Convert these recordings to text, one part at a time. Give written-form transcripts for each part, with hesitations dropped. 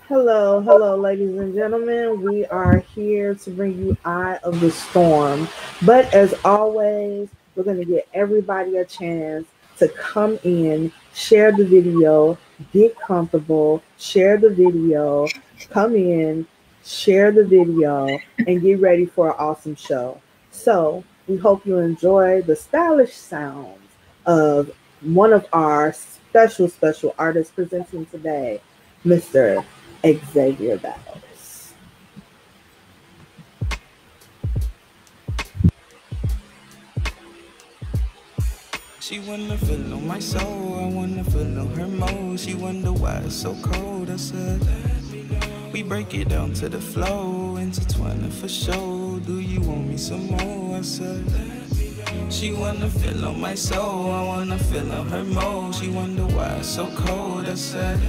Hello, hello, ladies and gentlemen. We are here to bring you Eye of the Storm. But as always, we're going to get everybody a chance to come in, share the video, get comfortable, share the video, come in, share the video, and get ready for an awesome show. So, we hope you enjoy the stylish sounds of one of our special artists presenting today, Mr. Xavier Battles. She wanna feel on my soul, I wanna feel on her mood. She wonder why it's so cold, I said we break it down to the flow, intertwining for show. Do you want me some more, I said she wanna feel on my soul, I wanna feel on her mood. She wonder why it's so cold, I said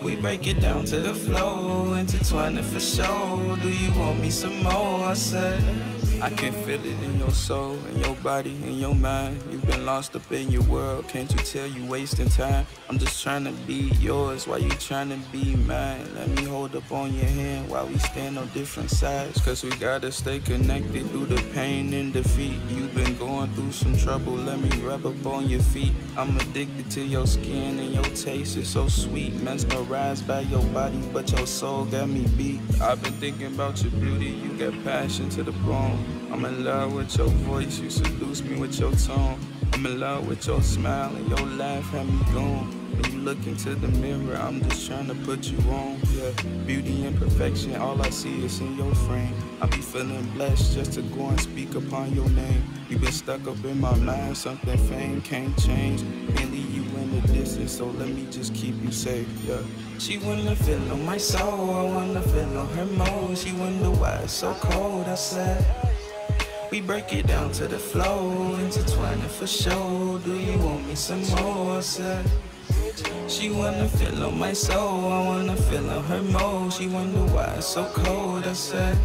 we break it down to the flow, intertwining for show. Do you want me some more, I said I can feel it in your soul, in your body, in your mind. You've been lost up in your world, can't you tell you wasting time? I'm just trying to be yours while you trying to be mine. Let me hold up on your hand while we stand on different sides. Cause we gotta stay connected through the pain and defeat. You've been going through some trouble, let me rub up on your feet. I'm addicted to your skin and your taste is so sweet. Mesmerized by your body, but your soul got me beat. I've been thinking about your beauty, you got passion to the bone. I'm in love with your voice, you seduce me with your tone. I'm in love with your smile and your laugh had me gone. When you look into the mirror, I'm just trying to put you on. Yeah, beauty and perfection, all I see is in your frame. I be feeling blessed just to go and speak upon your name. You been stuck up in my mind, something fame can't change. Can't leave you in the distance, so let me just keep you safe. Yeah. She wanna feel on my soul, I wanna feel on her mood. She wonder why it's so cold, I said we break it down to the flow, intertwining for show. Do you want me some more, I said she wanna feel on my soul, I wanna feel on her mood. She wonder why it's so cold, I said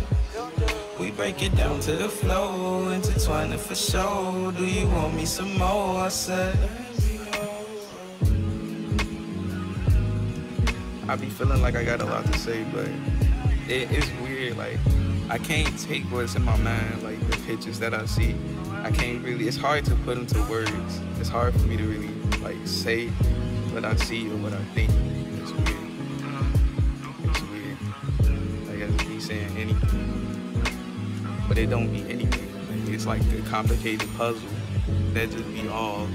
we break it down to the flow, intertwining for show. Do you want me some more, I said I be feeling like I got a lot to say, but it's weird, like I can't take what's in my mind, like the pictures that I see. I can't really, it's hard to put into words. It's hard for me to really like say what I see or what I think. It's weird. It's weird. Like I just be saying anything, but it don't be anything. Like, it's like a complicated puzzle that just be all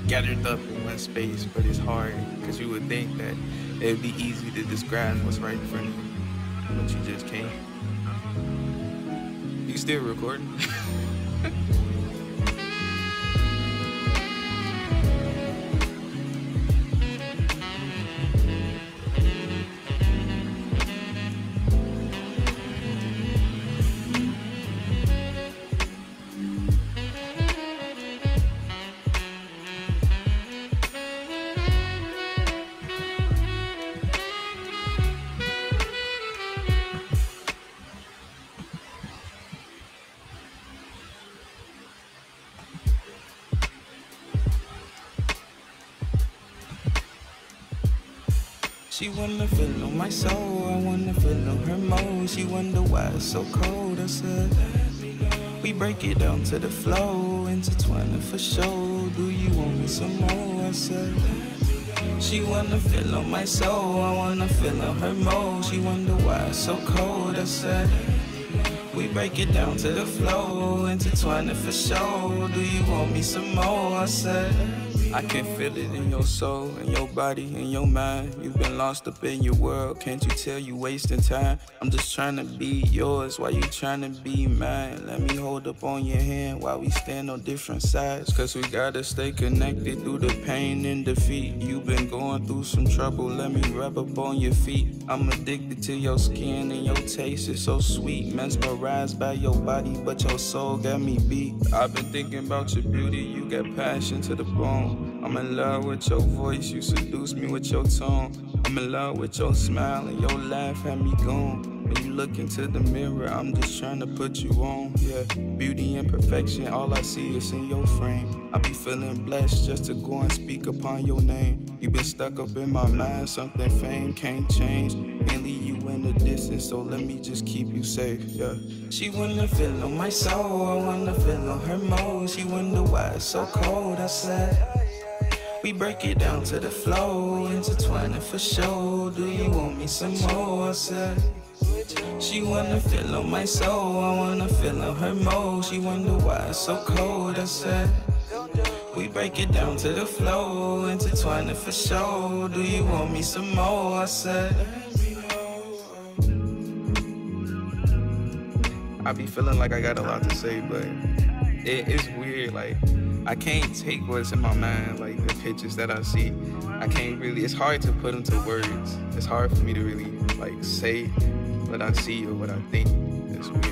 gathered up in one space, but it's hard because you would think that it'd be easy to describe what's right in front of you, but you just can't. You still recording? She wanna feel on my soul, I wanna feel on her mood. She wonder why it's so cold, I said we break it down to the flow, intertwining for show. Do you want me some more, I said she wanna feel on my soul, I wanna feel on her mood. She wonder why it's so cold, I said we break it down to the flow, intertwining for show. Do you want me some more, I said I can feel it in your soul, in your body, in your mind. You've been lost up in your world, can't you tell you wasting time? I'm just trying to be yours while you trying to be mine. Let me hold up on your hand while we stand on different sides. Cause we gotta stay connected through the pain and defeat. You've been going through some trouble, let me rub up on your feet. I'm addicted to your skin and your taste is so sweet. Mesmerized by your body, but your soul got me beat. I've been thinking about your beauty, you got passion to the bone. I'm in love with your voice, you seduce me with your tone. I'm in love with your smile and your laugh had me gone. When you look into the mirror, I'm just trying to put you on. Yeah, beauty and perfection, all I see is in your frame. I be feeling blessed just to go and speak upon your name. You been stuck up in my mind, something fame can't change. Can't leave you in the distance, so let me just keep you safe. Yeah. She wanna feel on my soul, I wanna feel on her mood. She wonder why it's so cold. I said, we break it down to the flow, intertwining for sure. Do you want me some more? I said, she wanna feel on my soul, I wanna feel on her mood. She wonder why it's so cold. I said, we break it down to the flow, intertwining for sure. Do you want me some more? I said, I be feeling like I got a lot to say, but it's weird. Like, I can't take what's in my mind, like the pictures that I see. I can't really, it's hard to put into words. It's hard for me to really like say what I see or what I think. It's weird.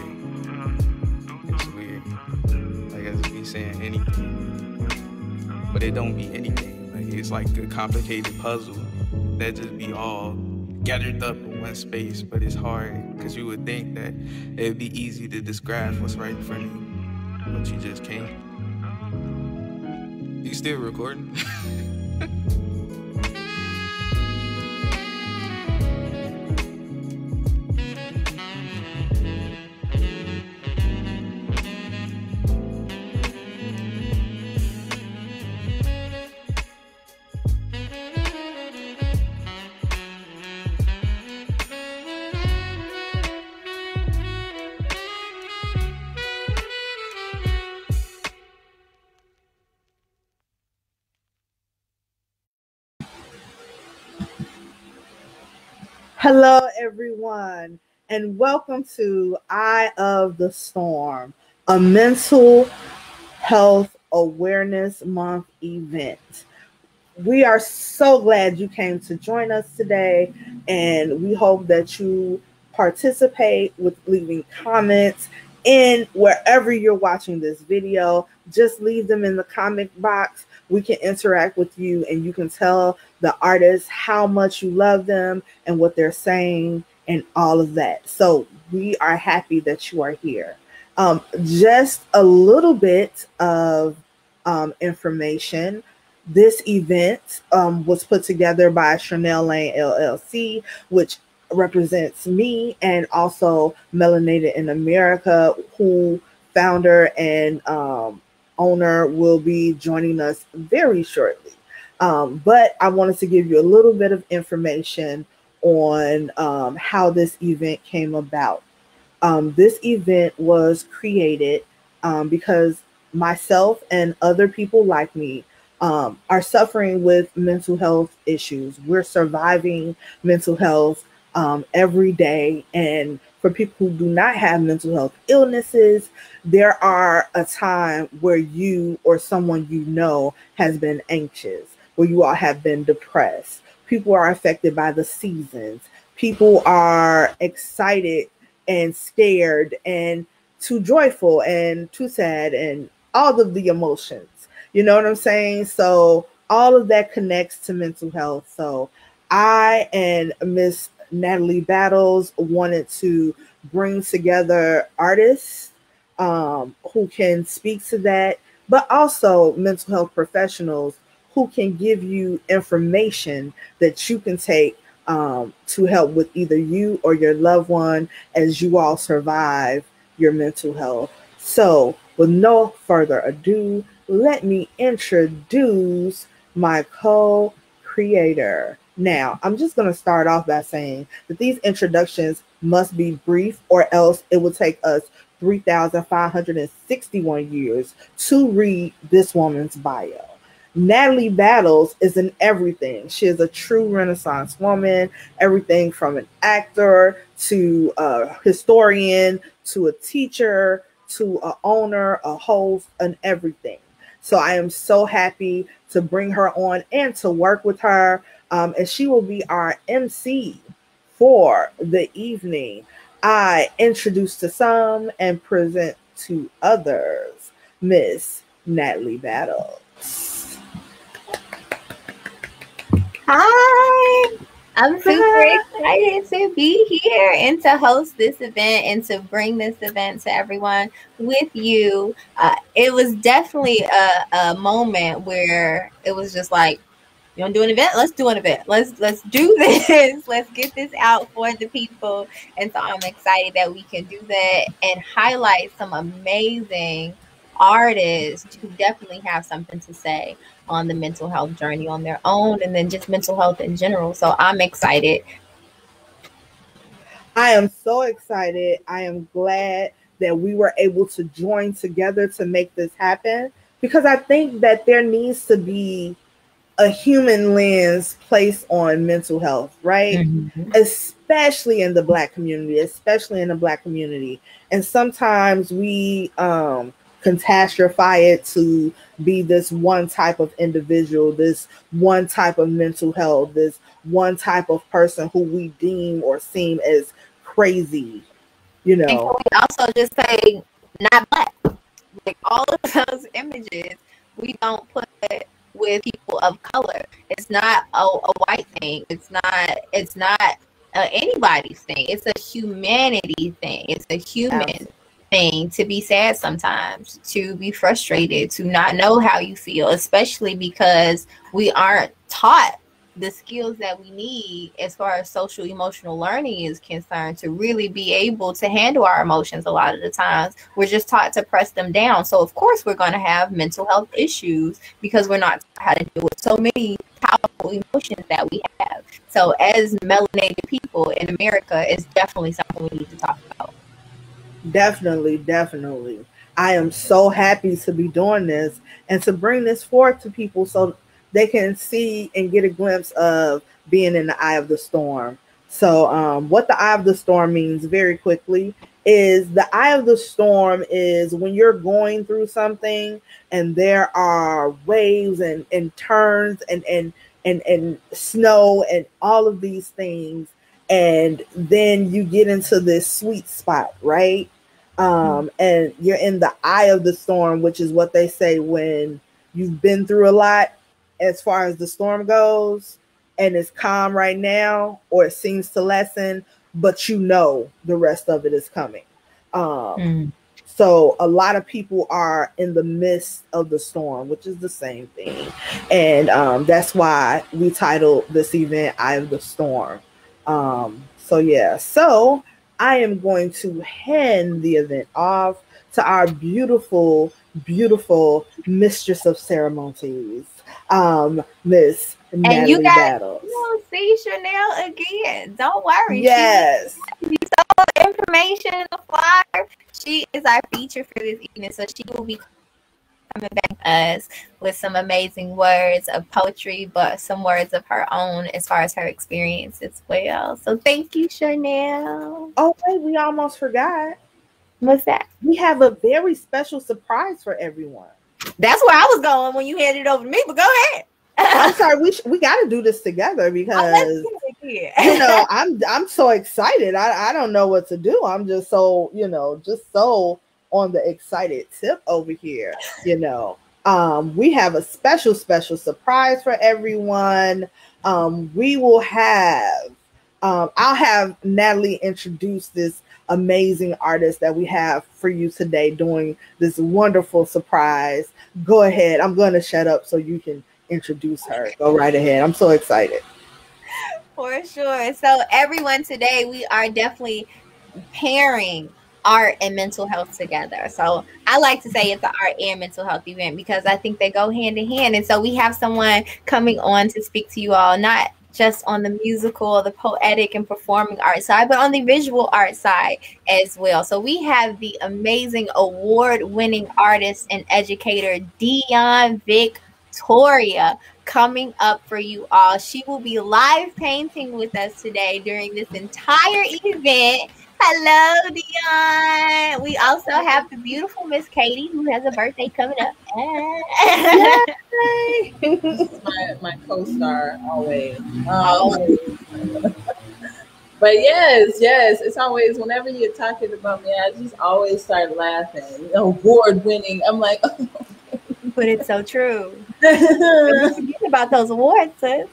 It's weird. Like, I just be saying anything, but it don't be anything. Like, it's like a complicated puzzle that just be all gathered up in one space, but it's hard because you would think that it'd be easy to describe what's right in front of you, but you just can't. You still recording? Hello, everyone, and welcome to Eye of the Storm, a mental health awareness month event. We are so glad you came to join us today, and we hope that you participate with leaving comments in wherever you're watching this video. Just leave them in the comment box. We can interact with you, and you can tell the artists how much you love them and what they're saying and all of that. So we are happy that you are here. Just a little bit of information. This event was put together by cherlnell LLC, which represents me, and also Melanated in America, who founder and owner will be joining us very shortly. But I wanted to give you a little bit of information on how this event came about. This event was created because myself and other people like me are suffering with mental health issues. We're surviving mental health every day. And for people who do not have mental health illnesses, there are a time where you or someone you know has been anxious, where you all have been depressed. People are affected by the seasons. People are excited and scared and too joyful and too sad and all of the emotions. You know what I'm saying? So all of that connects to mental health. So I and Miss Natalie Battles wanted to bring together artists who can speak to that, but also mental health professionals who can give you information that you can take to help with either you or your loved one as you all survive your mental health. So with no further ado, let me introduce my co-creator. Now, I'm just going to start off by saying that these introductions must be brief, or else it will take us 3,561 years to read this woman's bio. Natalie Battles is an everything. She is a true Renaissance woman, everything from an actor to a historian to a teacher to an owner, a host, and everything. So I am so happy to bring her on and to work with her. And she will be our MC for the evening. I introduce to some and present to others, Miss Natalie Battles. Hi. I'm super excited to be here and to host this event and to bring this event to everyone with you. It was definitely a moment where it was just like, you want to do an event? Let's do an event. Let's do this. Let's get this out for the people. And so I'm excited that we can do that and highlight some amazing artists who definitely have something to say on the mental health journey on their own, and then just mental health in general. So I'm excited. I am so excited. I am glad that we were able to join together to make this happen, because I think that there needs to be a human lens placed on mental health, right? Mm-hmm. Especially in the Black community, And sometimes we catastrophize it to be this one type of individual, this one type of mental health, this one type of person who we deem or seem as crazy, you know. And can we also just say not Black? Like all of those images, we don't put with people of color. It's not a white thing. It's not anybody's thing. It's a humanity thing. It's a human thing to be sad sometimes, to be frustrated, to not know how you feel, especially because we aren't taught the skills that we need as far as social emotional learning is concerned to really be able to handle our emotions. A lot of the times we're just taught to press them down. So of course we're going to have mental health issues because we're not taught how to deal with so many powerful emotions that we have. So as melanated people in America, it's definitely something we need to talk about. Definitely. I am so happy to be doing this and to bring this forth to people so they can see and get a glimpse of being in the eye of the storm. So what the eye of the storm means very quickly is the eye of the storm is when you're going through something and there are waves and turns and snow and all of these things. And then you get into this sweet spot, right? And you're in the eye of the storm, which is what they say when you've been through a lot as far as the storm goes, and it's calm right now, or it seems to lessen, but you know the rest of it is coming. So a lot of people are in the midst of the storm, which is the same thing. And that's why we titled this event Eye of the Storm. So I am going to hand the event off to our beautiful mistress of ceremonies, Miss Natalie Battles. You will see Cherlnell again. Don't worry. Yes. She saw the information in the flyer. She is our feature for this evening, so she will be coming back to us with some amazing words of poetry, but some words of her own as far as her experience as well. So thank you, Cherlnell. Oh, wait, we almost forgot. What's that? We have a very special surprise for everyone. That's where I was going when you handed it over to me, but go ahead. I'm sorry, we got to do this together because you know I'm so excited. I don't know what to do. I'm just so on the excited tip over here. We have a special surprise for everyone. We will have I'll have Natalie introduce this amazing artist that we have for you today doing this wonderful surprise. Go ahead. I'm going to shut up so you can introduce her. Go right ahead. I'm so excited. For sure. So everyone, today we are definitely pairing art and mental health together. So I like to say it's an art and mental health event because I think they go hand in hand. And so we have someone coming on to speak to you all, not just on the musical, the poetic and performing art side, but on the visual art side as well. So we have the amazing award-winning artist and educator, Dion Victoria, coming up for you all. She will be live painting with us today during this entire event. Hello, Dion. We also have the beautiful Miss Katie, who has a birthday coming up. my co-star always. But yes, it's always, whenever you're talking about me, I just always start laughing. Award-winning. I'm like, oh. But it's so true. Forget about those awards, sis.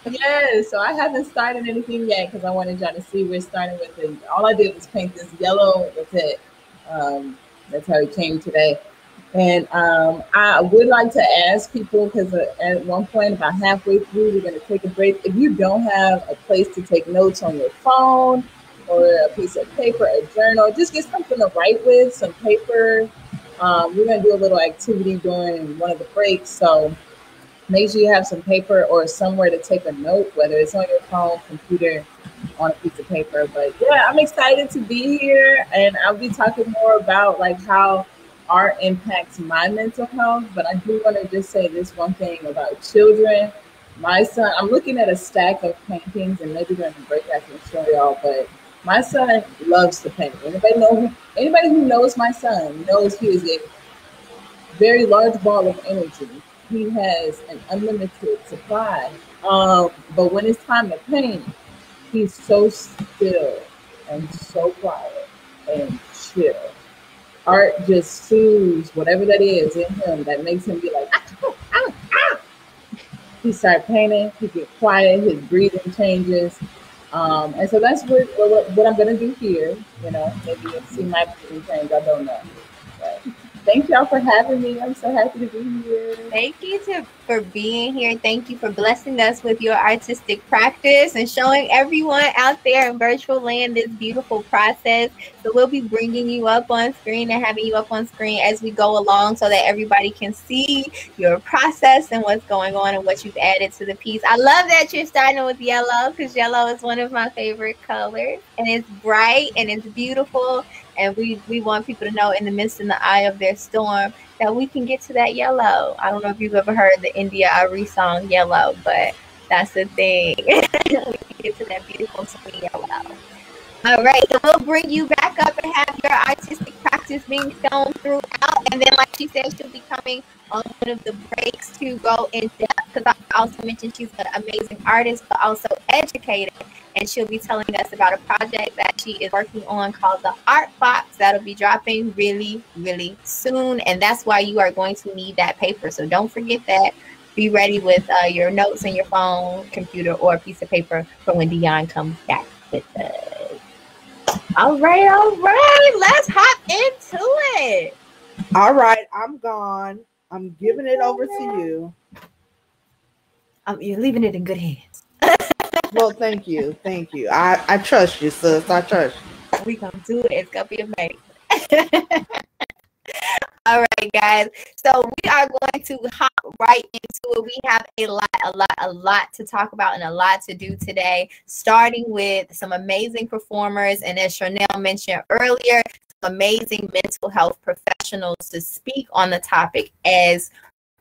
Yes, so I haven't started anything yet because I wanted y'all to see we're starting with it. All I did was paint this yellow. That's it. That's how it came today. And I would like to ask people because at one point, about halfway through, we're going to take a break. If you don't have a place to take notes on your phone or a piece of paper, a journal, just get something to write with, some paper. We're going to do a little activity during one of the breaks. So make sure you have some paper or somewhere to take a note, whether it's on your phone, computer, on a piece of paper. But yeah, I'm excited to be here, and I'll be talking more about like how art impacts my mental health. But I do want to just say this one thing about children. My son, I'm looking at a stack of paintings, and maybe during the break I can show y'all. But my son loves to paint. Anybody who knows my son knows he is a very large ball of energy. He has an unlimited supply. But when it's time to paint, he's so still and so quiet and chill. Art just soothes whatever that is in him that makes him be like, ah, ah, ah. He starts painting, he gets quiet, his breathing changes. And so that's what I'm going to do here. You know, maybe you'll see my breathing change. I don't know. But thank y'all for having me. I'm so happy to be here. Thank you for being here. Thank you for blessing us with your artistic practice and showing everyone out there in virtual land this beautiful process. So we'll be bringing you up on screen and having you up on screen as we go along so that everybody can see your process and what's going on and what you've added to the piece. I love that you're starting with yellow because yellow is one of my favorite colors, and it's bright and it's beautiful. And we want people to know in the midst and the eye of their storm that we can get to that yellow. I don't know if you've ever heard the India Ari song Yellow, but that's the thing. We can get to that beautiful sweet yellow. All right, so we'll bring you back up and have your artistic practice being shown throughout. And then, like she said, she'll be coming on one of the breaks to go in depth because I also mentioned she's an amazing artist, but also educator. And she'll be telling us about a project that she is working on called the Art Box that'll be dropping really, really soon. And that's why you are going to need that paper. So don't forget that. Be ready with your notes in your phone, computer, or a piece of paper for when Dion comes back with us. All right. Let's hop into it. All right, I'm gone. I'm giving it over to you. You're leaving it in good hands. Well, thank you. I trust you, sis. I trust you. We gonna do it. It's gonna be amazing. All right, guys. So we are going to hop right into it. We have a lot to talk about and a lot to do today, starting with some amazing performers. And as cherlnell mentioned earlier, some amazing mental health professionals to speak on the topic as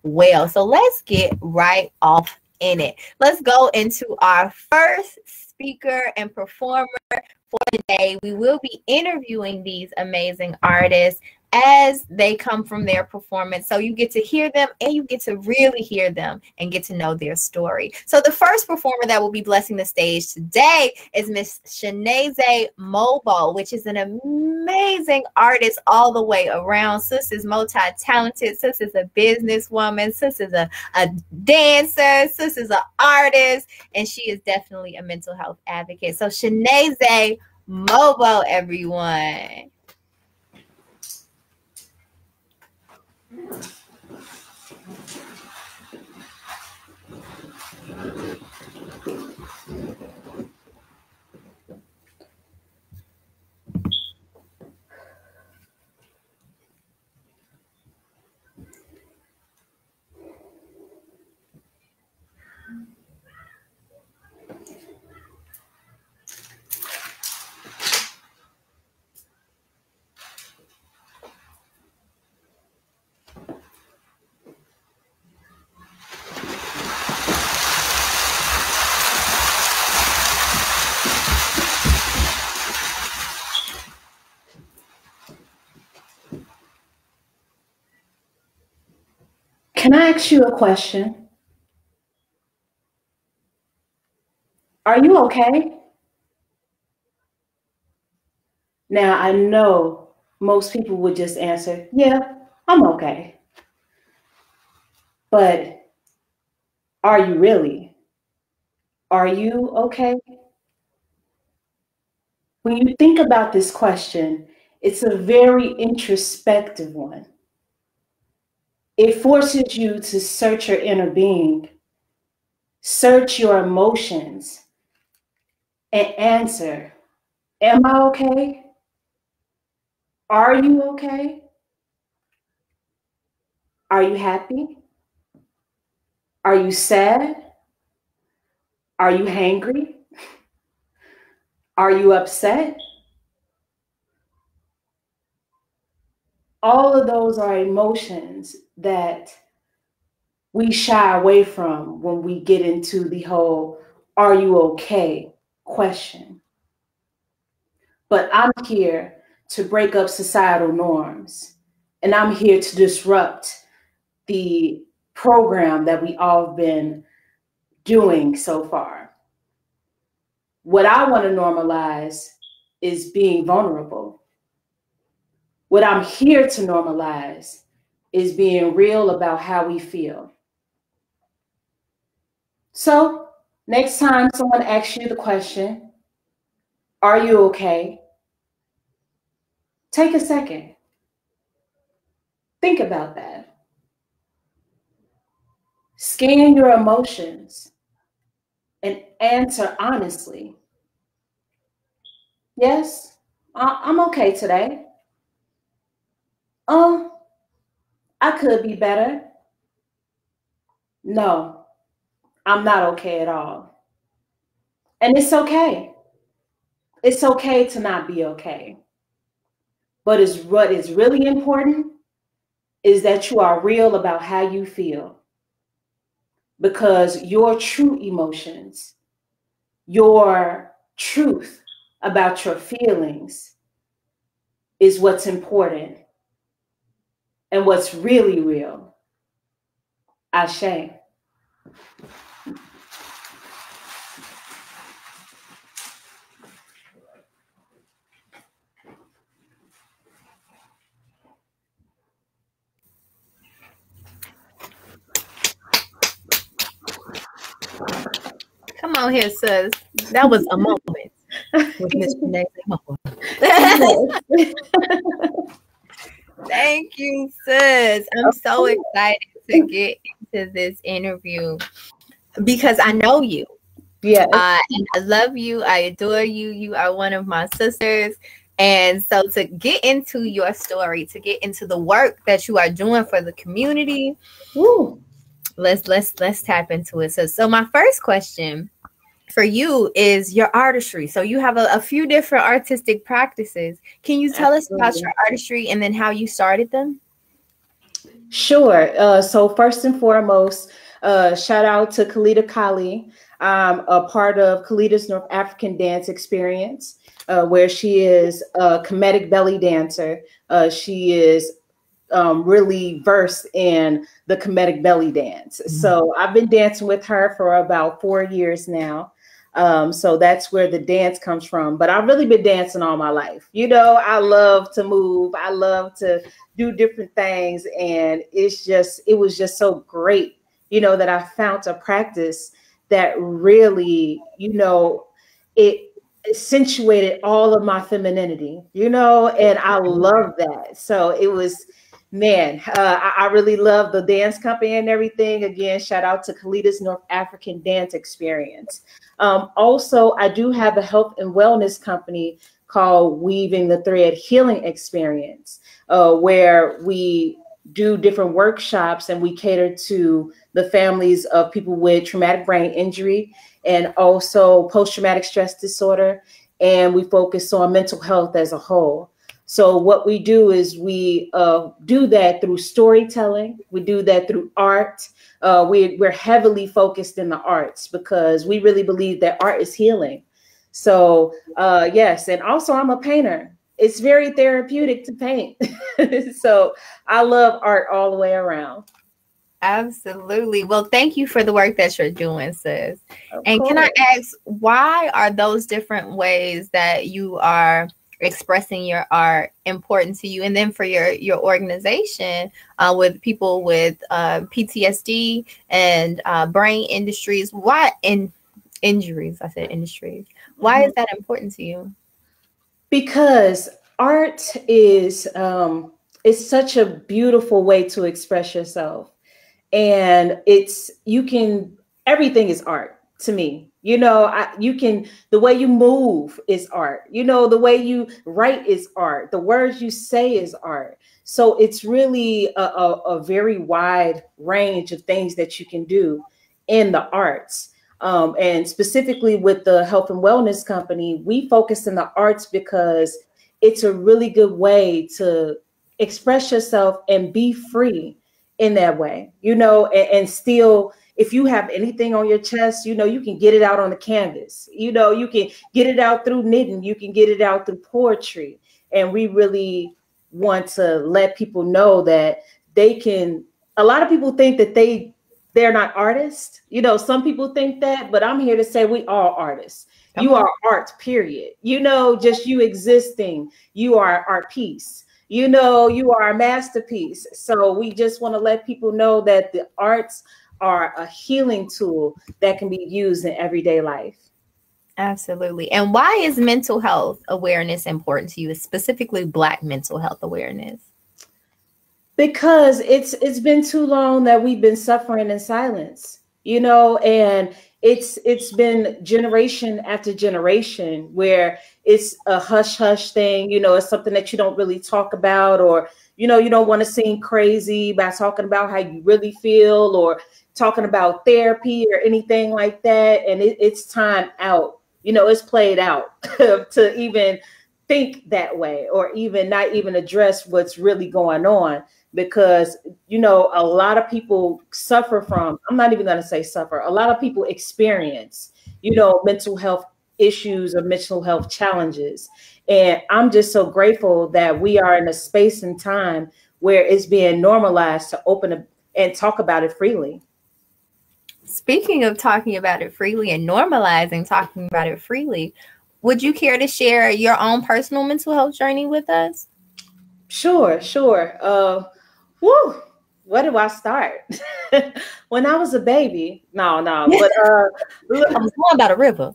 well. So let's get right off in it. Let's go into our first speaker and performer for today. We will be interviewing these amazing artists as they come from their performance. So you get to hear them and you get to really hear them and get to know their story. So the first performer that will be blessing the stage today is Miss Sheneze Mobile, which is an amazing artist all the way around. Sis is multi-talented. Sis is a businesswoman. Sis is a dancer. Sis is an artist. And she is definitely a mental health advocate. So Sheneze Mobile, everyone. Can I ask you a question? Are you okay? Now, I know most people would just answer, yeah, I'm okay. but are you really? Are you okay? When you think about this question, it's a very introspective one. It forces you to search your inner being, search your emotions, and answer, am I okay? Are you okay? Are you happy? Are you sad? Are you hangry? Are you upset? All of those are emotions that we shy away from when we get into the whole, are you okay question. But I'm here to break up societal norms, and I'm here to disrupt the program that we all have been doing so far. What I want to normalize is being vulnerable. What I'm here to normalize is being real about how we feel. So next time someone asks you the question, are you okay? Take a second. Think about that. Scan your emotions and answer honestly. Yes, I'm okay today. I could be better. No, I'm not okay at all. And it's okay. It's okay to not be okay. But what is really important is that you are real about how you feel. Because your true emotions, your truth about your feelings is what's important and what's really real. Ashe. Come on here, sis. That was a moment with Miss Renee. Thank you, sis. I'm so excited to get into this interview because I know you. Yeah. And I love you. I adore you. You are one of my sisters. And so to get into your story, to get into the work that you are doing for the community, Woo. let's tap into it. So my first question for you is your artistry. So you have a few different artistic practices. Can you tell us about your artistry and then how you started them? Sure. So first and foremost, shout out to Khalida Kali. I'm a part of Khalida's North African Dance Experience, where she is a comedic belly dancer. She is really versed in the comedic belly dance. Mm-hmm. So I've been dancing with her for about 4 years now. So that's where the dance comes from. But I've really been dancing all my life. You know, I love to move. I love to do different things. And it was just so great, you know, that I found a practice that really, you know, it accentuated all of my femininity, you know, and I love that. So it was, man, I really love the dance company and everything. Again, shout out to Khalida's North African Dance Experience. Also, I do have a health and wellness company called Weaving the Thread Healing Experience, where we do different workshops and we cater to the families of people with traumatic brain injury and also post-traumatic stress disorder. And we focus on mental health as a whole. So what we do is we do that through storytelling. We do that through art. We're heavily focused in the arts because we really believe that art is healing. So yes, and also I'm a painter. It's very therapeutic to paint. So I love art all the way around. Absolutely. Well, thank you for the work that you're doing, sis. And can I ask, why are those different ways that you are expressing your art important to you? And then for your organization, with people with PTSD and brain injuries, why in injuries? I said industries. Why is that important to you? Because art is such a beautiful way to express yourself. And everything is art to me. You know, the way you move is art. You know, the way you write is art. The words you say is art. So it's really a very wide range of things that you can do in the arts. And specifically with the health and wellness company, we focus in the arts because it's a really good way to express yourself and be free in that way, you know, and still, if you have anything on your chest, you know, you can get it out on the canvas. You know, you can get it out through knitting, you can get it out through poetry. And we really want to let people know that they can. A lot of people think that they're not artists. You know, some people think that, but I'm here to say we are artists. You are art, period. You know, just you existing, you are art piece. You know, you are a masterpiece. So we just want to let people know that the arts are a healing tool that can be used in everyday life. Absolutely. And why is mental health awareness important to you, specifically Black mental health awareness? Because it's been too long that we've been suffering in silence, you know, and it's been generation after generation where it's a hush hush thing. You know, it's something that you don't really talk about, or, you know, you don't want to seem crazy by talking about how you really feel or talking about therapy or anything like that. And it's time out, you know, it's played out to even think that way, or even not even address what's really going on. Because, you know, a lot of people suffer from, I'm not even going to say suffer, a lot of people experience, you know, mental health issues or mental health challenges. And I'm just so grateful that we are in a space and time where it's being normalized to open and talk about it freely. Speaking of talking about it freely and normalizing talking about it freely, would you care to share your own personal mental health journey with us? Sure. Where do I start? When I was a baby, no, but I was going by the river.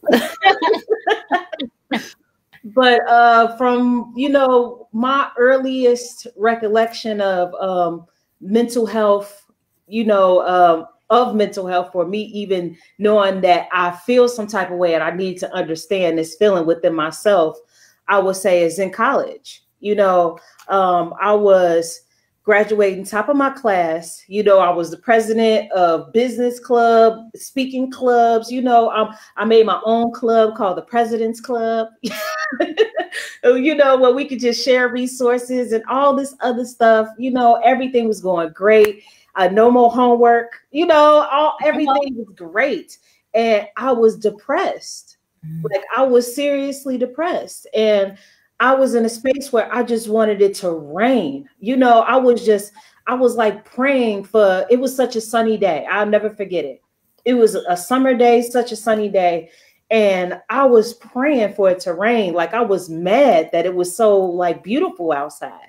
But from, you know, my earliest recollection of mental health, you know, of mental health, for me, even knowing that I feel some type of way and I need to understand this feeling within myself, I would say is in college. You know, I was graduating top of my class. You know, I was the president of business club, speaking clubs. You know, I made my own club called the President's Club, you know, where we could just share resources and all this other stuff. You know, everything was going great. No more homework, you know, everything was great. And I was depressed. Like, I was seriously depressed. And I was in a space where I just wanted it to rain. You know, I was like praying for, it was such a sunny day. I'll never forget it. It was a summer day, such a sunny day. And I was praying for it to rain. Like, I was mad that it was so like beautiful outside.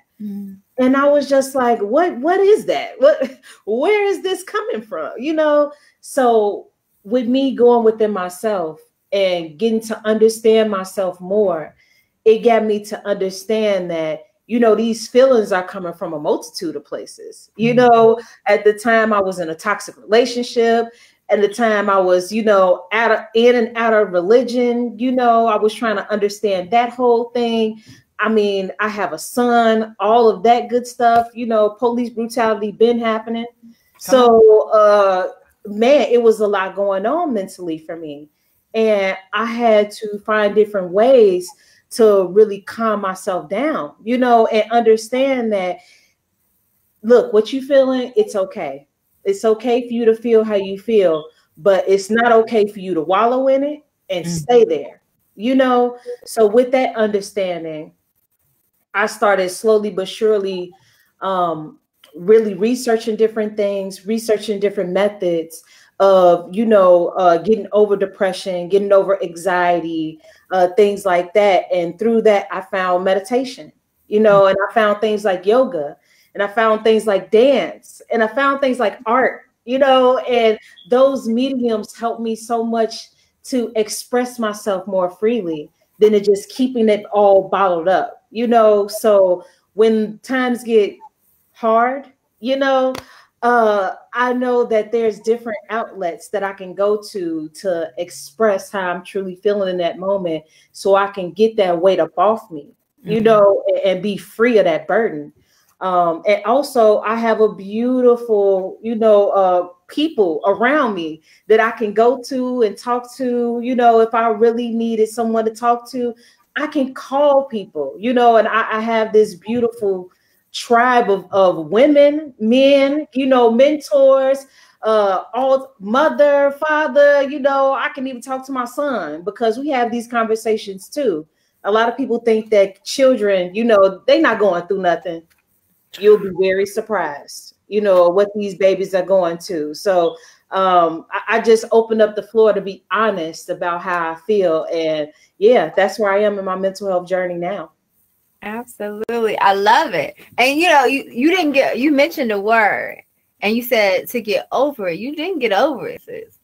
And I was just like, what is that? Where is this coming from? You know? So with me going within myself and getting to understand myself more, it got me to understand that, you know, these feelings are coming from a multitude of places. You know, at the time I was in a toxic relationship. At the time I was, you know, in and out of religion. You know, I was trying to understand that whole thing. I mean, I have a son, all of that good stuff. You know, police brutality been happening. So, man, it was a lot going on mentally for me. And I had to find different ways to really calm myself down, you know, and understand that, look, what you feeling, it's okay. It's okay for you to feel how you feel, but it's not okay for you to wallow in it and stay there, you know? So with that understanding, I started slowly but surely really researching different things, researching different methods of, getting over depression, getting over anxiety, things like that. And through that, I found meditation, and I found things like yoga, and I found things like dance, and I found things like art, and those mediums helped me so much to express myself more freely than it just keeping it all bottled up, So when times get hard, I know that there's different outlets that I can go to express how I'm truly feeling in that moment, so I can get that weight up off me, and be free of that burden. And also I have a beautiful, people around me that I can go to and talk to, if I really needed someone to talk to, I can call people, and I have this beautiful tribe of women, men, mentors, all mother, father, I can even talk to my son, because we have these conversations too. A lot of people think that children, they're not going through nothing. You'll be very surprised, what these babies are going to. So I just opened up the floor to be honest about how I feel. And yeah, that's where I am in my mental health journey now. Absolutely. I love it. And you mentioned a word, and you said to get over it. You didn't get over it, sis.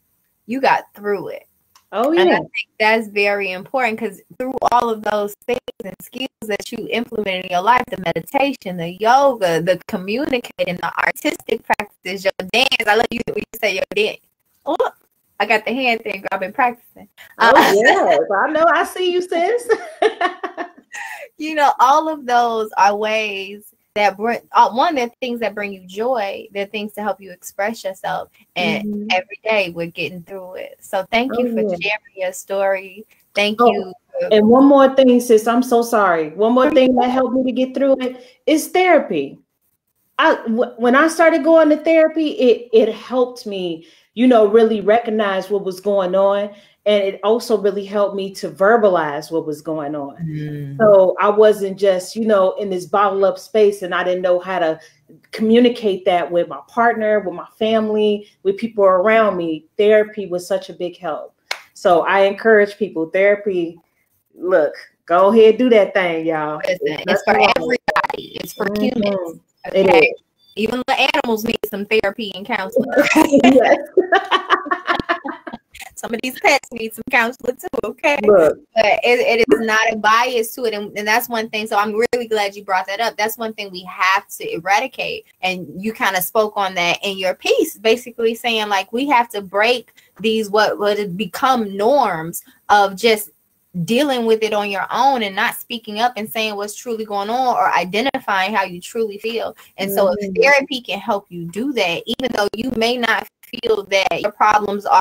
You got through it. Oh, yeah. And I think that's very important, because through all of those things and skills that you implement in your life, the meditation, the yoga, the communicating, the artistic practices, your dance. I love you when you say your dance. Oh, I got the hand thing. I've been practicing. Yes, I know. I see you, sis. All of those are ways that bring, one, they're things that bring you joy. They're things to help you express yourself. And every day we're getting through it. So thank you for sharing your story. Thank you. And one more thing, sis, I'm so sorry. One more thing that helped me to get through it is therapy. When I started going to therapy, it helped me, really recognize what was going on. And it also really helped me to verbalize what was going on. So I wasn't just, in this bottled up space, and I didn't know how to communicate that with my partner, with my family, with people around me. Therapy was such a big help. So I encourage people, therapy, look, go ahead, do that thing, y'all. It's for everybody. It's for humans. Okay. Even the animals need some therapy and counseling. Some of these pets need some counseling too, okay? Look. But it is not a bias to it. And that's one thing. So I'm really glad you brought that up. That's one thing we have to eradicate. And you kind of spoke on that in your piece, basically saying, like, we have to break these what would become norms of just dealing with it on your own and not speaking up and saying what's truly going on or identifying how you truly feel. And so if therapy can help you do that, even though you may not feel that your problems are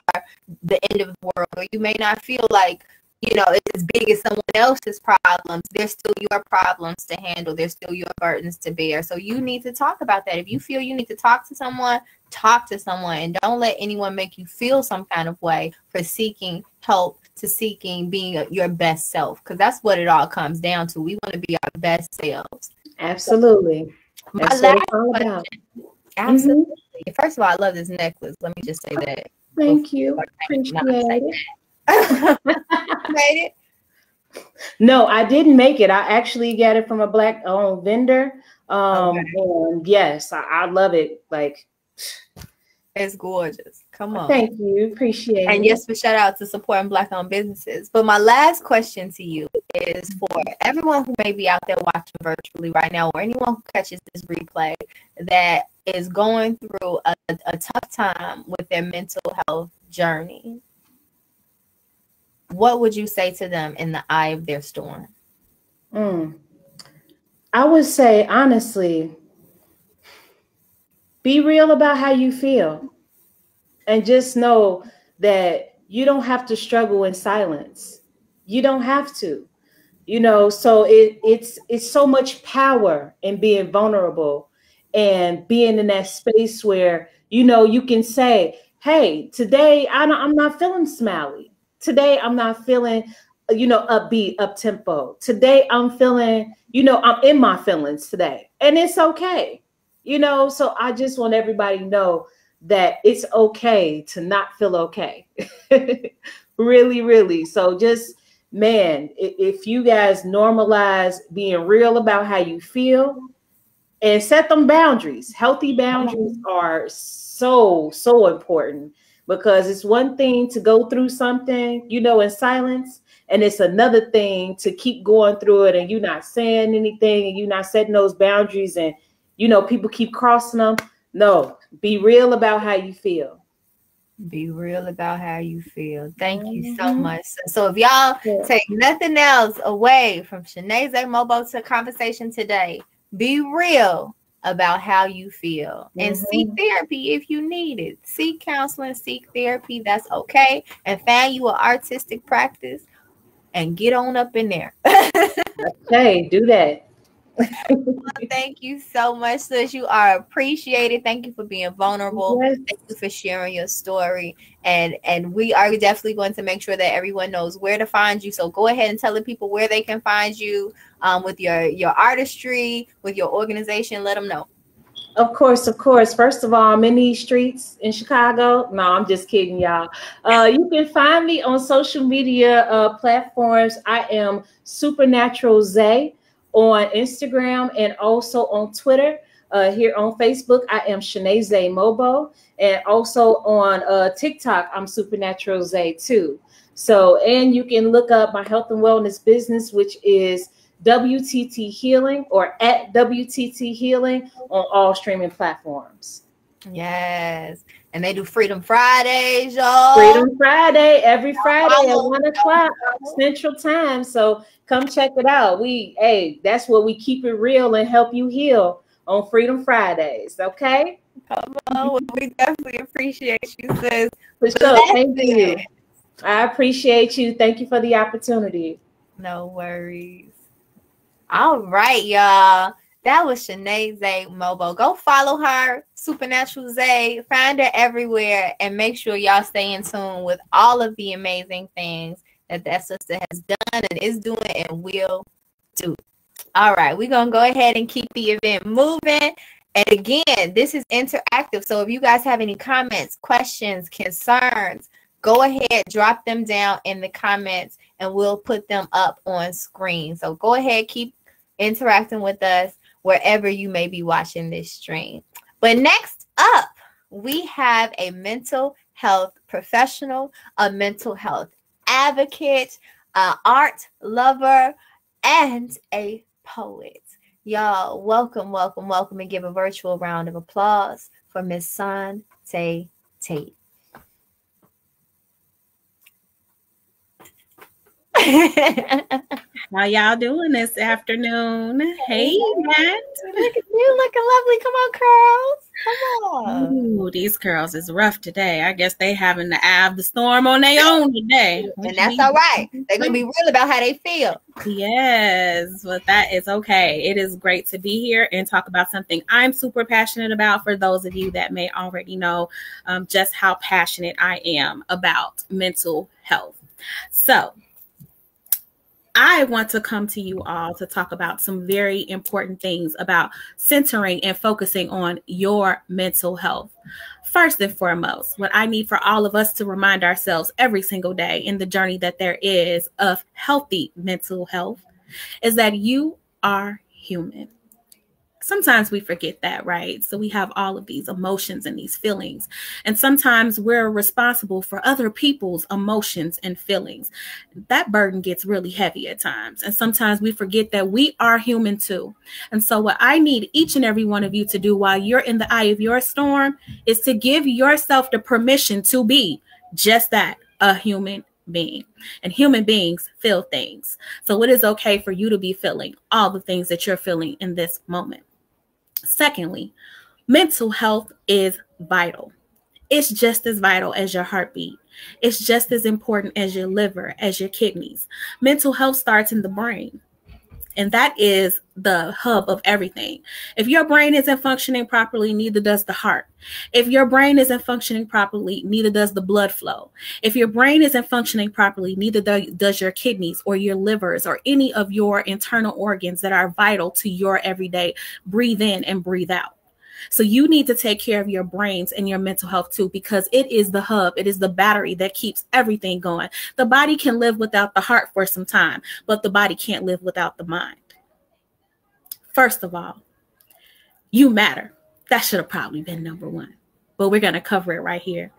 the end of the world, or you may not feel like, it's as big as someone else's problems, they're still your problems to handle. They're still your burdens to bear. So you need to talk about that. If you feel you need to talk to someone, and don't let anyone make you feel some kind of way for seeking help, to seeking being your best self, because that's what it all comes down to. We want to be our best selves. Absolutely. My last question. Absolutely. First of all, I love this necklace. Let me just say that. Thank you. Appreciate it. Made it? No, I didn't make it. I actually got it from a Black-owned vendor. And yes, I love it. Like, it's gorgeous. Come on. Thank you. Appreciate it. And yes, for shout out to supporting Black-owned businesses. But my last question to you is for everyone who may be out there watching virtually right now, or anyone who catches this replay that is going through a tough time with their mental health journey. What would you say to them in the eye of their storm? I would say, honestly, be real about how you feel, and just know that you don't have to struggle in silence. You don't have to, so it's so much power in being vulnerable and being in that space where, you can say, hey, today I'm not feeling smiley. Today I'm not feeling, upbeat, up tempo. Today I'm feeling, I'm in my feelings today, and it's okay. So I just want everybody to know that it's okay to not feel okay. Really, really. So just, man, if you guys normalize being real about how you feel and set them boundaries. Healthy boundaries are so, so important, because it's one thing to go through something, you know, in silence. And it's another thing to keep going through it and you're not saying anything and you're not setting those boundaries and, you know, people keep crossing them. No, be real about how you feel. Be real about how you feel. Thank you so much. So if y'all take nothing else away from Sheneze Mobo conversation today, be real about how you feel and seek therapy if you need it. Seek counseling, seek therapy. That's okay. And find you an artistic practice and get on up in there. Okay, do that. Well, thank you so much, sis. You are appreciated. Thank you for being vulnerable. Yes. Thank you for sharing your story. And we are definitely going to make sure that everyone knows where to find you. So go ahead and tell the people where they can find you with your artistry, with your organization. Let them know. Of course, of course. First of all, I'm in these streets in Chicago. No, I'm just kidding, y'all. You can find me on social media platforms. I am Supernatural Zay on Instagram and also on Twitter. Here on Facebook, I am Sheneze Mobo. And also on TikTok, I'm Supernatural Zay too. So, and you can look up my health and wellness business, which is WTT Healing, or at WTT Healing on all streaming platforms. Yes. And they do Freedom Fridays, y'all. Freedom Friday, every Friday at 1 o'clock Central Time. So come check it out. That's where we keep it real and help you heal on Freedom Fridays. Okay? Come on. We definitely appreciate you, sis. For sure. Thank you. I appreciate you. Thank you for the opportunity. No worries. All right, y'all. That was Sheneze Mobo. Go follow her, Supernatural Zay. Find her everywhere and make sure y'all stay in tune with all of the amazing things that sister has done and is doing and will do. All right, we're going to go ahead and keep the event moving. And again, this is interactive. So if you guys have any comments, questions, concerns, go ahead, drop them down in the comments and we'll put them up on screen. So go ahead, keep interacting with us wherever you may be watching this stream. But next up, we have a mental health professional, a mental health advocate, an art lover, and a poet. Y'all, welcome, welcome, welcome, and give a virtual round of applause for Miss Sante Tate. How y'all doing this afternoon? Hey, Matt. Look at you looking lovely. Come on, curls. Come on. Ooh, these curls is rough today. I guess they having to have the storm on their own today. And that's all right. They're going to be real about how they feel. Yes, but that is okay. It is great to be here and talk about something I'm super passionate about. For those of you that may already know just how passionate I am about mental health. So I want to come to you all to talk about some very important things about centering and focusing on your mental health. First and foremost, what I need for all of us to remind ourselves every single day in the journey that there is of healthy mental health is that you are human. Sometimes we forget that, right? So we have all of these emotions and these feelings. And sometimes we're responsible for other people's emotions and feelings. That burden gets really heavy at times. And sometimes we forget that we are human too. And so what I need each and every one of you to do while you're in the eye of your storm is to give yourself the permission to be just that, a human being. And human beings feel things. So it is okay for you to be feeling all the things that you're feeling in this moment. Secondly, mental health is vital. It's just as vital as your heartbeat. It's just as important as your liver, as your kidneys. Mental health starts in the brain. And that is the hub of everything. If your brain isn't functioning properly, neither does the heart. If your brain isn't functioning properly, neither does the blood flow. If your brain isn't functioning properly, neither does your kidneys or your livers or any of your internal organs that are vital to your everyday breathe in and breathe out. So you need to take care of your brains and your mental health too, because it is the hub. It is the battery that keeps everything going. The body can live without the heart for some time, but the body can't live without the mind. First of all, you matter. That should have probably been number one, but we're going to cover it right here.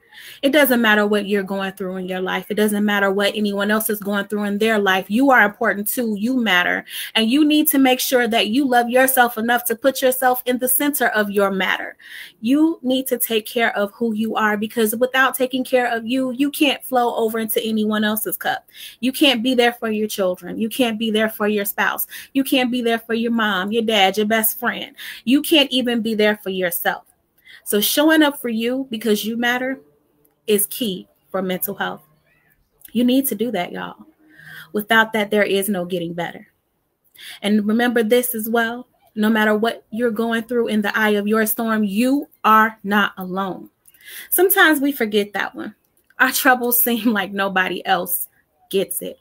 It doesn't matter what you're going through in your life. It doesn't matter what anyone else is going through in their life. You are important too. You matter. And you need to make sure that you love yourself enough to put yourself in the center of your matter. You need to take care of who you are, because without taking care of you, you can't flow over into anyone else's cup. You can't be there for your children. You can't be there for your spouse. You can't be there for your mom, your dad, your best friend. You can't even be there for yourself. So showing up for you because you matter is key for mental health. You need to do that, y'all. Without that, there is no getting better. And remember this as well. No matter what you're going through in the eye of your storm, you are not alone. Sometimes we forget that one. Our troubles seem like nobody else gets it.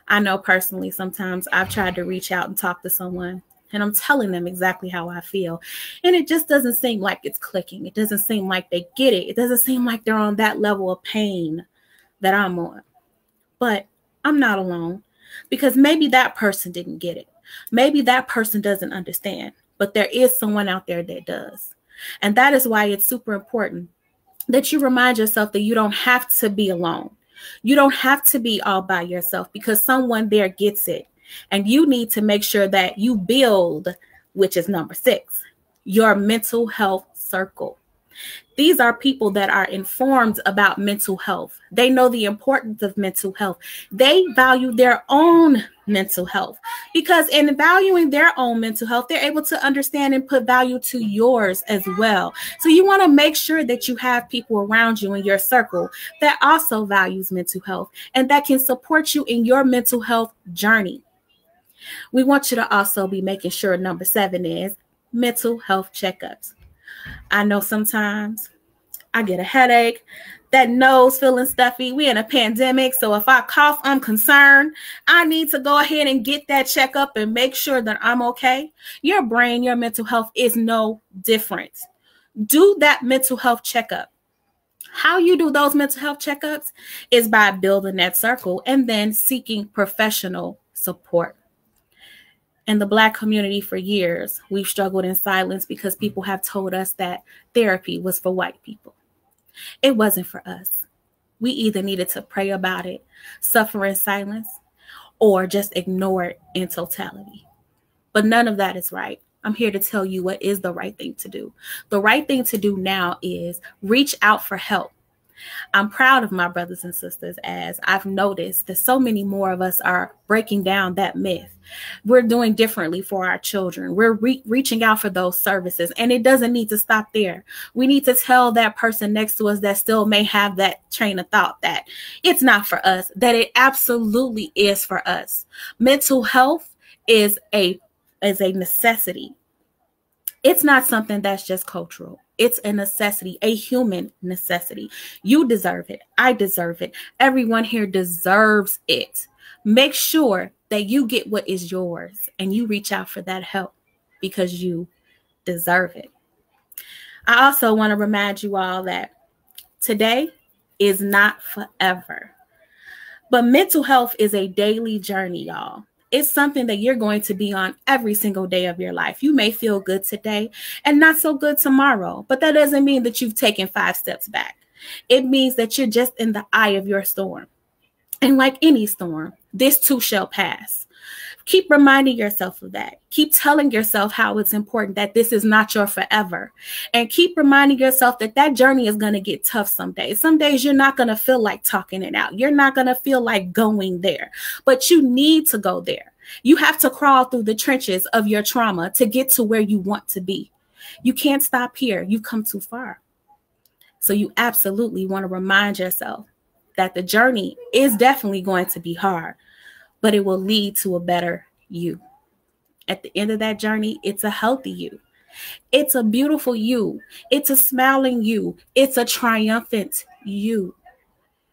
I know personally, sometimes I've tried to reach out and talk to someone, and I'm telling them exactly how I feel. And it just doesn't seem like it's clicking. It doesn't seem like they get it. It doesn't seem like they're on that level of pain that I'm on. But I'm not alone, because maybe that person didn't get it. Maybe that person doesn't understand, but there is someone out there that does. And that is why it's super important that you remind yourself that you don't have to be alone. You don't have to be all by yourself, because someone there gets it. And you need to make sure that you build, which is number 6, your mental health circle. These are people that are informed about mental health. They know the importance of mental health. They value their own mental health, because in valuing their own mental health, they're able to understand and put value to yours as well. So you want to make sure that you have people around you in your circle that also values mental health and that can support you in your mental health journey. We want you to also be making sure number 7 is mental health checkups. I know sometimes I get a headache, that nose feeling stuffy. We in a pandemic, so if I cough, I'm concerned. I need to go ahead and get that checkup and make sure that I'm okay. Your brain, your mental health is no different. Do that mental health checkup. How you do those mental health checkups is by building that circle and then seeking professional support. In the Black community for years, we've struggled in silence because people have told us that therapy was for white people. It wasn't for us. We either needed to pray about it, suffer in silence, or just ignore it in totality. But none of that is right. I'm here to tell you what is the right thing to do. The right thing to do now is reach out for help. I'm proud of my brothers and sisters, as I've noticed that so many more of us are breaking down that myth. We're doing differently for our children. We're reaching out for those services, and it doesn't need to stop there. We need to tell that person next to us that still may have that train of thought that it's not for us, that it absolutely is for us. Mental health is a necessity. It's not something that's just cultural. It's a necessity, a human necessity. You deserve it. I deserve it. Everyone here deserves it. Make sure that you get what is yours and you reach out for that help, because you deserve it. I also want to remind you all that today is not forever, but mental health is a daily journey, y'all. It's something that you're going to be on every single day of your life. You may feel good today and not so good tomorrow, but that doesn't mean that you've taken 5 steps back. It means that you're just in the eye of your storm. And like any storm, this too shall pass. Keep reminding yourself of that. Keep telling yourself how it's important that this is not your forever. And keep reminding yourself that that journey is going to get tough some days. Some days you're not going to feel like talking it out. You're not going to feel like going there, but you need to go there. You have to crawl through the trenches of your trauma to get to where you want to be. You can't stop here. You've come too far. So you absolutely want to remind yourself that the journey is definitely going to be hard, but it will lead to a better you. At the end of that journey, it's a healthy you. It's a beautiful you. It's a smiling you. It's a triumphant you.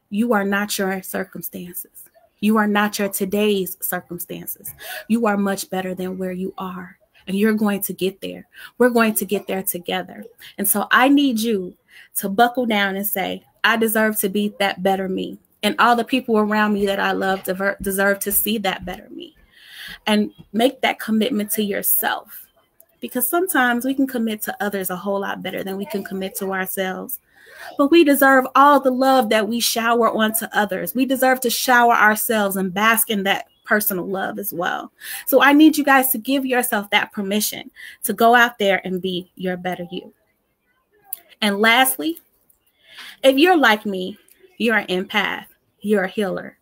You are not your circumstances. You are not your today's circumstances. You are much better than where you are. and you're going to get there. We're going to get there together. And so I need you to buckle down and say, I deserve to be that better me. And all the people around me that I love deserve to see that better me. And make that commitment to yourself. Because sometimes we can commit to others a whole lot better than we can commit to ourselves. But we deserve all the love that we shower onto others. We deserve to shower ourselves and bask in that personal love as well. So I need you guys to give yourself that permission to go out there and be your better you. And lastly, if you're like me, you're an empath, you're a healer.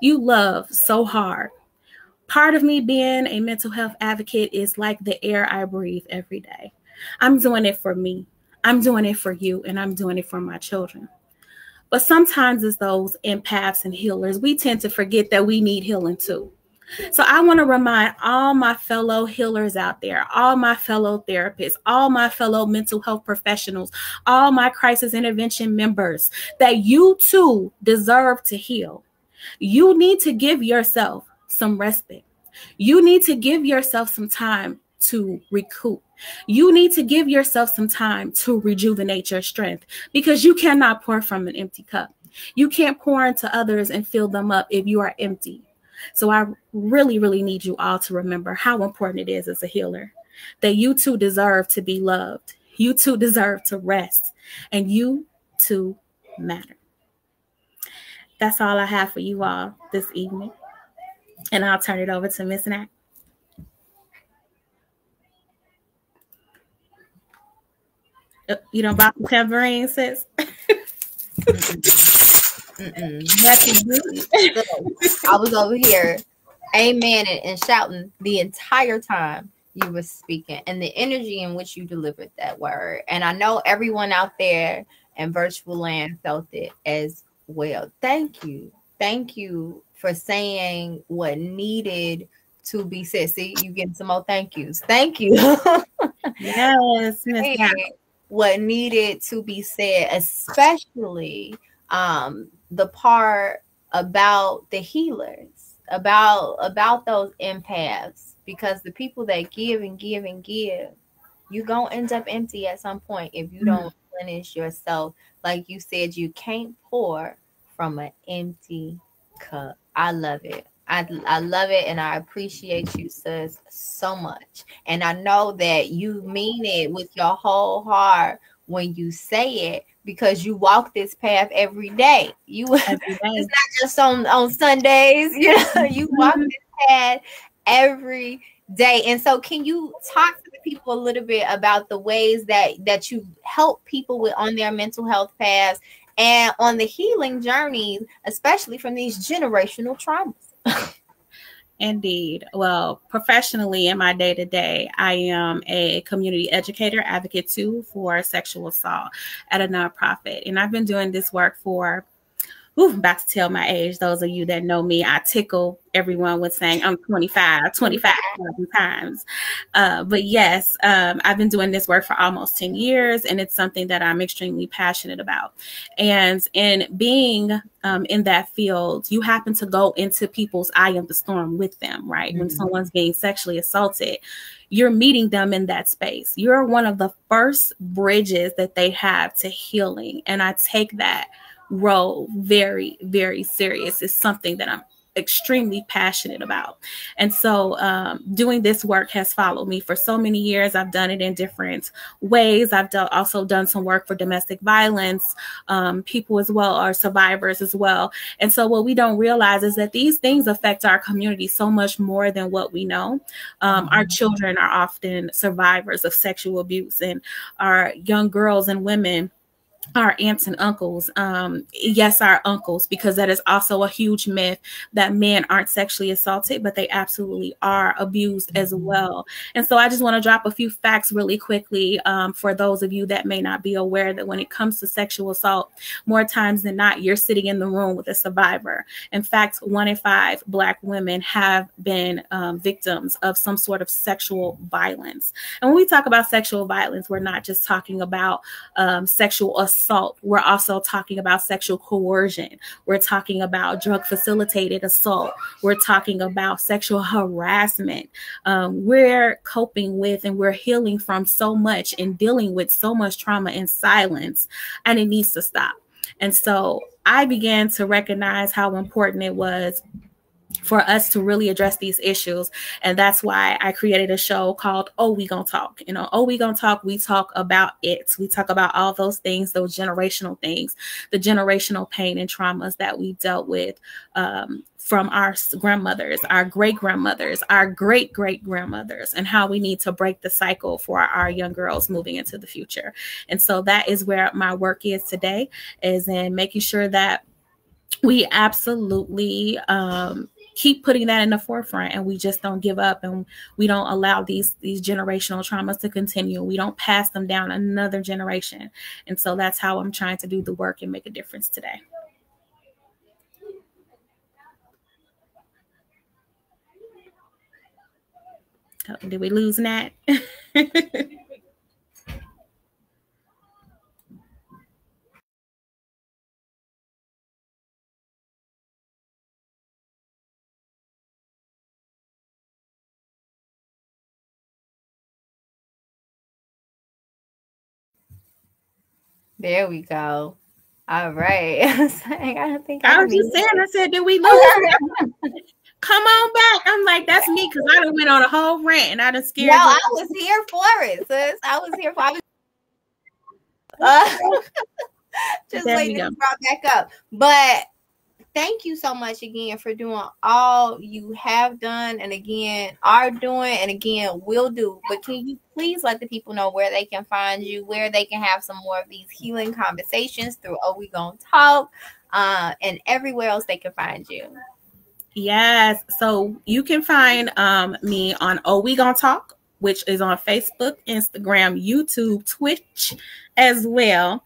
You love so hard. Part of me being a mental health advocate is like the air I breathe every day. I'm doing it for me. I'm doing it for you, and I'm doing it for my children. But sometimes as those empaths and healers, we tend to forget that we need healing too. So I want to remind all my fellow healers out there, all my fellow therapists, all my fellow mental health professionals, all my crisis intervention members, that you too deserve to heal. You need to give yourself some respite. You need to give yourself some time to recoup. You need to give yourself some time to rejuvenate your strength, because you cannot pour from an empty cup. You can't pour into others and fill them up if you are empty. So I really, really need you all to remember how important it is as a healer, that you too deserve to be loved. You too deserve to rest, and you too matter. That's all I have for you all this evening. And I'll turn it over to Miss Knack. You don't bop the tambourine, sis? I was over here, amen, and shouting the entire time you were speaking, and the energy in which you delivered that word. And I know everyone out there in virtual land felt it as well. Thank you. Thank you for saying what needed to be said. See, you getting some more thank yous. Thank you. Yes, Miss. What needed to be said, especially the part about the healers, about those empaths, because the people that give and give and give, you're gonna end up empty at some point if you don't replenish yourself. Like you said, you can't pour from an empty cup. I love it. I love it, and I appreciate you, sis, so much. And I know that you mean it with your whole heart when you say it, because you walk this path every day. It's not just on Sundays. You walk this path every day. And so can you talk to the people a little bit about the ways that you help people with on their mental health paths and on the healing journeys, especially from these generational traumas? Indeed. Well, professionally in my day-to-day, I am a community educator, advocate too, for sexual assault at a nonprofit. And I've been doing this work for, about to tell my age. Those of you that know me, I tickle everyone with saying I'm 25 times. But yes, I've been doing this work for almost 10 years, and it's something that I'm extremely passionate about. And in being in that field, you happen to go into people's eye of the storm with them, right? Mm-hmm. When someone's being sexually assaulted, you're meeting them in that space. You're one of the first bridges that they have to healing. And I take that role very, very serious. It's something that I'm extremely passionate about. And so doing this work has followed me for so many years. I've done it in different ways. I've also done some work for domestic violence people as well, or survivors as well. And so what we don't realize is that these things affect our community so much more than what we know. Our children are often survivors of sexual abuse, and our young girls and women, our aunts and uncles, yes, our uncles, because that is also a huge myth that men aren't sexually assaulted, but they absolutely are abused as well. And so I just want to drop a few facts really quickly for those of you that may not be aware that when it comes to sexual assault, more times than not, you're sitting in the room with a survivor. In fact, 1 in 5 Black women have been victims of some sort of sexual violence. And when we talk about sexual violence, we're not just talking about sexual assault assault. We're also talking about sexual coercion. We're talking about drug facilitated assault. We're talking about sexual harassment. We're coping with and we're healing from so much and dealing with so much trauma in silence, and it needs to stop. And so I began to recognize how important it was for us to really address these issues. And that's why I created a show called Oh, We Gonna Talk. You know, Oh, We Gonna Talk, we talk about it. We talk about all those things, those generational things, the generational pain and traumas that we dealt with from our grandmothers, our great-grandmothers, our great-great-grandmothers, and how we need to break the cycle for our young girls moving into the future. And so that is where my work is today, is in making sure that we absolutely keep putting that in the forefront, and we just don't give up, and we don't allow these generational traumas to continue. We don't pass them down another generation. And so that's how I'm trying to do the work and make a difference today. Oh, did we lose Nat? There we go. All right. I was just saying, I said, did we lose? Come on back. I'm like, that's me, because I done went on a whole rant and I done scared. No, I was here for it, sis. I was here for it. Just waiting to brought back up. But thank you so much again for doing all you have done, and again are doing, and again will do. But can you please let the people know where they can find you, where they can have some more of these healing conversations through Oh, We Gonna Talk, and everywhere else they can find you? Yes. So you can find me on Oh, We Gonna Talk, which is on Facebook, Instagram, YouTube, Twitch as well.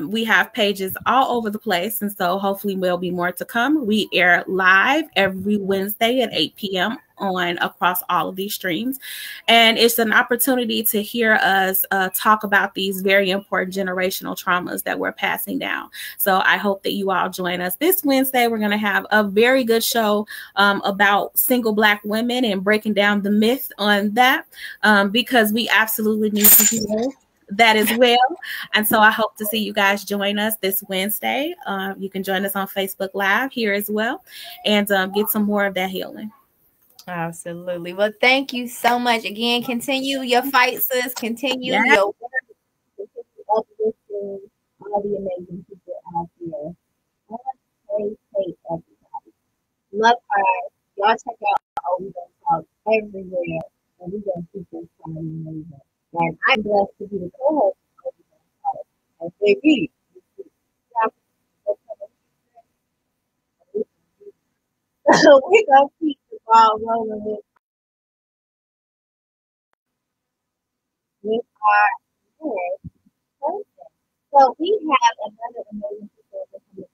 We have pages all over the place, and so hopefully there'll be more to come. We air live every Wednesday at 8 p.m. on across all of these streams, and it's an opportunity to hear us talk about these very important generational traumas that we're passing down. So I hope that you all join us this Wednesday. We're going to have a very good show about single Black women and breaking down the myth on that, because we absolutely need to hear that as well. And so I hope to see you guys join us this Wednesday. You can join us on Facebook Live here as well, and get some more of that healing. Absolutely. Well, thank you so much. Again, continue your fight, sis. Continue your work. Uplifting all the amazing people out there. Stay everybody. Love her. Y'all check out Oh, We Gonna Talk everywhere, and we're going to keep this kind of amazing. And I'm blessed to be the co-host of Oh, We Gonna Talk. And baby, we're going to keep the ball rolling with our person. So we have another amazing people that come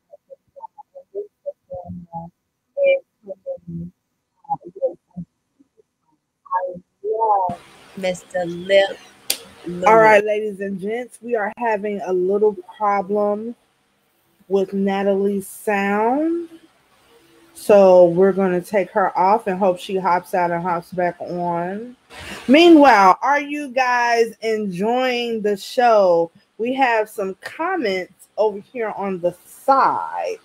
to Mr. Lip. All right, ladies and gents, we are having a little problem with Natalie's sound. So we're going to take her off and hope she hops out and hops back on. Meanwhile, are you guys enjoying the show? We have some comments over here on the side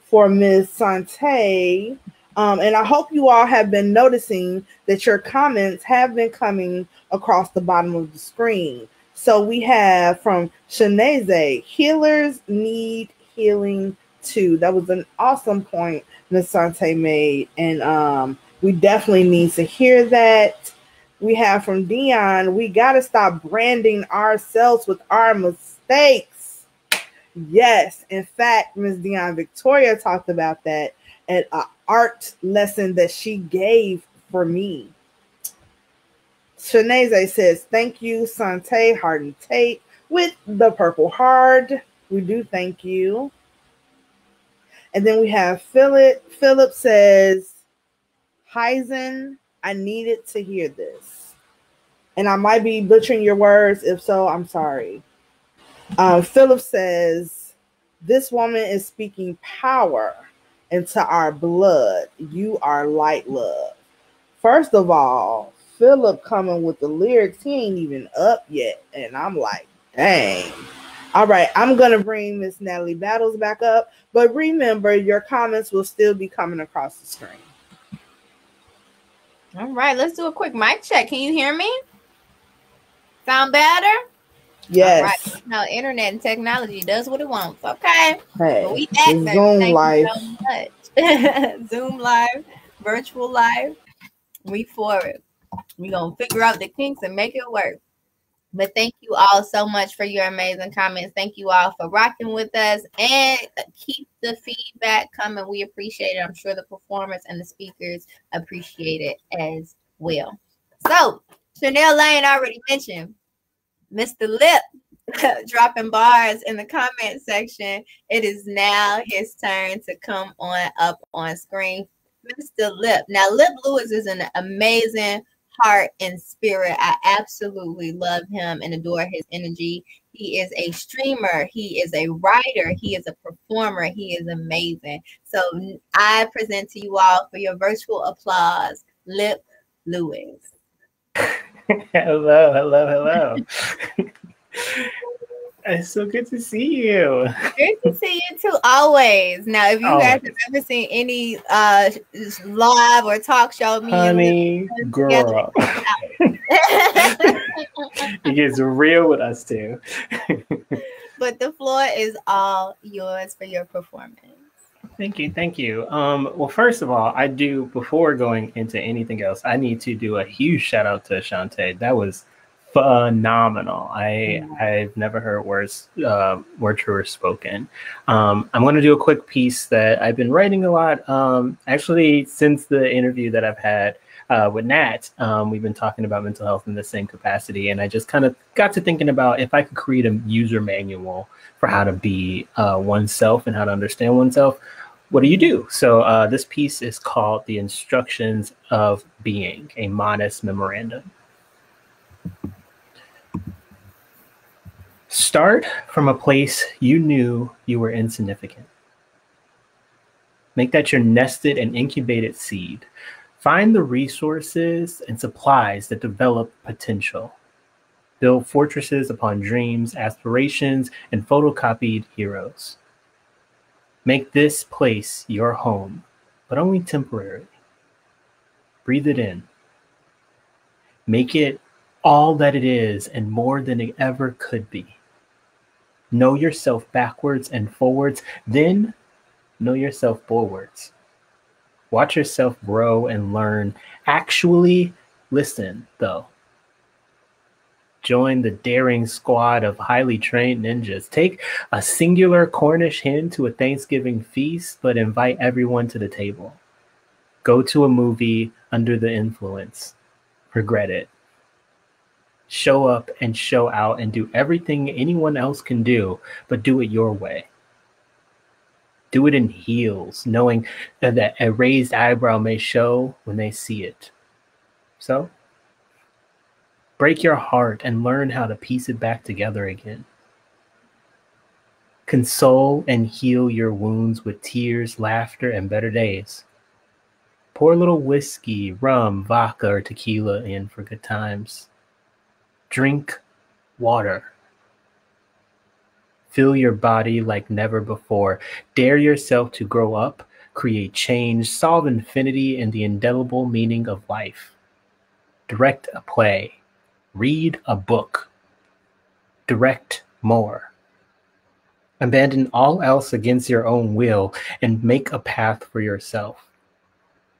for Ms. Sante. And I hope you all have been noticing that your comments have been coming across the bottom of the screen. So we have from Shanaze, healers need healing too. That was an awesome point Ms. Sante made. And we definitely need to hear that. We have from Dion, we got to stop branding ourselves with our mistakes. Yes, in fact, Ms. Dion Victoria talked about that at an art lesson that she gave for me. Shanaze says, thank you, Sante Harden Tate, with the purple heart. We do thank you. And then we have Philip. Philip says, Heisen, I needed to hear this. And I might be butchering your words. If so, I'm sorry. Philip says, this woman is speaking power into our blood. You are light love. First of all, Philip coming with the lyrics, he ain't even up yet. And I'm like, dang. All right, I'm going to bring Miss Natalie Battles back up. But remember, your comments will still be coming across the screen. All right, let's do a quick mic check. Can you hear me? Sound better? Yes. All right. Now, internet and technology does what it wants. Okay. Hey, but we back, Zoom Thank live. you so much. Zoom live, virtual live. We for it. We're going to figure out the kinks and make it work. But thank you all so much for your amazing comments. Thank you all for rocking with us, and keep the feedback coming. We appreciate it. I'm sure the performers and the speakers appreciate it as well. So, Chanel Lane already mentioned Mr. Lip dropping bars in the comment section. It is now his turn to come on up on screen. Mr. Lip. Now, Lip Lewis is an amazing heart and spirit. I absolutely love him and adore his energy. He is a streamer. He is a writer. He is a performer. He is amazing. So I present to you all for your virtual applause, Lip Lewis. Hello. It's so good to see you. Good to see you too, always. Now, if you guys have ever seen any live or talk show, me honey, and girl, it gets real with us too. But the floor is all yours for your performance. Thank you. Well, first of all, before going into anything else, I need to do a huge shout out to Shantae. That was phenomenal. I've never heard words more truer spoken. I'm going to do a quick piece that I've been writing a lot. Actually, since the interview that I've had with Nat, we've been talking about mental health in the same capacity, and I just kind of got to thinking about if I could create a user manual for how to be oneself and how to understand oneself. What do you do? So this piece is called The Instructions of Being, a Modest Memorandum. Start from a place you knew you were insignificant. Make that your nested and incubated seed. Find the resources and supplies that develop potential. Build fortresses upon dreams, aspirations, and photocopied heroes. Make this place your home, but only temporarily. Breathe it in. Make it all that it is and more than it ever could be. Know yourself backwards and forwards, then know yourself forwards. Watch yourself grow and learn. Actually listen, though. Join the daring squad of highly trained ninjas. Take a singular Cornish hen to a Thanksgiving feast, but invite everyone to the table. Go to a movie under the influence. Regret it. Show up and show out and do everything anyone else can do, but do it your way. Do it in heels, knowing that a raised eyebrow may show when they see it. So, break your heart and learn how to piece it back together again. Console and heal your wounds with tears, laughter, and better days. Pour a little whiskey, rum, vodka, or tequila in for good times. Drink water. Fill your body like never before. Dare yourself to grow up, create change, solve infinity and the indelible meaning of life. Direct a play. Read a book. Direct more. Abandon all else against your own will and make a path for yourself.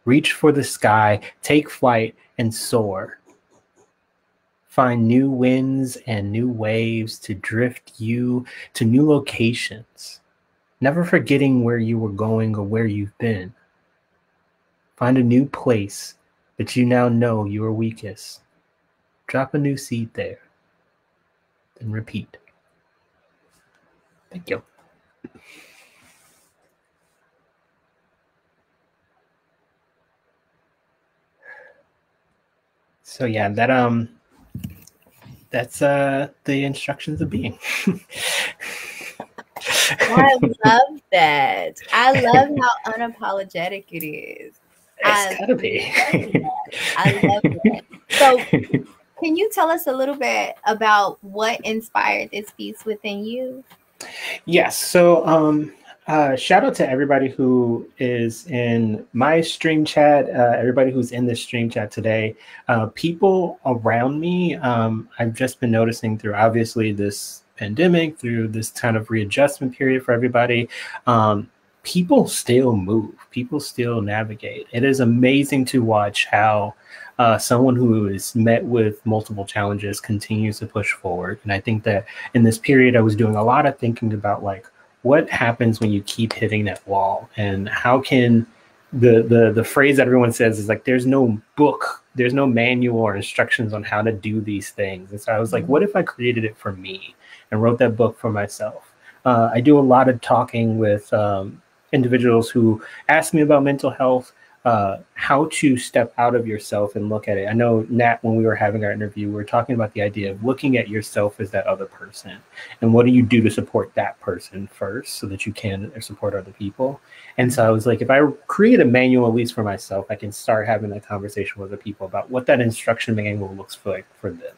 Reach for the sky, take flight, and soar. Find new winds and new waves to drift you to new locations, never forgetting where you were going or where you've been. Find a new place that you now know you are weakest. Drop a new seed there, then repeat. Thank you. So yeah, that's the instructions of being. I love that. I love how unapologetic it is. It's gotta be. I love that. So, can you tell us a little bit about what inspired this piece within you? Yes. So, shout out to everybody who is in my stream chat, everybody who's in this stream chat today. People around me, I've just been noticing through obviously this pandemic, through this kind of readjustment period for everybody. People still move, people still navigate. It is amazing to watch how someone who is met with multiple challenges continues to push forward. And I think that in this period, I was doing a lot of thinking about like, what happens when you keep hitting that wall, and how can the phrase that everyone says is like, there's no book, there's no manual or instructions on how to do these things. And so I was like, what if I created it for me and wrote that book for myself? I do a lot of talking with individuals who ask me about mental health, how to step out of yourself and look at it. I know, Nat, when we were having our interview, we were talking about the idea of looking at yourself as that other person. And what do you do to support that person first so that you can support other people? And so I was like, if I create a manual, at least for myself, I can start having that conversation with other people about what that instruction manual looks like for them.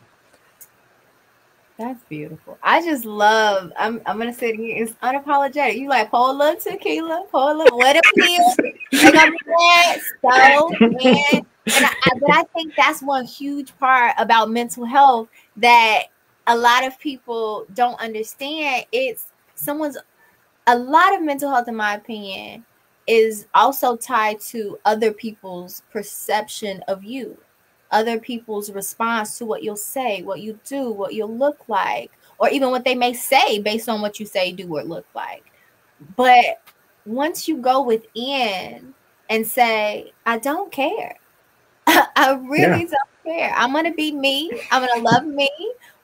That's beautiful. I just love, I'm going to say it again, it's unapologetic. You like, pour a little tequila, pour a little, what it is. Like I'm mad, but I think that's one huge part about mental health that a lot of people don't understand. A lot of mental health, in my opinion, is also tied to other people's perception of you. Other people's response to what you'll say, what you do, what you'll look like, or even what they may say based on what you say, do, or look like. But once you go within and say, I don't care. I really don't care. I'm going to be me. I'm going to love me.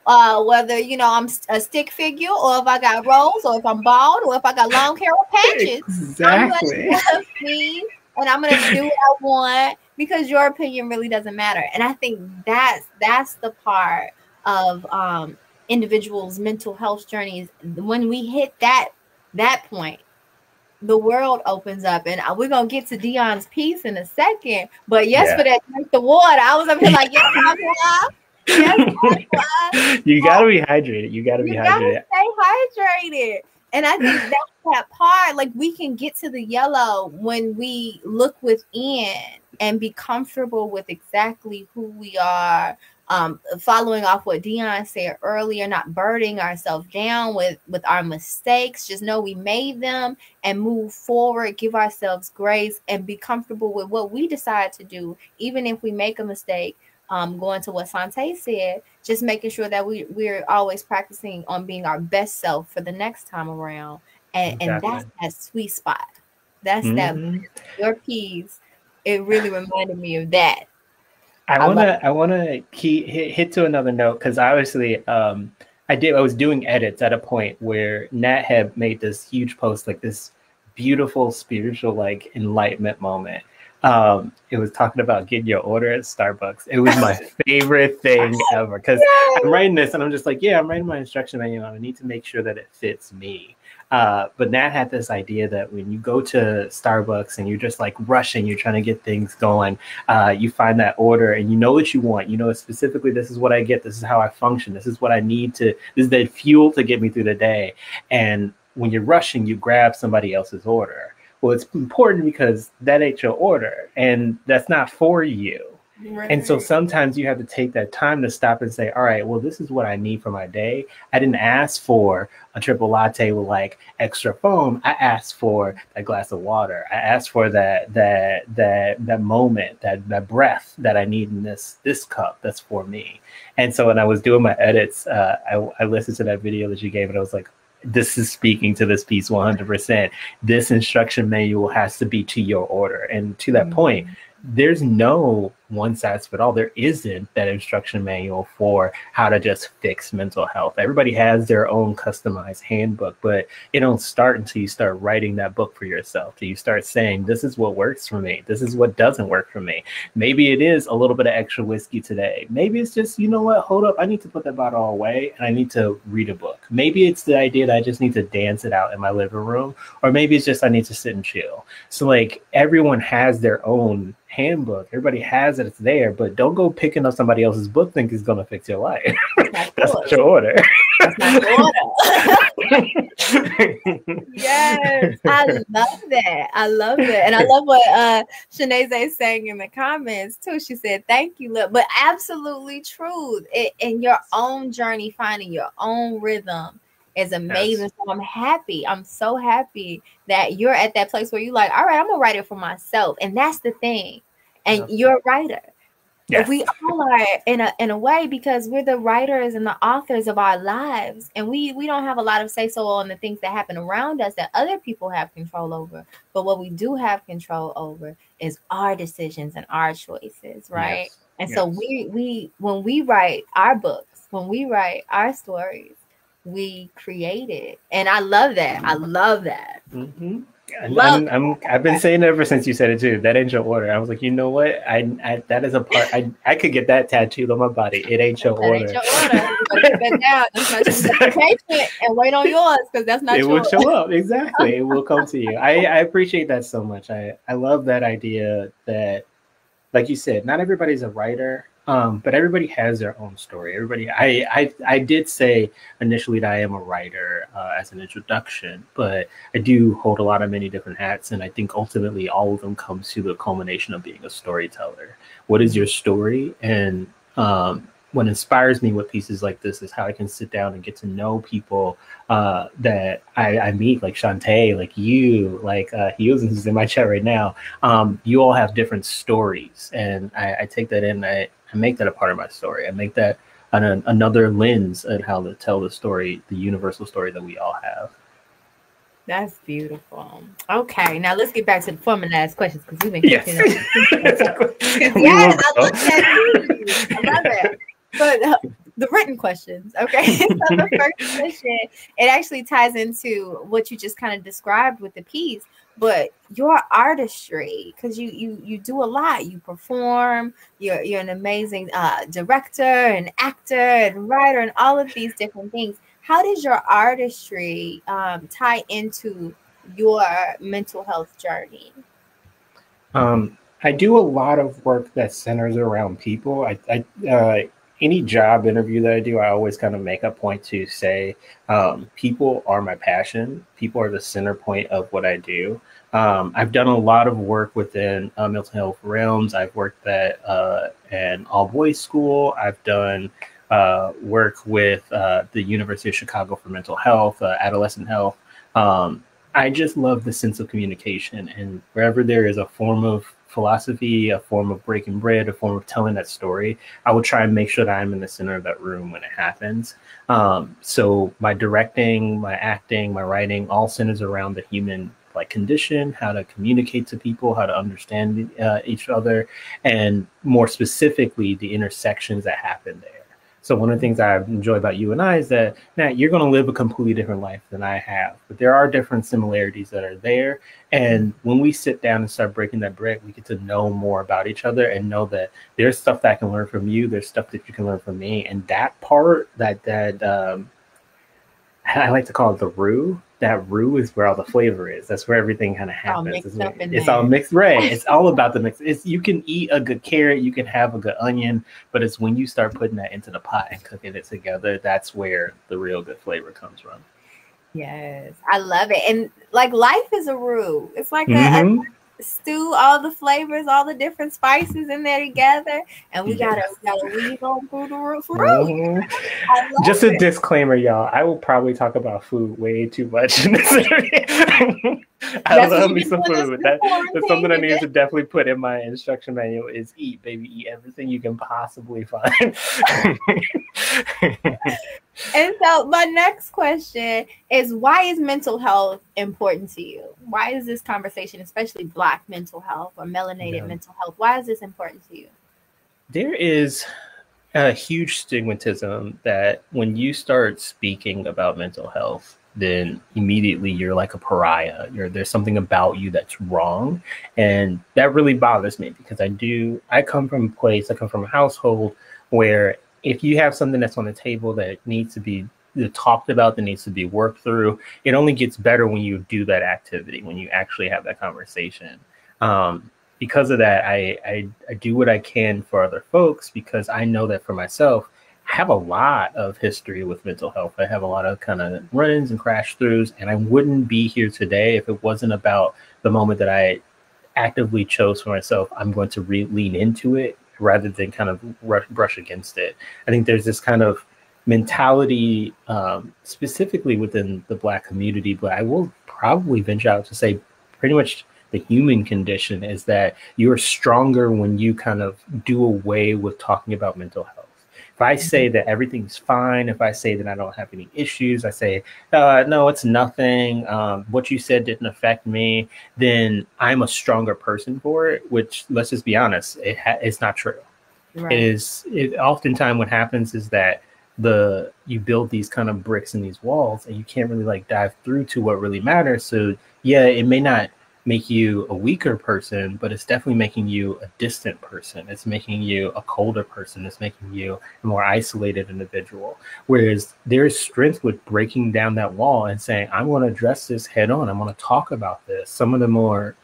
Whether, I'm a stick figure, or if I got rolls, or if I'm bald, or if I got long hair or patches. Exactly. I'm going to love me, and I'm going to do what I want, because your opinion really doesn't matter. And I think that's the part of individuals' mental health journeys. When we hit that point, the world opens up. And we're going to get to Dion's piece in a second. But for that drink the water, I was up here like, you got to be hydrated. You got to be hydrated. Stay hydrated. And I think that's that part. Like, we can get to the yellow when we look within and be comfortable with exactly who we are. Following off what Dion said earlier, not burdening ourselves down with our mistakes. Just know we made them and move forward, give ourselves grace, and be comfortable with what we decide to do. Even if we make a mistake, going to what Sante said, just making sure that we're always practicing on being our best self for the next time around. And that's that sweet spot. That's that your piece. It really reminded me of that. I wanna hit to another note, because obviously I was doing edits at a point where Nat had made this huge post, like this beautiful spiritual like enlightenment moment. It was talking about getting your order at Starbucks. It was my favorite thing ever, because I'm writing this and I'm just like, I'm writing my instruction manual and I need to make sure that it fits me. But Nat had this idea that when you go to Starbucks and you're just like rushing, you're trying to get things going, you find that order and you know what you want. You know specifically, this is what I get. This is how I function. This is what I need to. This is the fuel to get me through the day. And when you're rushing, you grab somebody else's order. Well, it's important because that ain't your order and that's not for you. Right. And so sometimes you have to take that time to stop and say, all right, well, this is what I need for my day. I didn't ask for a triple latte with like extra foam. I asked for a glass of water. I asked for that moment, that breath that I need in this cup that's for me. And so when I was doing my edits, I listened to that video that you gave and I was like, this is speaking to this piece 100%. This instruction manual has to be to your order. And to that point, there's no one size fit all. There isn't that instruction manual for how to just fix mental health. Everybody has their own customized handbook, but it don't start until you start writing that book for yourself. Till you start saying, this is what works for me. This is what doesn't work for me. Maybe it is a little bit of extra whiskey today. Maybe it's just, you know what, hold up, I need to put that bottle away and I need to read a book. Maybe it's the idea that I just need to dance it out in my living room, or maybe it's just I need to sit and chill. So like everyone has their own handbook. Everybody has it, it's there, but don't go picking up somebody else's book thinking it's going to fix your life. That's not your order. That's not your order. Yes, I love that. I love it. And I love what Shanae is saying in the comments too. She said, thank you, look, but absolutely true. In your own journey, finding your own rhythm is amazing. Yes. So I'm happy. I'm so happy that you're at that place where you're like, all right, I'm gonna write it for myself. And that's the thing. And you're a writer. Yes. We all are in a way, because we're the writers and the authors of our lives. And we don't have a lot of say-so on the things that happen around us that other people have control over. But what we do have control over is our decisions and our choices, right? Yes. And so we when we write our books, when we write our stories, we create it. And I love that. I love that. Mm-hmm. I've been saying it ever since you said it too. That ain't your order. I was like, you know what? I that is a part. I could get that tattooed on my body. It ain't your order. Ain't your order. Patient and wait on yours, because that's not. It will show up. Exactly. It will come to you. I appreciate that so much. I love that idea that, like you said, not everybody's a writer. But everybody has their own story. I did say initially that I am a writer as an introduction, but I do hold a lot of many different hats. And I think ultimately all of them come to the culmination of being a storyteller. What is your story? And what inspires me with pieces like this is how I can sit down and get to know people that I meet, like Shantae, like you, like Hughes, who's in my chat right now. You all have different stories, and I take that in. I make that a part of my story. I make that another lens at how to tell the story, the universal story that we all have. That's beautiful. Okay, now let's get back to the formalized questions, because we've been kicking up. Yes, I love that too. I love it. But the written questions, okay? So the first question, it actually ties into what you just kind of described with the piece, but your artistry, because you do a lot. You perform. You're an amazing director and actor and writer and all of these different things. How does your artistry tie into your mental health journey? I do a lot of work that centers around people. Any job interview that I do, I always kind of make a point to say, people are my passion. People are the center point of what I do. I've done a lot of work within mental health realms. I've worked at an all-boys school. I've done work with the University of Chicago for mental health, adolescent health. I just love the sense of communication, and wherever there is a form of philosophy, a form of breaking bread, a form of telling that story, I will try and make sure that I'm in the center of that room when it happens. So my directing, my acting, my writing all centers around the human condition, how to communicate to people, how to understand each other, and more specifically, the intersections that happen there. So one of the things I enjoy about you and I is that, Nat, you're going to live a completely different life than I have, but there are different similarities that are there. And when we sit down and start breaking that bread, we get to know more about each other and know that there's stuff that I can learn from you. There's stuff that you can learn from me. And that part, that I like to call it the roux. That roux is where all the flavor is. That's where everything kind of happens. It's all mixed, right? It's all about the mix. You can eat a good carrot, you can have a good onion, but it's when you start putting that into the pot and cooking it together, that's where the real good flavor comes from. Yes, I love it. And life is a roux. It's like a stew, all the flavors, all the different spices in there together, and we gotta weave on through the roux. Just a disclaimer, y'all. I will probably talk about food way too much in this area. I love me some food. That's something I need to definitely put in my instruction manual is eat, baby. Eat everything you can possibly find. And so my next question is, why is mental health important to you? Why is this conversation, especially Black mental health or melanated mental health, why is this important to you? There is a huge stigmatism that when you start speaking about mental health, then immediately you're like a pariah. There's something about you that's wrong. And that really bothers me because I come from a place, I come from a household where if you have something that's on the table that needs to be talked about, that needs to be worked through, it only gets better when you do that activity, when you actually have that conversation. Because of that, I do what I can for other folks because I know that for myself, I have a lot of history with mental health. I have a lot of kind of run-ins and crash throughs, and I wouldn't be here today if it wasn't about the moment that I actively chose for myself. I'm going to lean into it rather than kind of brush against it. I think there's this kind of mentality specifically within the Black community, but I will probably venture out to say pretty much the human condition is that you're stronger when you kind of do away with talking about mental health. If I say that everything's fine, if I say that I don't have any issues, I say, no, it's nothing. What you said didn't affect me, then I'm a stronger person for it, which let's just be honest, it's not true. Right. Oftentimes what happens is that you build these kind of bricks in these walls and you can't really like dive through to what really matters. So yeah, it may not make you a weaker person, but it's definitely making you a distant person. It's making you a colder person. It's making you a more isolated individual. Whereas there's strength with breaking down that wall and saying, I'm going to address this head on. I'm going to talk about this. Some of the more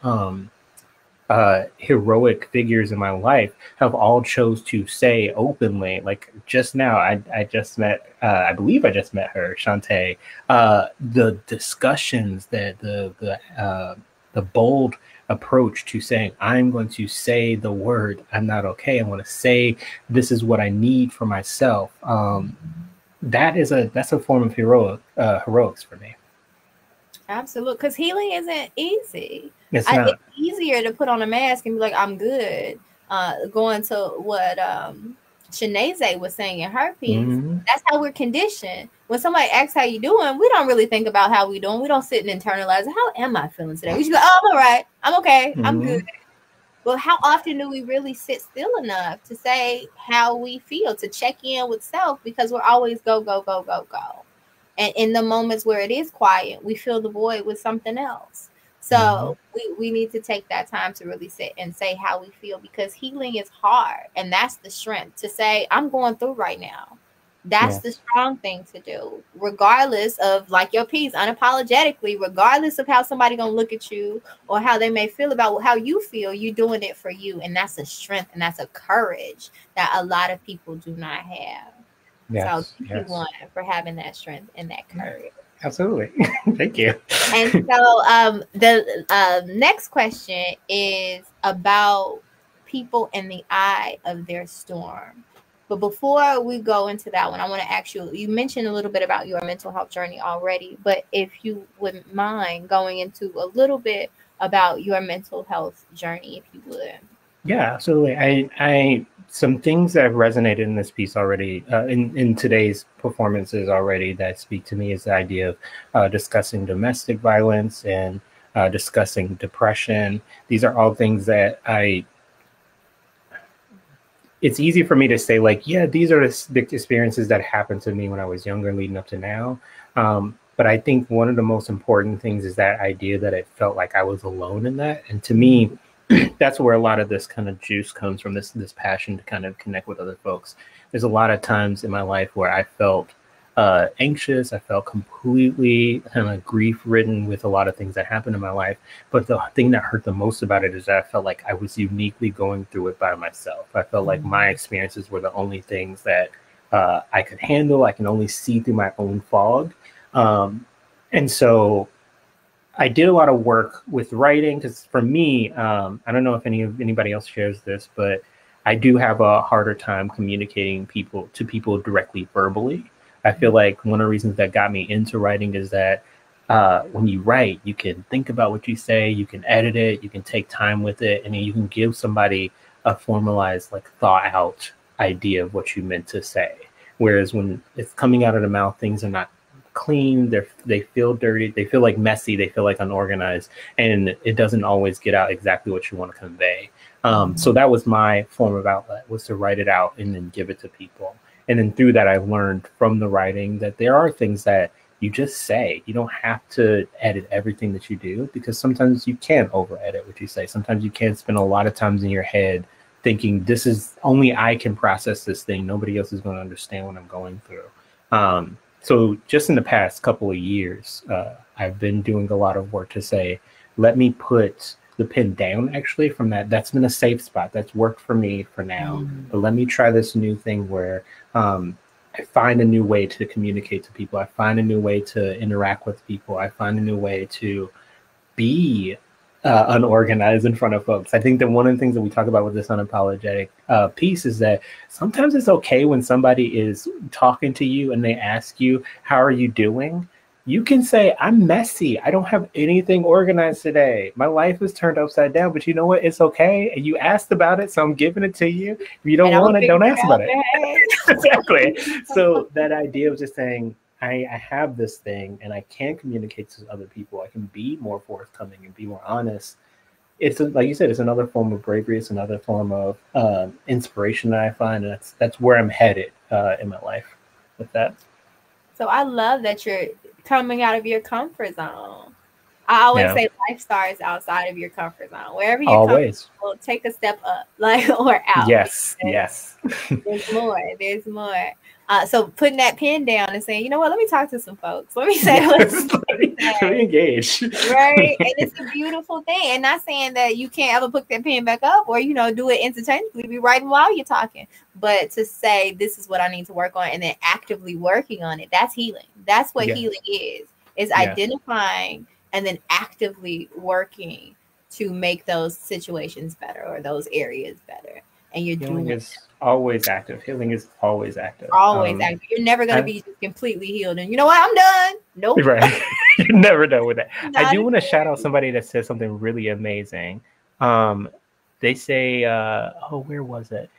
heroic figures in my life have all chose to say openly, like just now, I just met, I believe I just met her, Shantae, the discussions that the bold approach to saying, I'm going to say the word, I'm not okay. I want to say, this is what I need for myself. That's a form of heroics for me. Absolutely. Because healing isn't easy. It's not. It's easier to put on a mask and be like, I'm good. Going to what Shanae was saying in her piece, that's how we're conditioned. When somebody asks how you doing, we don't really think about how we doing. We don't sit and internalize, how am I feeling today? We just be like, oh, I'm all right. I'm okay. I'm good. But how often do we really sit still enough to say how we feel, to check in with self? Because we're always go, go, go, go, go. And in the moments where it is quiet, we fill the void with something else. So we need to take that time to really sit and say how we feel, because healing is hard. And that's the strength to say, I'm going through right now. That's the strong thing to do, regardless of, like your piece, unapologetically, regardless of how somebody going to look at you or how they may feel about how you feel, you're doing it for you. And that's a strength and that's a courage that a lot of people do not have. So thank you, Juan, for having that strength and that courage. Absolutely. Thank you. And so the next question is about people in the eye of their storm. But before we go into that one, I want to ask you, you mentioned a little bit about your mental health journey already, but if you wouldn't mind going into a little bit about your mental health journey, if you would. Yeah, absolutely. I some things that have resonated in this piece already, in today's performances already, that speak to me is the idea of discussing domestic violence and discussing depression. These are all things that it's easy for me to say, like, yeah, these are the experiences that happened to me when I was younger leading up to now. But I think one of the most important things is that idea that it felt like I was alone in that. And to me, that's where a lot of this kind of juice comes from, this passion to kind of connect with other folks. There's a lot of times in my life where I felt anxious. I felt completely kind of grief-ridden with a lot of things that happened in my life. But the thing that hurt the most about it is that I felt like I was uniquely going through it by myself. I felt like my experiences were the only things that I could handle. I can only see through my own fog. And so I did a lot of work with writing, because for me, I don't know if anybody else shares this, but I do have a harder time communicating to people directly verbally. I feel like one of the reasons that got me into writing is that when you write, you can think about what you say, you can edit it, you can take time with it, and you can give somebody a formalized, like, thought out idea of what you meant to say. Whereas when it's coming out of the mouth, things are not clean, they feel dirty, they feel like messy, they feel like unorganized, and it doesn't always get out exactly what you want to convey. So that was my form of outlet, was to write it out and then give it to people. And then through that, I learned from the writing that there are things that you just say. You don't have to edit everything that you do, because sometimes you can over edit what you say. Sometimes you can spend a lot of times in your head thinking, this is only I can process this thing. Nobody else is going to understand what I'm going through. So just in the past couple of years, I've been doing a lot of work to say, let me put the pen down actually from that. That's been a safe spot. That's worked for me for now. But let me try this new thing where I find a new way to communicate to people. I find a new way to interact with people. I find a new way to be unorganized in front of folks. I think that one of the things that we talk about with this unapologetic piece is that sometimes it's okay when somebody is talking to you and they ask you, how are you doing? You can say, I'm messy. I don't have anything organized today. My life is turned upside down, but you know what? It's okay. And you asked about it, so I'm giving it to you. If you don't want it, don't ask about it. Exactly. So that idea of just saying, I have this thing and I can communicate to other people. I can be more forthcoming and be more honest. It's like you said, it's another form of bravery. It's another form of inspiration that I find. And that's where I'm headed in my life with that. So I love that you're coming out of your comfort zone. I always say life starts outside of your comfort zone. Wherever you're comfortable, take a step up, or out. Yes. There's more. There's more. So putting that pen down and saying, you know what, let me talk to some folks. Let me say, let me engage. Right. And it's a beautiful thing. And not saying that you can't ever put that pen back up or, do it interchangeably, be writing while you're talking. But to say, this is what I need to work on, and then actively working on it, that's healing. That's what healing is identifying and then actively working to make those situations better or those areas better. And you're doing it. Always active. Healing is always active. Always active. You're never going to be just completely healed. And you know what? I'm done. Nope. Right. You're never done with that. I do want to shout out somebody that said something really amazing. They say, where was it?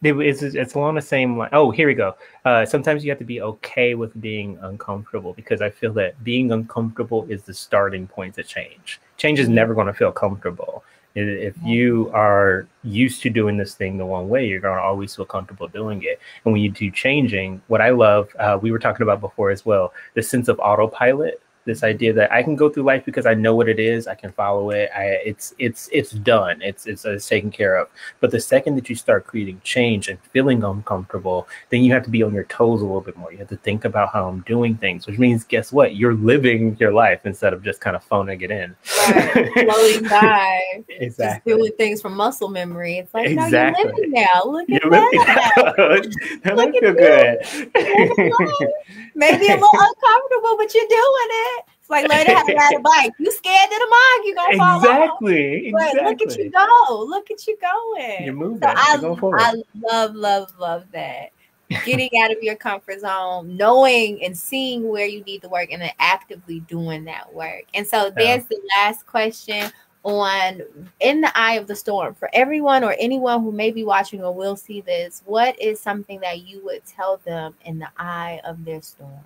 It's along the same line. Oh, here we go. Sometimes you have to be okay with being uncomfortable, because I feel that being uncomfortable is the starting point to change. Change is never going to feel comfortable. If you are used to doing this thing the one way, you're going to always feel comfortable doing it. And when you do changing, what I love, we were talking about before as well, the sense of autopilot, this idea that I can go through life because I know what it is. I can follow it. It's done. It's taken care of. But the second that you start creating change and feeling uncomfortable, then you have to be on your toes a little bit more. You have to think about how I'm doing things, which means, guess what? You're living your life instead of just kind of phoning it in. Right. Floating by. Exactly. Just doing things from muscle memory. It's like, exactly. No, you're living now. Look at that. That does feel good. Maybe a little uncomfortable, but you're doing it. It's like learning how to ride a bike. You scared of the mug, you're gonna fall off. Exactly. But look at you go. Look at you going. You're moving. So you're going forward. I love that. Getting out of your comfort zone, knowing and seeing where you need to work, and then actively doing that work. And so there's the last question on in the eye of the storm. For everyone or anyone who may be watching or will see this, what is something that you would tell them in the eye of their storm?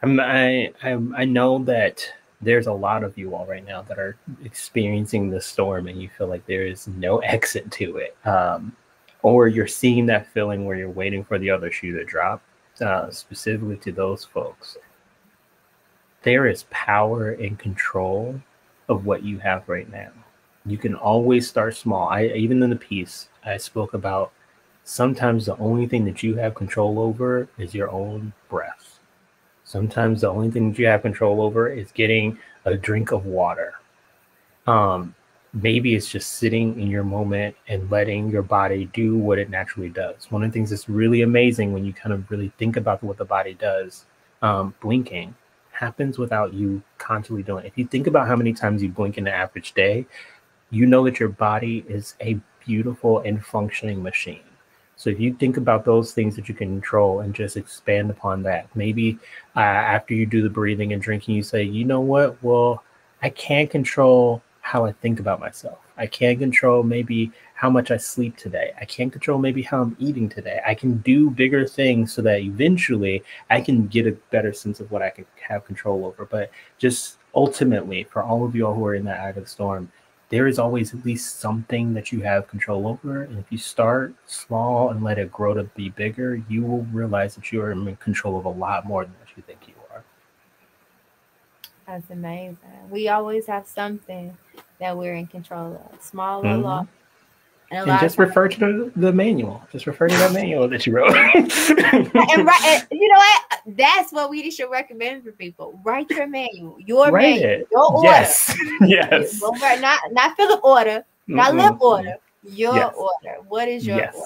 I know that there's a lot of you all right now that are experiencing the storm and you feel like there is no exit to it. Or you're seeing that feeling where you're waiting for the other shoe to drop. Specifically to those folks, there is power and control of what you have right now. You can always start small. Even in the piece, I spoke about sometimes the only thing that you have control over is your own breath. Sometimes the only thing that you have control over is getting a drink of water. Maybe it's just sitting in your moment and letting your body do what it naturally does. One of the things that's really amazing when you kind of really think about what the body does, blinking happens without you constantly doing it. If you think about how many times you blink in an average day, you know that your body is a beautiful and functioning machine. So if you think about those things that you can control and just expand upon that, maybe after you do the breathing and drinking, you say, you know what? Well, I can't control how I think about myself. I can't control maybe how much I sleep today. I can't control maybe how I'm eating today. I can do bigger things so that eventually I can get a better sense of what I can have control over. But just ultimately, for all of you all who are in that eye of the storm, there is always at least something that you have control over. And if you start small and let it grow to be bigger, you will realize that you are in control of a lot more than what you think you are. That's amazing. We always have something that we're in control of, small or large. And just refer to the manual. Just refer to that manual that you wrote. and you know what? That's what we should recommend for people. Write your manual. Your manual. Your order. Yes. Yes. Not Philip order. Not lip order. Your order. What is your order?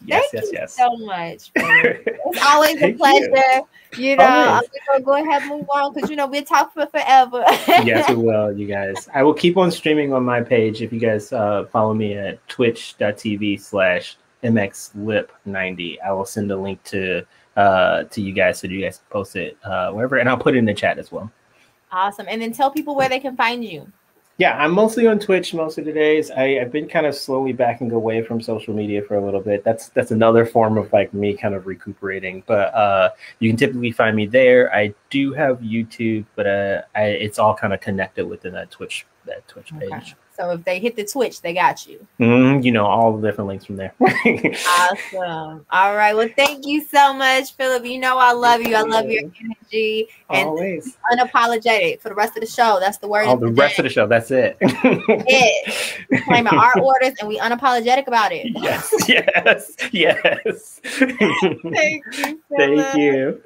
Thank you so much. It's always a pleasure. You know, I'm gonna go ahead and move on because we'll talk for forever. Yes, we will, you guys. I will keep on streaming on my page if you guys follow me at twitch.tv/mxlip90. I will send a link to you guys so you guys can post it wherever, and I'll put it in the chat as well. Awesome. And then tell people where they can find you. Yeah, I'm mostly on Twitch most of the days. I've been kind of slowly backing away from social media for a little bit. That's another form of like me kind of recuperating. But you can typically find me there. I do have YouTube, but it's all kind of connected within that Twitch page. So if they hit the Twitch, they got you. All the different links from there. Awesome. All right. Well, thank you so much, Philip. I love you. I love your energy. And always unapologetic for the rest of the show. That's the word. The rest of the show. That's it. We're claiming our orders and we unapologetic about it. Yes. Thank you. Thank you.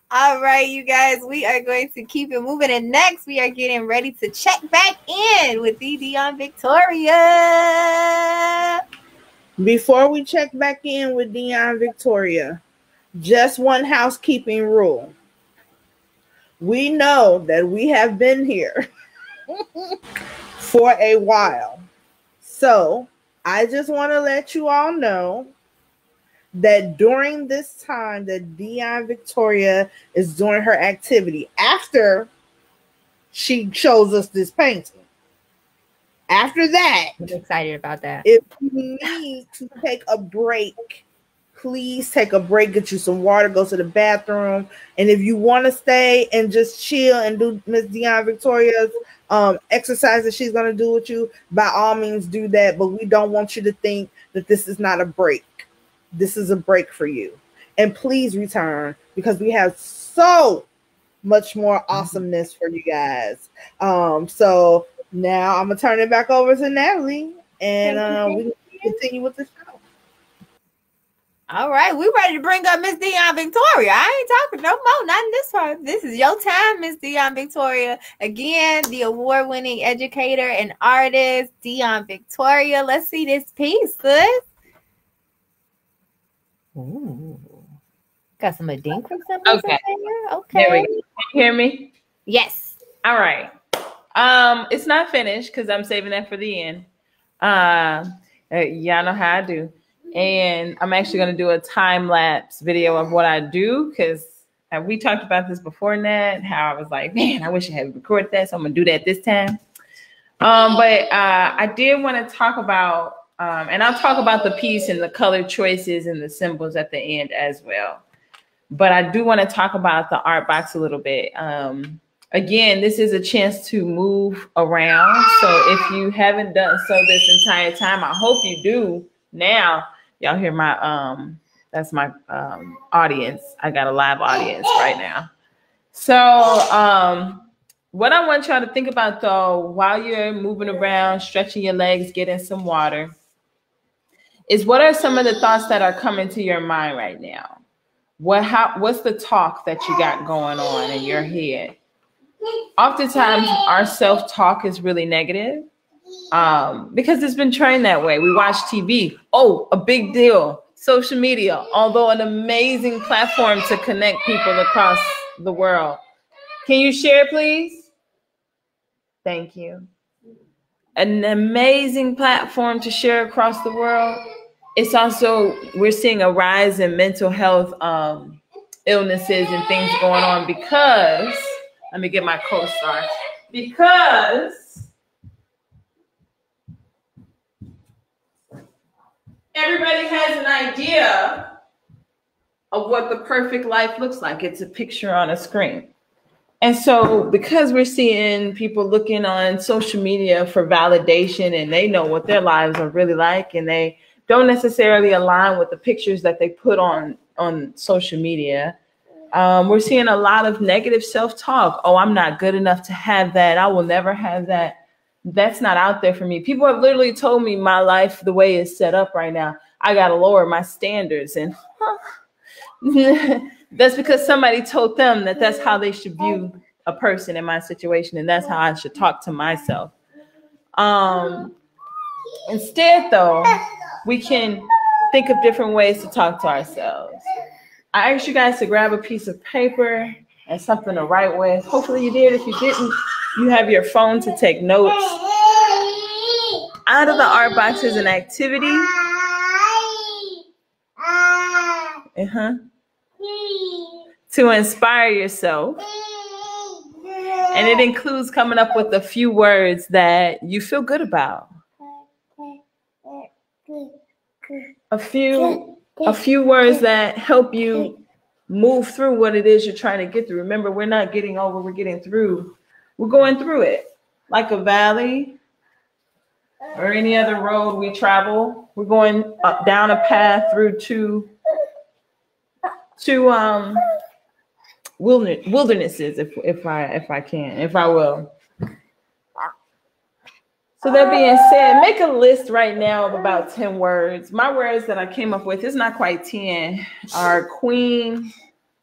All right, you guys, we are going to keep it moving. And next, we are getting ready to check back in with Dion Victoria. Before we check back in with Dion Victoria, just one housekeeping rule. We know that we have been here for a while. So I just want to let you all know that during this time that Dion Victoria is doing her activity, after she shows us this painting, after that, I'm excited about that. If you need to take a break, please take a break, get you some water, go to the bathroom. And if you want to stay and just chill and do Miss Dion Victoria's exercise that she's going to do with you, by all means do that. But we don't want you to think that this is not a break. This is a break for you. And please return, because we have so much more awesomeness for you guys. So now I'm going to turn it back over to Natalie, and we can continue with the show. All right, we're ready to bring up Miss Dion Victoria. I ain't talking no more, not in this part. This is your time, Miss Dion Victoria. Again, the award-winning educator and artist, Dion Victoria. Let's see this piece, sis. Ooh. Got some adink or something? Okay. Okay. There we go. Can you hear me? Yes. All right. It's not finished because I'm saving that for the end. Y'all know how I do. And I'm actually going to do a time-lapse video of what I do, because we talked about this before, Nat, how I was like, man, I wish I had recorded that, so I'm going to do that this time. But I did want to talk about, and I'll talk about the piece and the color choices and the symbols at the end as well. But I do want to talk about the art box a little bit. Again, this is a chance to move around. So if you haven't done so this entire time, I hope you do now. Y'all hear my, that's my audience. I got a live audience right now. So what I want y'all to think about, though, while you're moving around, stretching your legs, getting some water, is what are some of the thoughts that are coming to your mind right now? What's the talk that you got going on in your head? Oftentimes, our self-talk is really negative because it's been trained that way. We watch TV. Oh, a big deal. Social media, although an amazing platform to connect people across the world. Can you share, please? Thank you. An amazing platform to share across the world. It's also, we're seeing a rise in mental health illnesses and things going on because, let me get my co-star, because everybody has an idea of what the perfect life looks like. It's a picture on a screen. And so because we're seeing people looking on social media for validation and they know what their lives are really like and they don't necessarily align with the pictures that they put on social media, we're seeing a lot of negative self-talk. Oh, I'm not good enough to have that. I will never have that. That's not out there for me. People have literally told me my life, the way it's set up right now, I got to lower my standards. And that's because somebody told them that that's how they should view a person in my situation. And that's how I should talk to myself. Instead, though, we can think of different ways to talk to ourselves. I asked you guys to grab a piece of paper and something to write with. Hopefully you did. If you didn't, you have your phone to take notes. Out of the art box is an activity. To inspire yourself. And it includes coming up with a few words that you feel good about. A few words that help you move through what it is you're trying to get through. Remember, we're not getting over, we're getting through. We're going through it. Like a valley or any other road we travel, we're going up down a path through to wildernesses, if I will. So that being said, make a list right now of about 10 words. My words that I came up with, it's not quite 10, are queen,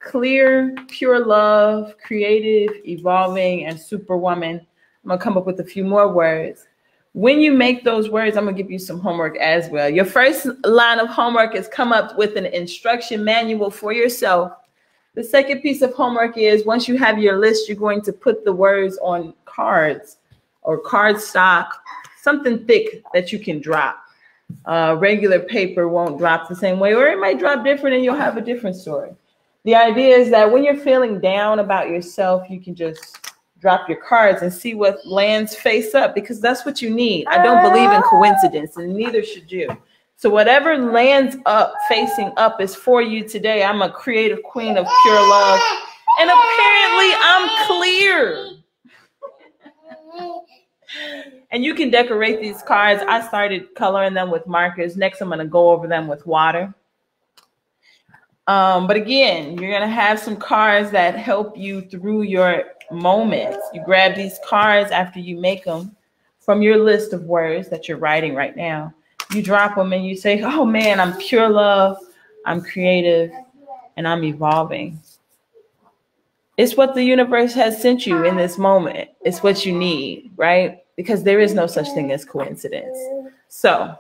clear, pure love, creative, evolving, and superwoman. I'm gonna come up with a few more words. When you make those words, I'm gonna give you some homework as well. Your first line of homework is come up with an instruction manual for yourself. The second piece of homework is once you have your list, you're going to put the words on cards or cardstock, something thick that you can drop. Regular paper won't drop the same way, or it might drop different and you'll have a different story. The idea is that when you're feeling down about yourself, you can just drop your cards and see what lands face up, because that's what you need. I don't believe in coincidence, and neither should you. So whatever lands up, facing up, is for you today. I'm a creative queen of pure love, and apparently I'm clear. And you can decorate these cards. I started coloring them with markers. Next, I'm going to go over them with water. But again, you're going to have some cards that help you through your moments. You grab these cards after you make them from your list of words that you're writing right now. You drop them and you say, oh man, I'm pure love, I'm creative, and I'm evolving. It's what the universe has sent you in this moment. It's what you need, right? Because there is no such thing as coincidence. So,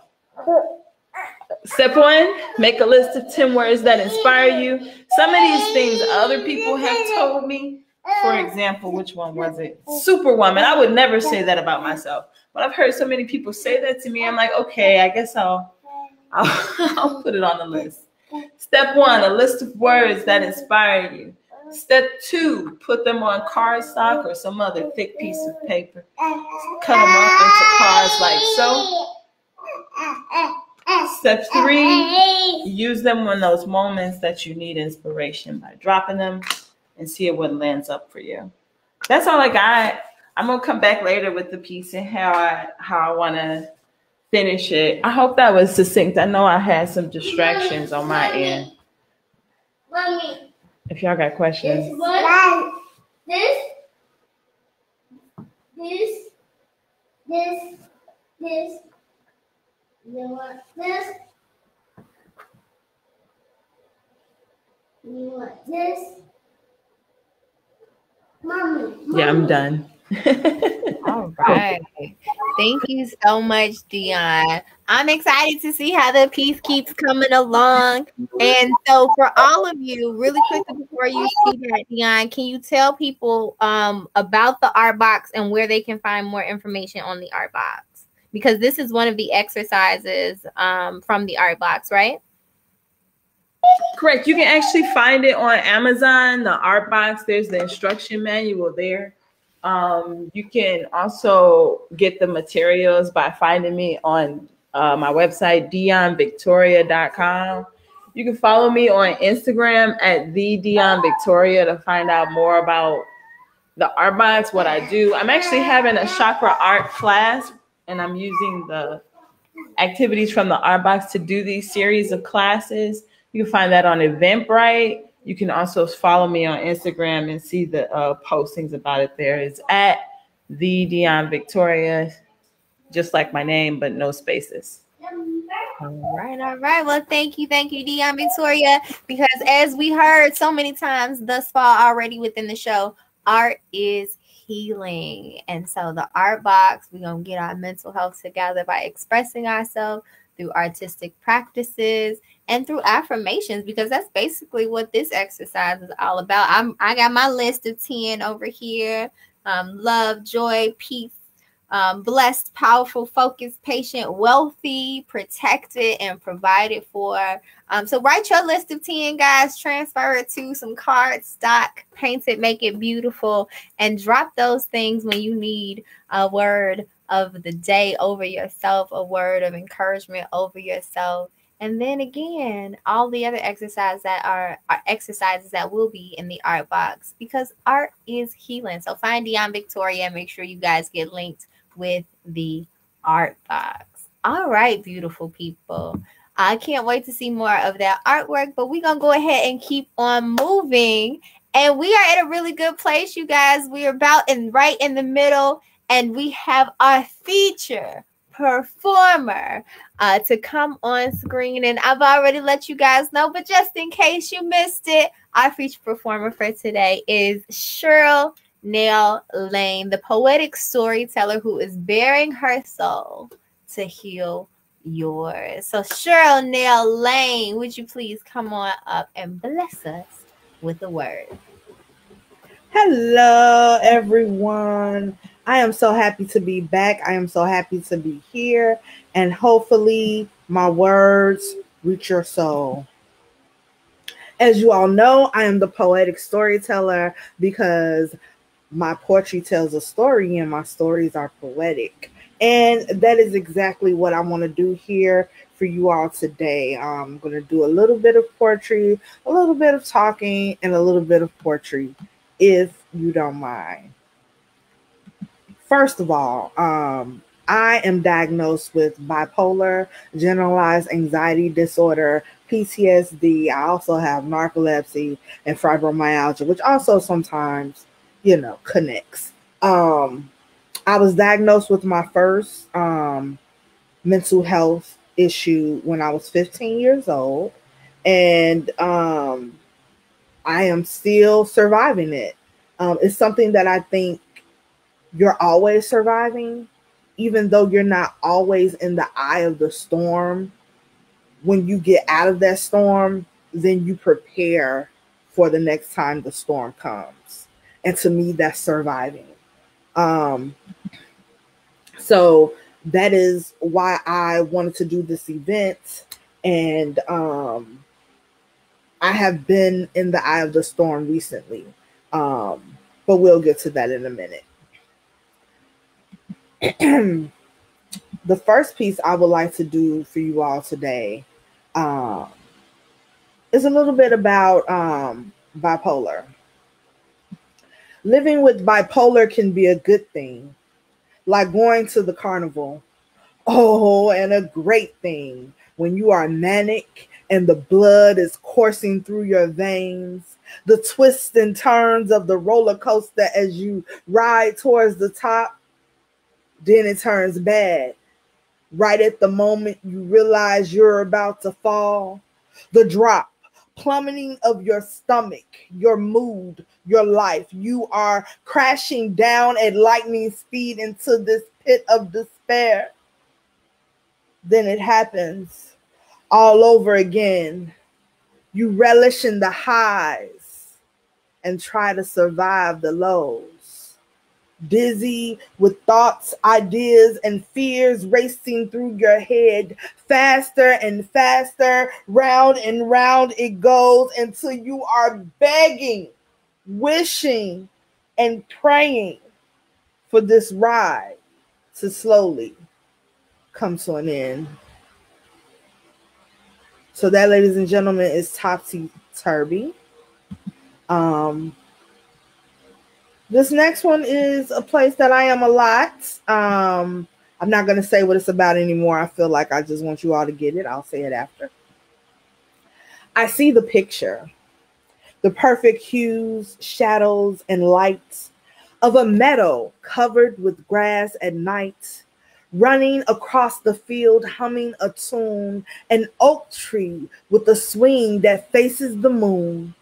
step one, make a list of 10 words that inspire you. Some of these things other people have told me. For example, which one was it? Superwoman. I would never say that about myself. But I've heard so many people say that to me. I'm like, okay, I guess I'll put it on the list. Step one, a list of words that inspire you. Step two, put them on cardstock or some other thick piece of paper. Cut them up into cards like so. Step three, use them in those moments that you need inspiration by dropping them and see what lands up for you. That's all I got. I'm gonna come back later with the piece and how I want to finish it. I hope that was succinct. I know I had some distractions on my end. Mommy, if y'all got questions. This, you want this? You want this? Mommy. Yeah, I'm done. All right. Thank you so much, Dion. I'm excited to see how the piece keeps coming along. And so for all of you, really quickly before you see that, Dion, can you tell people about the art box and where they can find more information on the art box? Because this is one of the exercises from the art box, right? Correct. You can actually find it on Amazon, the art box. There's the instruction manual there. You can also get the materials by finding me on my website, dionvictoria.com. You can follow me on Instagram at @thedionvictoria to find out more about the art box, what I do, I'm actually having a chakra art class, and I'm using the activities from the art box to do these series of classes. You can find that on Eventbrite. You can also follow me on Instagram and see the postings about it there. It's at the Dion Victoria, just like my name, but no spaces. All right. Well, thank you, Dion Victoria. Because as we heard so many times thus far already within the show, art is healing. And so the art box, we're going to get our mental health together by expressing ourselves through artistic practices and through affirmations, because that's basically what this exercise is all about. I got my list of 10 over here. Love, joy, peace, blessed, powerful, focused, patient, wealthy, protected, and provided for. So write your list of 10, guys, transfer it to some card stock, paint it, make it beautiful, and drop those things when you need a word of the day over yourself, a word of encouragement over yourself. And then again, all the other exercises that are exercises that will be in the art box, because art is healing. So find Dion Victoria and make sure you guys get linked with the art box. All right, beautiful people. I can't wait to see more of that artwork, but we're going to go ahead and keep on moving. And we are at a really good place, you guys. We are about right in the middle, and we have our feature performer to come on screen. And I've already let you guys know, but just in case you missed it, our feature performer for today is cherlnell Lane, the poetic storyteller who is bearing her soul to heal yours. So cherlnell Lane, would you please come on up and bless us with a word? Hello, everyone. I am so happy to be back. I am so happy to be here. And hopefully my words reach your soul. As you all know, I am the poetic storyteller because my poetry tells a story and my stories are poetic. And that is exactly what I want to do here for you all today. I'm going to do a little bit of poetry, a little bit of talking, and a little bit of poetry, if you don't mind. First of all, I am diagnosed with bipolar, generalized anxiety disorder, PTSD. I also have narcolepsy and fibromyalgia, which also sometimes, connects. I was diagnosed with my first mental health issue when I was 15 years old, and I am still surviving it. It's something that I think you're always surviving, even though you're not always in the eye of the storm. When you get out of that storm, then you prepare for the next time the storm comes. And to me, that's surviving. So that is why I wanted to do this event. And I have been in the eye of the storm recently. But we'll get to that in a minute. The first piece I would like to do for you all today is a little bit about bipolar. Living with bipolar can be a good thing, like going to the carnival. Oh, and a great thing when you are manic and the blood is coursing through your veins, the twists and turns of the roller coaster as you ride towards the top. Then it turns bad. Right at the moment you realize you're about to fall, the drop, plummeting of your stomach, your mood, your life. You are crashing down at lightning speed into this pit of despair. Then it happens all over again. You relish in the highs and try to survive the lows. Dizzy with thoughts, ideas, and fears racing through your head. Faster and faster, round and round it goes until you are begging, wishing, and praying for this ride to slowly come to an end. So that, ladies and gentlemen, is topsy-turvy. This next one is a place that I am a lot. I'm not going to say what it's about anymore. I feel like I just want you all to get it. I'll say it after. I see the picture, the perfect hues, shadows, and lights of a meadow covered with grass at night, running across the field, humming a tune, an oak tree with a swing that faces the moon.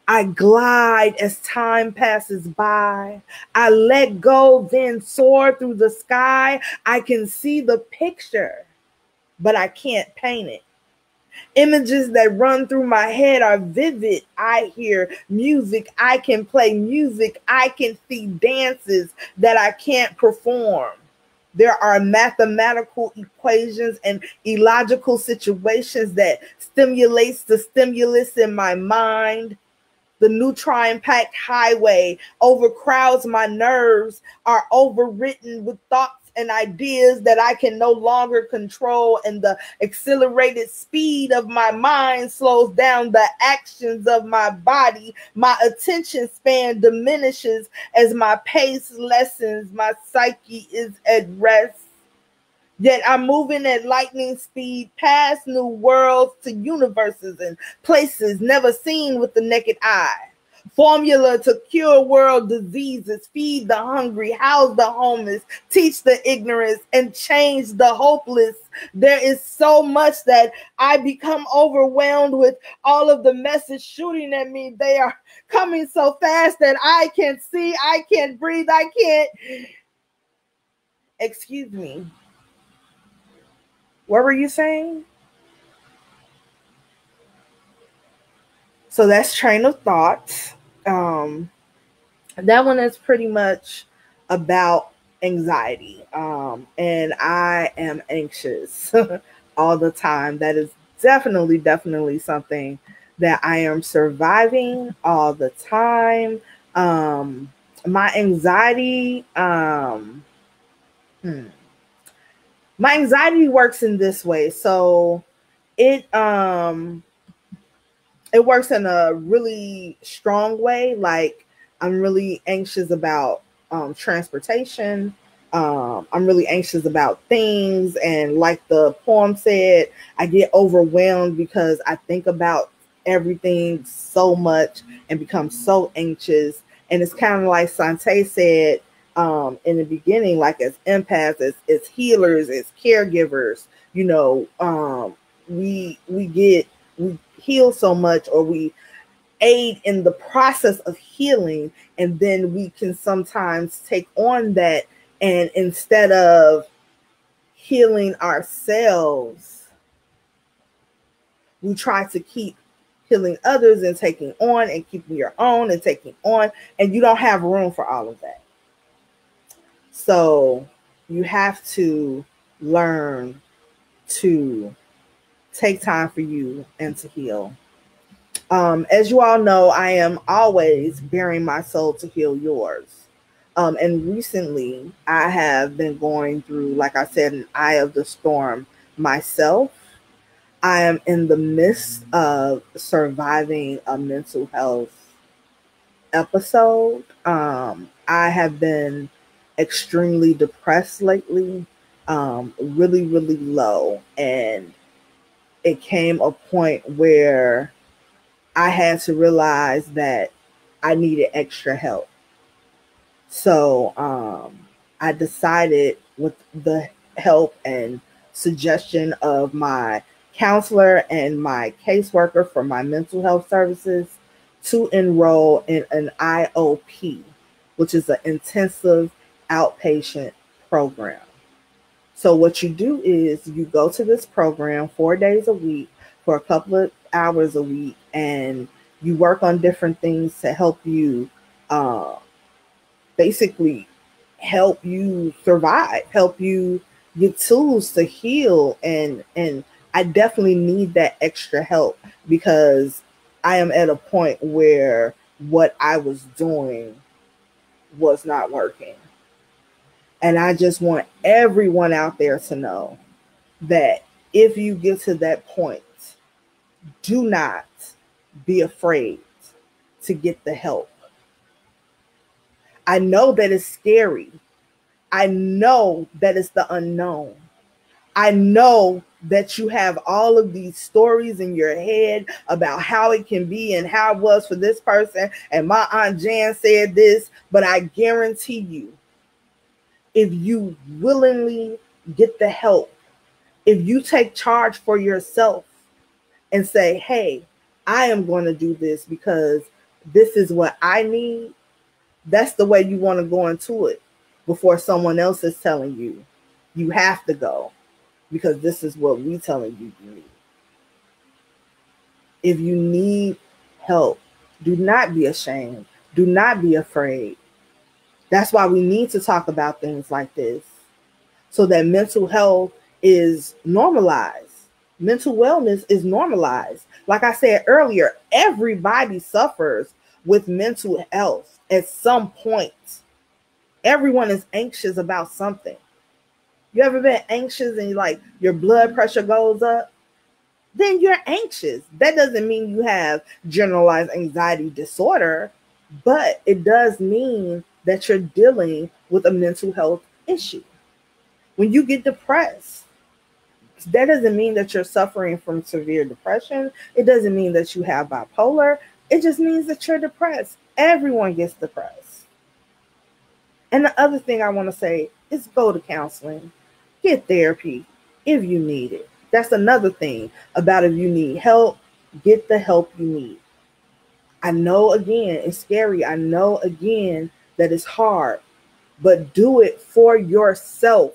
I glide as time passes by. I let go, then soar through the sky. I can see the picture, but I can't paint it. Images that run through my head are vivid. I hear music. I can play music. I can see dances that I can't perform. There are mathematical equations and illogical situations that stimulates the stimulus in my mind. The neutron-packed highway overcrowds my nerves, are overwritten with thoughts and ideas that I can no longer control, and the accelerated speed of my mind slows down the actions of my body. My attention span diminishes as my pace lessens. My psyche is at rest. Yet I'm moving at lightning speed past new worlds to universes and places never seen with the naked eye. Formula to cure world diseases, feed the hungry, house the homeless, teach the ignorance, and change the hopeless. There is so much that I become overwhelmed with all of the messages shooting at me. They are coming so fast that I can't see, I can't breathe, I can't. Excuse me. What were you saying? So that's train of thought. That one is pretty much about anxiety. And I am anxious all the time. That is definitely something that I am surviving all the time. My anxiety, my anxiety works in this way. So it works in a really strong way. Like, I'm really anxious about transportation. I'm really anxious about things. And like the poem said, I get overwhelmed because I think about everything so much and become so anxious. And it's kind of like Sante said in the beginning, like as empaths, as healers, as caregivers, you know, we heal so much, or we aid in the process of healing, and then we can sometimes take on that, and instead of healing ourselves, we try to keep healing others and taking on and keeping your own and taking on, and you don't have room for all of that. So you have to learn to take time for you and to heal. As you all know, I am always bearing my soul to heal yours. And recently, I have been going through, like I said, an eye of the storm myself. I am in the midst of surviving a mental health episode. I have been extremely depressed lately, really low. And it came a point where I had to realize that I needed extra help. So I decided, with the help and suggestion of my counselor and my caseworker for my mental health services, to enroll in an IOP, which is an intensive outpatient program. So what you do is you go to this program 4 days a week for a couple of hours a week, and you work on different things to help you basically help you survive, help you get tools to heal. And I definitely need that extra help because I am at a point where what I was doing was not working. And I just want everyone out there to know that if you get to that point, do not be afraid to get the help. I know that it's scary. I know that it's the unknown. I know that you have all of these stories in your head about how it can be and how it was for this person. And my Aunt Jan said this, but I guarantee you, if you willingly get the help, if you take charge for yourself and say, hey, I am going to do this because this is what I need, that's the way you want to go into it before someone else is telling you, you have to go because this is what we telling you you need. If you need help, do not be ashamed. Do not be afraid. That's why we need to talk about things like this so that mental health is normalized. Mental wellness is normalized. Like I said earlier, everybody suffers with mental health at some point. Everyone is anxious about something. You ever been anxious and your blood pressure goes up? Then you're anxious. That doesn't mean you have generalized anxiety disorder, but it does mean that you're dealing with a mental health issue. When you get depressed, that doesn't mean that you're suffering from severe depression. It doesn't mean that you have bipolar. It just means that you're depressed. Everyone gets depressed. And the other thing I want to say is go to counseling. Get therapy if you need it. That's another thing about if you need help, get the help you need. I know, again, it's scary. I know, again, that it's hard, but do it for yourself.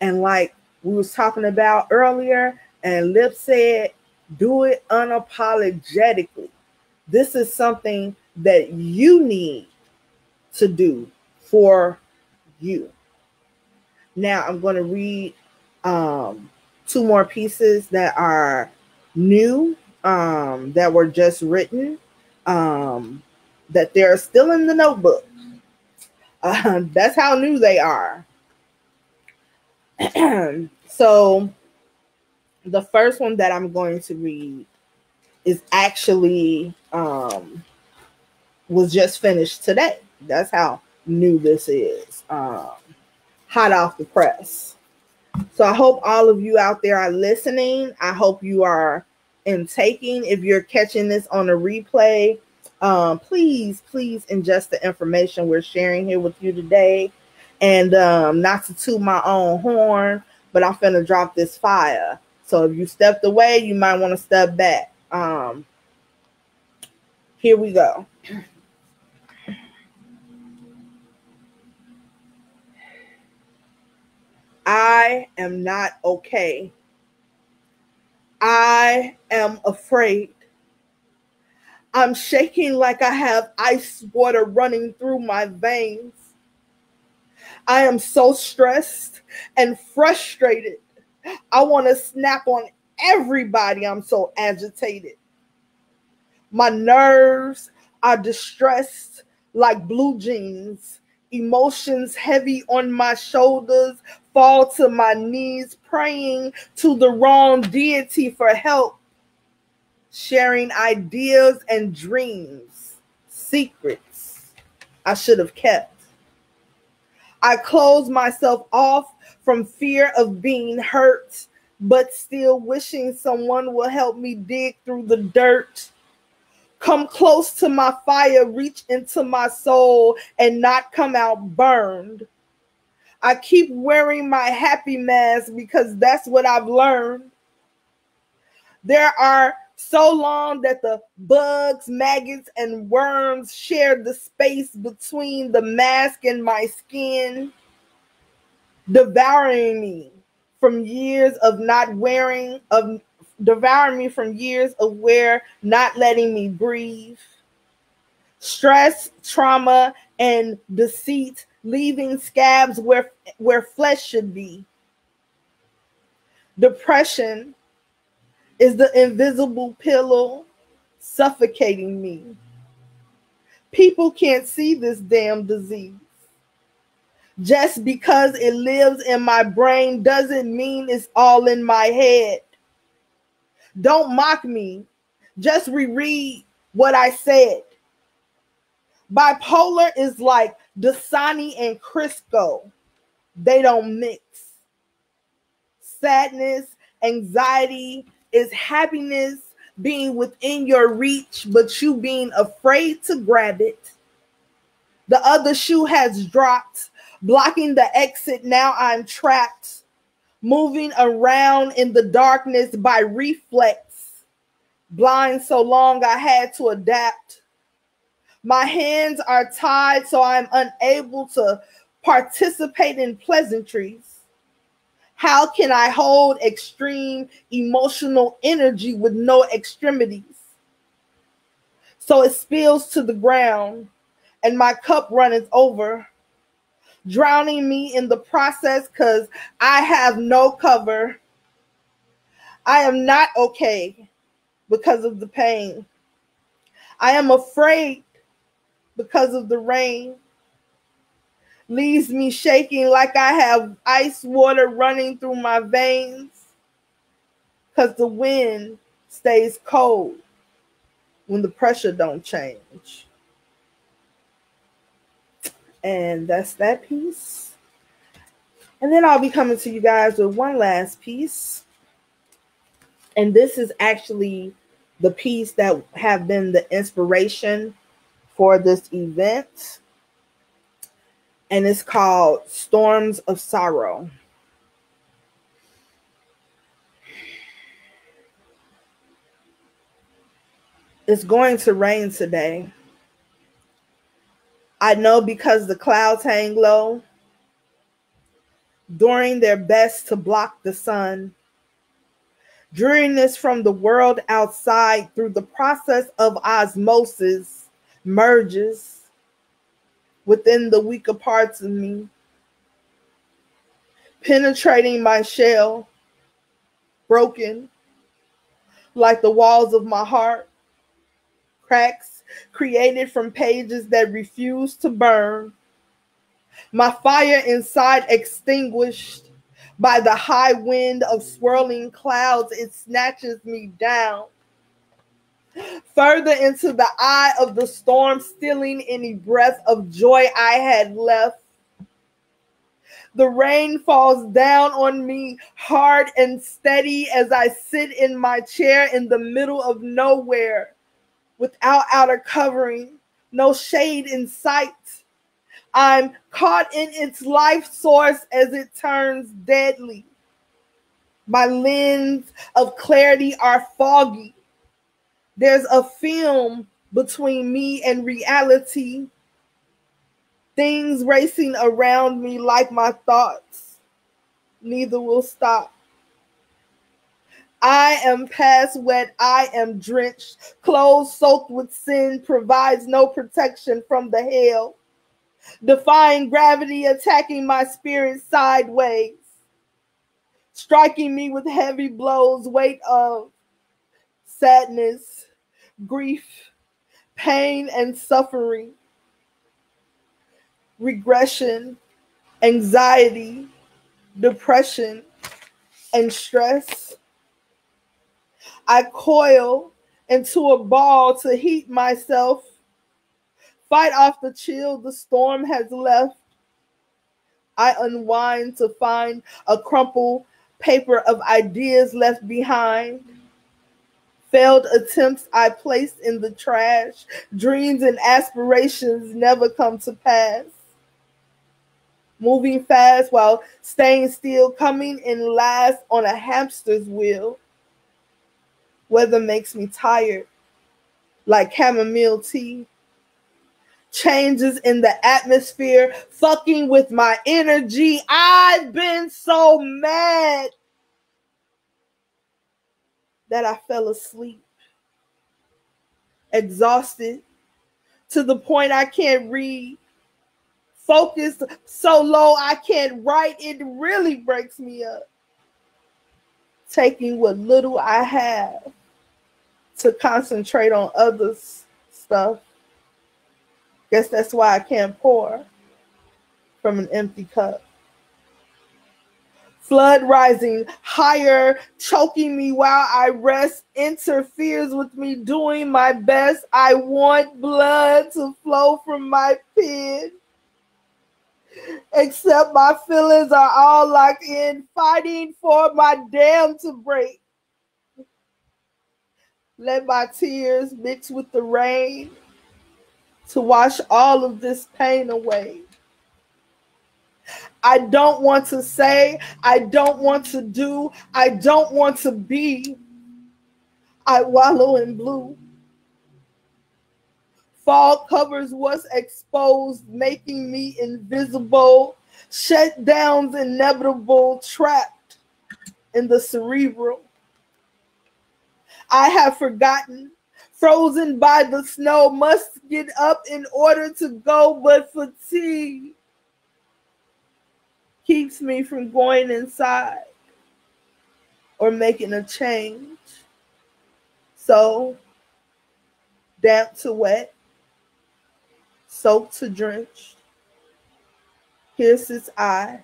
And like we was talking about earlier, and Lip said, do it unapologetically. This is something that you need to do for you. Now I'm going to read 2 more pieces that are new, that were just written, that they're still in the notebook. That's how new they are. So the first one that I'm going to read is actually was just finished today. That's how new this is. Hot off the press. So I hope all of you out there are listening. I hope you are intaking. If you're catching this on a replay, please ingest the information we're sharing here with you today. And not to toot my own horn, but I'm finna drop this fire. So if you stepped away, you might want to step back. Here we go. I am not okay. I am afraid. I'm shaking like I have ice water running through my veins. I am so stressed and frustrated. I want to snap on everybody. I'm so agitated. My nerves are distressed like blue jeans. Emotions heavy on my shoulders, fall to my knees, praying to the wrong deity for help. Sharing ideas and dreams, secrets I should have kept. I close myself off from fear of being hurt, but still wishing someone will help me dig through the dirt. Come close to my fire, reach into my soul, and not come out burned. I keep wearing my happy mask because that's what I've learned. There are so long that the bugs, maggots, and worms share the space between the mask and my skin, devouring me from years of not wearing, devouring me from years of wear, not letting me breathe. Stress, trauma, and deceit, leaving scabs where flesh should be. Depression is the invisible pillow suffocating me. People can't see this damn disease. Just because it lives in my brain doesn't mean it's all in my head. Don't mock me. Just reread what I said. Bipolar is like Dasani and Crisco, they don't mix. Sadness, anxiety is happiness being within your reach, but you being afraid to grab it. The other shoe has dropped, blocking the exit. Now I'm trapped, moving around in the darkness by reflex. Blind so long I had to adapt. My hands are tied, so I'm unable to participate in pleasantries. How can I hold extreme emotional energy with no extremities? So it spills to the ground, and my cup runneth over, drowning me in the process because I have no cover. I am not okay because of the pain. I am afraid because of the rain. Leaves me shaking like I have ice water running through my veins because the wind stays cold when the pressure don't change. And that's that piece. And then I'll be coming to you guys with one last piece. And this is actually the piece that have been the inspiration for this event. And it's called Storms of Sorrow. It's going to rain today. I know because the clouds hang low, doing their best to block the sun. Dreariness from the world outside through the process of osmosis merges within the weaker parts of me, penetrating my shell, broken like the walls of my heart, cracks created from pages that refuse to burn. My fire inside extinguished by the high wind of swirling clouds, it snatches me down. Further into the eye of the storm, stealing any breath of joy I had left. The rain falls down on me hard and steady as I sit in my chair in the middle of nowhere, without outer covering, no shade in sight. I'm caught in its life source as it turns deadly. My lens of clarity are foggy. There's a film between me and reality. Things racing around me like my thoughts. Neither will stop. I am past wet, I am drenched. Clothes soaked with sin provides no protection from the hail. Defying gravity, attacking my spirit sideways. Striking me with heavy blows, weight of sadness, grief, pain, and suffering. Regression, anxiety, depression, and stress. I coil into a ball to heat myself, fight off the chill the storm has left. I unwind to find a crumpled paper of ideas left behind. Failed attempts I placed in the trash. Dreams and aspirations never come to pass. Moving fast while staying still, coming in last on a hamster's wheel. Weather makes me tired, like chamomile tea. Changes in the atmosphere, fucking with my energy. I've been so mad that I fell asleep, exhausted to the point I can't read, focused so low I can't write. It really breaks me up. Taking what little I have to concentrate on others' stuff. Guess that's why I can't pour from an empty cup. Flood rising higher, choking me while I rest, interferes with me doing my best. I want blood to flow from my pen. Except my feelings are all locked in, fighting for my dam to break. Let my tears mix with the rain to wash all of this pain away. I don't want to say, I don't want to do, I don't want to be. I wallow in blue. Fog covers what's exposed, making me invisible. Shutdowns inevitable, trapped in the cerebral. I have forgotten, frozen by the snow, must get up in order to go, but fatigue keeps me from going inside or making a change. So, damp to wet, soaked to drenched, here sits I,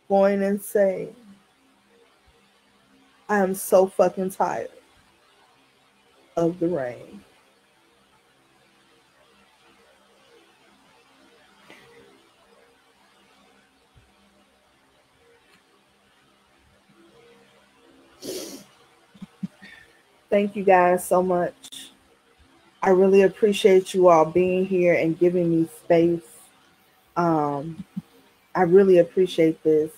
going insane. I am so fucking tired of the rain. Thank you guys so much. I really appreciate you all being here and giving me space. I really appreciate this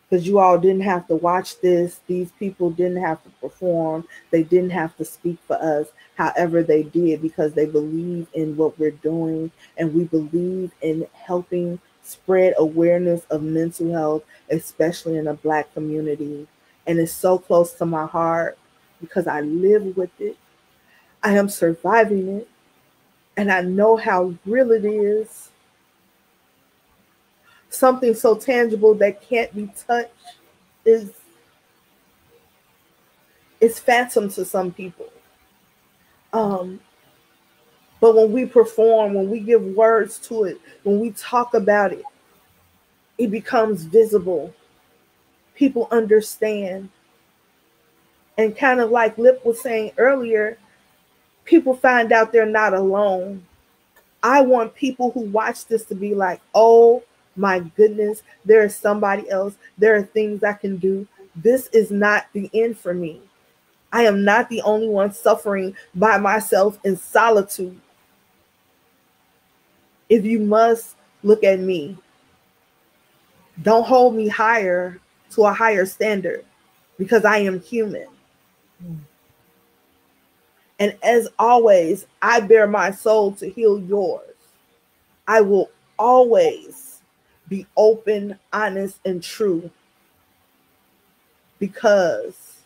because you all didn't have to watch this. These people didn't have to perform. They didn't have to speak for us. However, they did because they believe in what we're doing, and we believe in helping spread awareness of mental health, especially in the Black community. And it's so close to my heart because I live with it. I am surviving it, and I know how real it is. Something so tangible that can't be touched is phantom to some people. But when we perform, when we give words to it, when we talk about it, it becomes visible. People understand. And kind of like Lip was saying earlier, people find out they're not alone. I want people who watch this to be like, oh my goodness, there is somebody else. There are things I can do. This is not the end for me. I am not the only one suffering by myself in solitude. If you must look at me, don't hold me higher to a higher standard because I am human. And as always, I bear my soul to heal yours. I will always be open, honest, and true because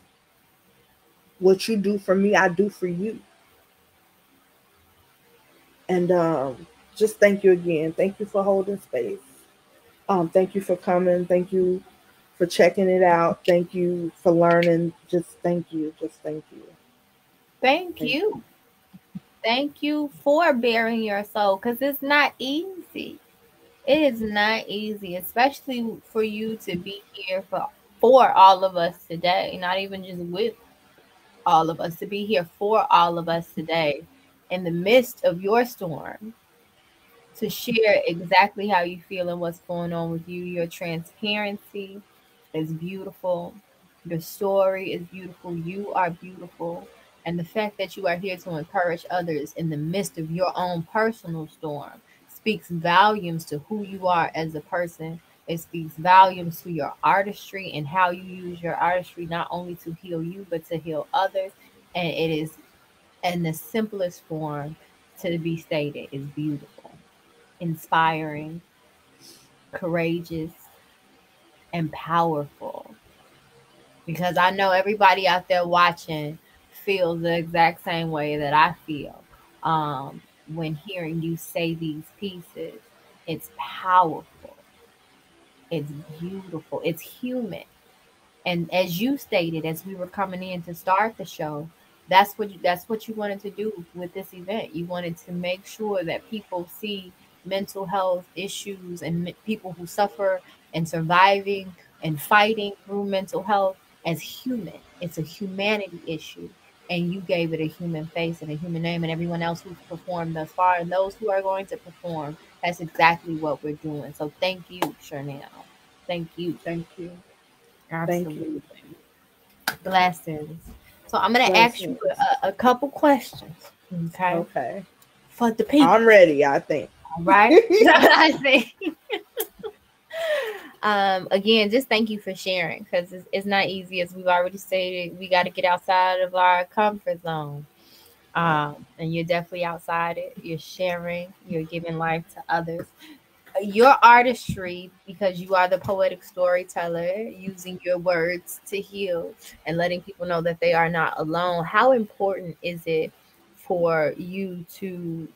what you do for me, I do for you. And just thank you again. Thank you for holding space. Thank you for coming. Thank you for checking it out. Thank you for learning. Just thank you. Just thank you. Thank you. Thank you for bearing your soul because it's not easy. It is not easy, especially for you to be here for all of us today, not even just with all of us, to be here for all of us today in the midst of your storm, to share exactly how you feel and what's going on with you. Your transparency is beautiful. Your story is beautiful. You are beautiful. And the fact that you are here to encourage others in the midst of your own personal storm speaks volumes to who you are as a person. It speaks volumes to your artistry and how you use your artistry not only to heal you, but to heal others. And it is in the simplest form to be stated is beautiful, inspiring, courageous, and powerful. Because I know everybody out there watching feels the exact same way that I feel when hearing you say these pieces. It's powerful. It's beautiful. It's human. And as you stated, as we were coming in to start the show, that's what you wanted to do with this event. You wanted to make sure that people see mental health issues and people who suffer and surviving and fighting through mental health as human. It's a humanity issue. And you gave it a human face and a human name, and everyone else who's performed thus far and those who are going to perform That's exactly what we're doing. So thank you, Cherlnell. Thank you. Thank you. Absolutely. Blessings. So I'm going to ask you Blessings. a couple questions. Okay. Okay. For the people. I'm ready, I think. All right. I think. Again, just thank you for sharing, because it's not easy. As we've already stated, we got to get outside of our comfort zone. And you're definitely outside it. You're sharing, you're giving life to others. Your artistry, because you are the poetic storyteller, using your words to heal and letting people know that they are not alone. How important is it for you to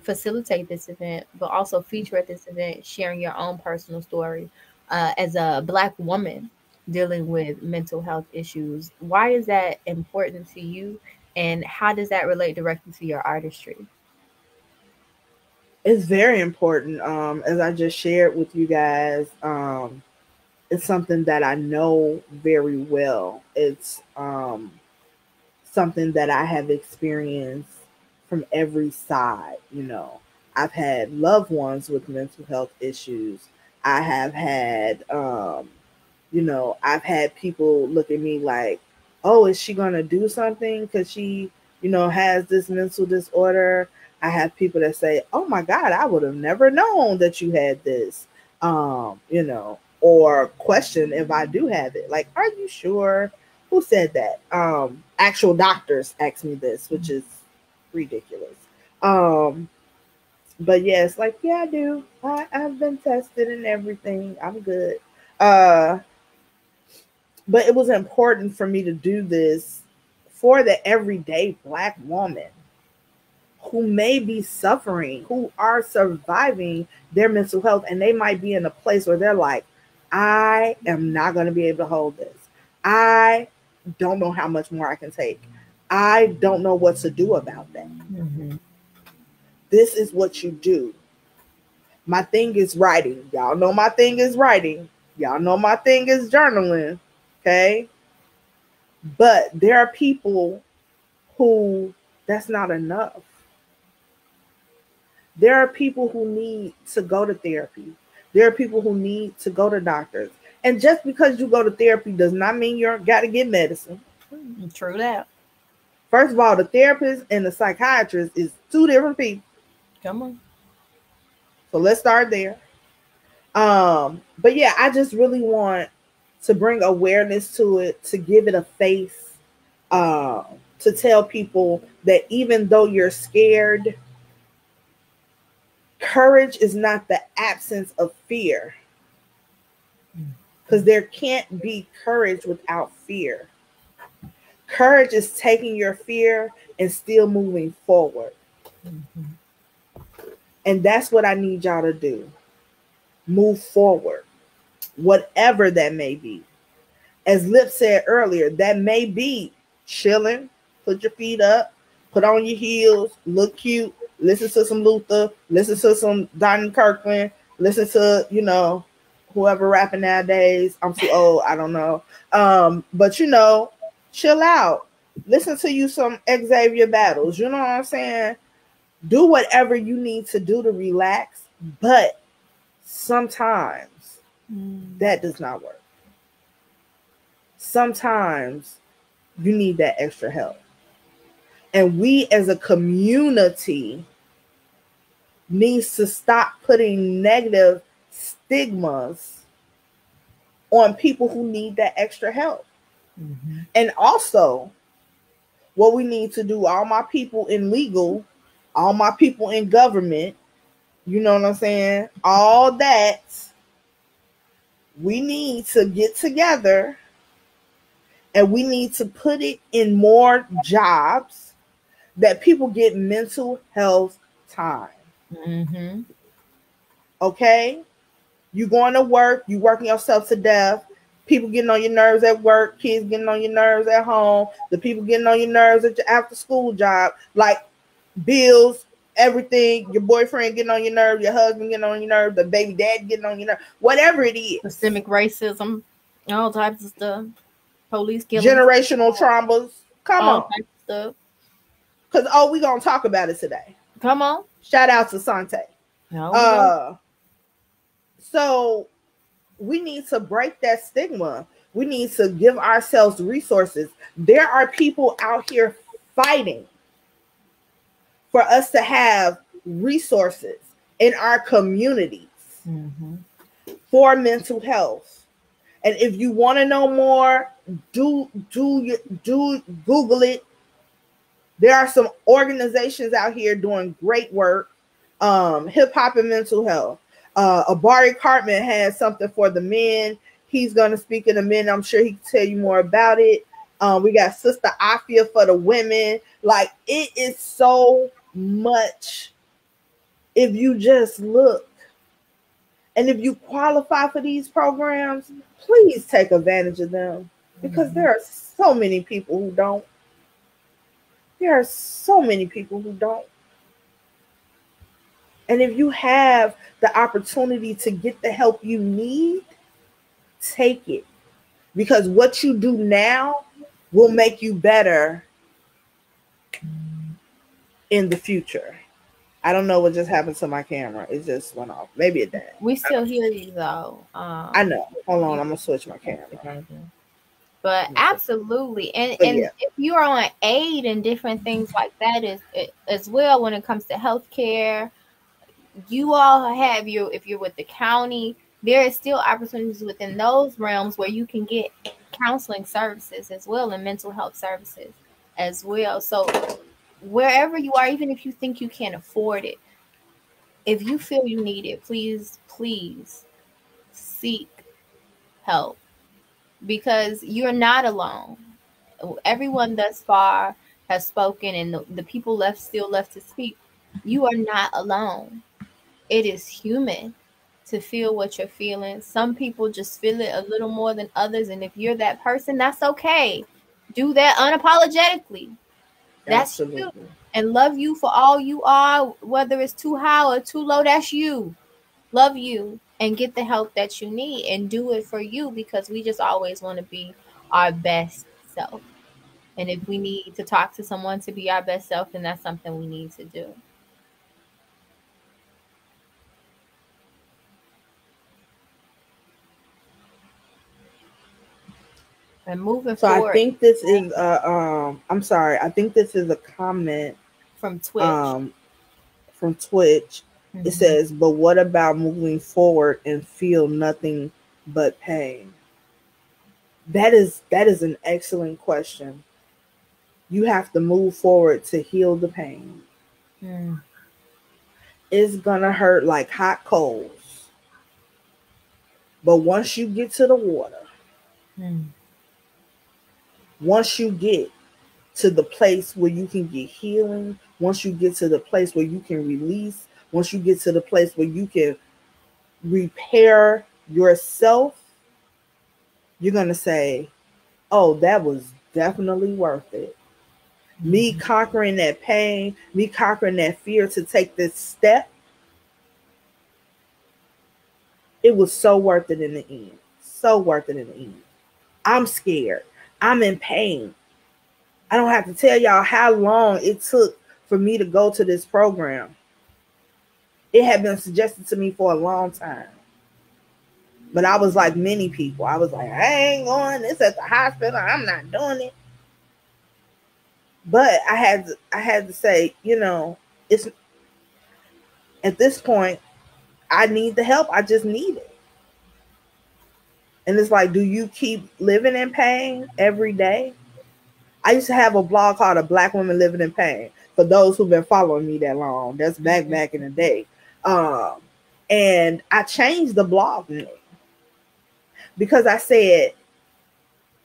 facilitate this event, but also feature at this event, sharing your own personal story as a Black woman dealing with mental health issues? Why is that important to you, and how does that relate directly to your artistry? It's very important. As I just shared with you guys, it's something that I know very well. It's something that I have experienced from every side. I've had loved ones with mental health issues. I have had, I've had people look at me like, oh, is she going to do something because she, has this mental disorder? I have people that say, oh my God, I would have never known that you had this, or question if I do have it. Like, are you sure? Who said that? Actual doctors ask me this, which is ridiculous. But yes, like, yeah, I do. I've been tested and everything. I'm good. But it was important for me to do this for the everyday Black woman who may be suffering, who are surviving their mental health, and they might be in a place where they're like, I am not going to be able to hold this. I don't know how much more I can take. I don't know what to do about that. Mm-hmm. This is what you do. My thing is writing. Y'all know my thing is writing. Y'all know my thing is journaling. Okay? But there are people who that's not enough. There are people who need to go to therapy. There are people who need to go to doctors. And just because you go to therapy does not mean you're got to get medicine. True that. First of all, the therapist and the psychiatrist is two different people. Come on. So let's start there. But yeah, I just really want to bring awareness to it, to give it a face, to tell people that even though you're scared, courage is not the absence of fear. Because there can't be courage without fear. Courage is taking your fear and still moving forward. Mm-hmm. And that's what I need y'all to do. Move forward, whatever that may be. As Lip said earlier, that may be chilling, put your feet up, put on your heels, look cute, listen to some Luther, listen to some Donnie Kirkland, listen to, whoever rapping nowadays. I'm too old, I don't know. But chill out. Listen to you some Xavier Battles. You know what I'm saying? Do whatever you need to do to relax, but sometimes that does not work. Sometimes you need that extra help. And we as a community needs to stop putting negative stigmas on people who need that extra help. Mm-hmm. And also, what we need to do, all my people in legal, all my people in government, you know what I'm saying? All that, we need to get together and we need to put it in more jobs that people get mental health time. Mm-hmm. Okay? You going to work, you working yourself to death. People getting on your nerves at work, kids getting on your nerves at home, the people getting on your nerves at your after school job, like bills, everything, your boyfriend getting on your nerves, your husband getting on your nerves, the baby dad getting on your nerves, whatever it is. Systemic racism, all types of stuff. Police killings. Generational traumas. Come all on. Types of stuff. Because, we're going to talk about it today. Come on. Shout out to Sante. No, So we need to break that stigma. We need to give ourselves resources. There are people out here fighting for us to have resources in our communities for mental health. And if you want to know more, do Google it. There are some organizations out here doing great work. Hip hop and mental health. Abari Cartman has something for the men. He's going to speak in a minute. I'm sure he can tell you more about it. We got Sister Afia for the women. Like, it is so much if you just look. And if you qualify for these programs, please take advantage of them, because there are so many people who don't. There are so many people who don't. And if you have the opportunity to get the help you need, take it. Because what you do now will make you better in the future. I don't know what just happened to my camera. It just went off. Maybe it did. we still hear you though. I know. Hold on. I'm going to switch my camera. But absolutely, and yeah. if you're on aid and different things like that as well, when it comes to healthcare, you all have if you're with the county, there is still opportunities within those realms where you can get counseling services as well and mental health services as well. So wherever you are, even if you think you can't afford it, if you feel you need it, please seek help, because you're not alone. Everyone thus far has spoken, and the people still left to speak. You are not alone. It is human to feel what you're feeling. Some people just feel it a little more than others, and if you're that person, that's okay. Do that unapologetically. That's you, and love you for all you are, whether it's too high or too low. That's you. Love you and get the help that you need, and do it for you, because we just always want to be our best self. And if we need to talk to someone to be our best self, then that's something we need to do. And moving forward. I think this is I'm sorry. I think this is a comment from Twitch. It says, but what about moving forward and feel nothing but pain? That is an excellent question. You have to move forward to heal the pain. It's gonna hurt like hot coals. But once you get to the water, once you get to the place where you can get healing, once you get to the place where you can release, once you get to the place where you can repair yourself, you're going to say, oh, that was definitely worth it. Me conquering that pain, me conquering that fear to take this step, it was so worth it in the end. So worth it in the end. I'm scared. I'm in pain. I don't have to tell y'all how long it took for me to go to this program. It had been suggested to me for a long time. But I was like many people. I was like, I ain't going. It's at the hospital. I'm not doing it. But I had to say, it's at this point, I need the help. I just need it. And it's like, do you keep living in pain every day? I used to have a blog called A Black Woman Living in Pain. For those who've been following me that long, that's back in the day. And I changed the blog name because I said,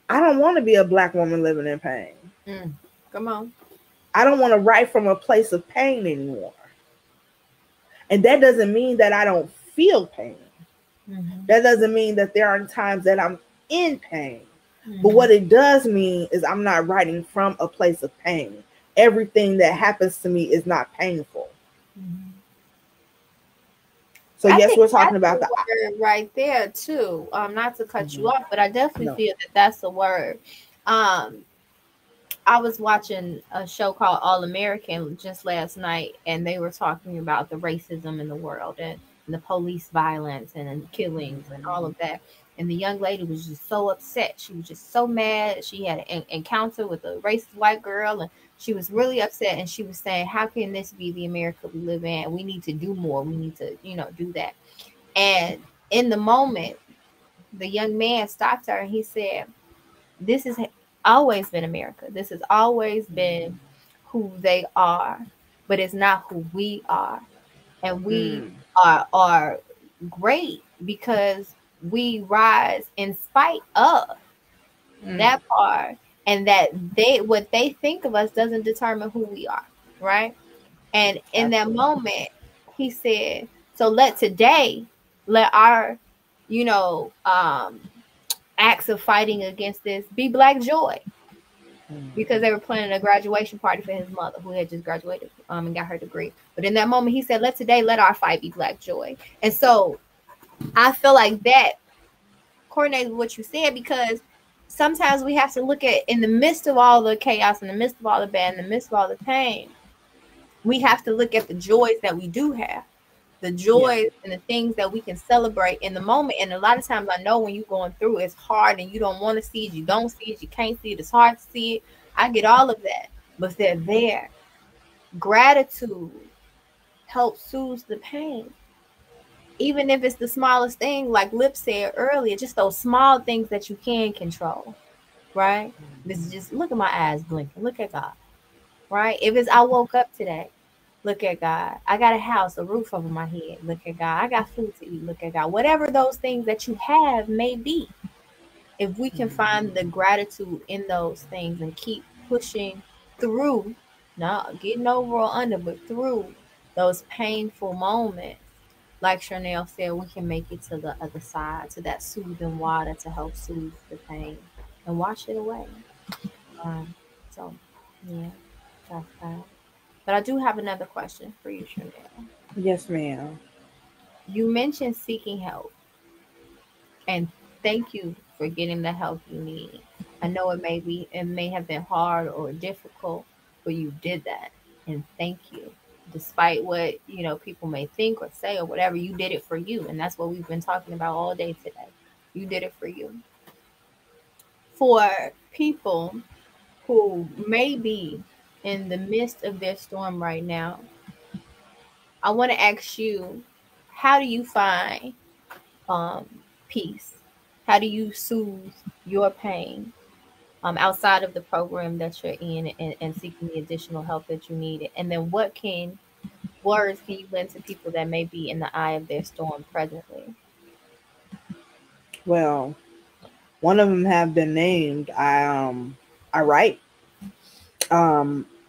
I don't want to be a Black woman living in pain. Come on. I don't want to write from a place of pain anymore. And that doesn't mean that I don't feel pain. That doesn't mean that there aren't times that I'm in pain. But what it does mean is I'm not writing from a place of pain. Everything that happens to me is not painful. So yes, we're talking about the word right there too. Not to cut you off, but I definitely feel that that's the word. I was watching a show called All American just last night, and they were talking about the racism in the world and the police violence and killings and all of that. And the young lady was just so upset. She was just so mad. She had an encounter with a racist white girl, and she was really upset. And she was saying, "How can this be the America we live in? We need to do more. We need to, do that." And in the moment, the young man stopped her and he said, "This has always been America. This has always been who they are, but it's not who we are. And we are great because we rise in spite of that part, and that what they think of us doesn't determine who we are, right?" And in that moment, he said, "So let our, acts of fighting against this be Black joy." Because they were planning a graduation party for his mother, who had just graduated and got her degree. But in that moment, he said, let our fight be Black joy." And so I feel like that coordinates with what you said, because sometimes we have to look at, in the midst of all the chaos, in the midst of all the bad, in the midst of all the pain, we have to look at the joys that we do have, the joys and the things that we can celebrate in the moment. And a lot of times, I know when you're going through, it's hard and you don't want to see it, you don't see it, you can't see it, it's hard to see it. I get all of that, but they're there. Gratitude helps soothe the pain. Even if it's the smallest thing, like Lip said earlier, just those small things that you can control, right? This is just, look at my eyes blinking, look at God, right? If it's, I woke up today, look at God. I got a house, a roof over my head, look at God. I got food to eat, look at God. Whatever those things that you have may be, if we can find the gratitude in those things and keep pushing through, not getting over or under, but through those painful moments, like Cherlnell said, we can make it to the other side, to that soothing water to help soothe the pain and wash it away. So, yeah, that's that. But I do have another question for you, Cherlnell. Yes, ma'am. You mentioned seeking help, and thank you for getting the help you need. I know it may have been hard or difficult, but you did that, and thank you. Despite what people may think or say or whatever, you did it for you, and that's what we've been talking about all day today. You did it for you. For people who may be in the midst of their storm right now, I want to ask you, how do you find peace? How do you soothe your pain outside of the program that you're in, and seeking the additional help that you need? And then what words can you lend to people that may be in the eye of their storm presently? Well, one of them have been named. I write.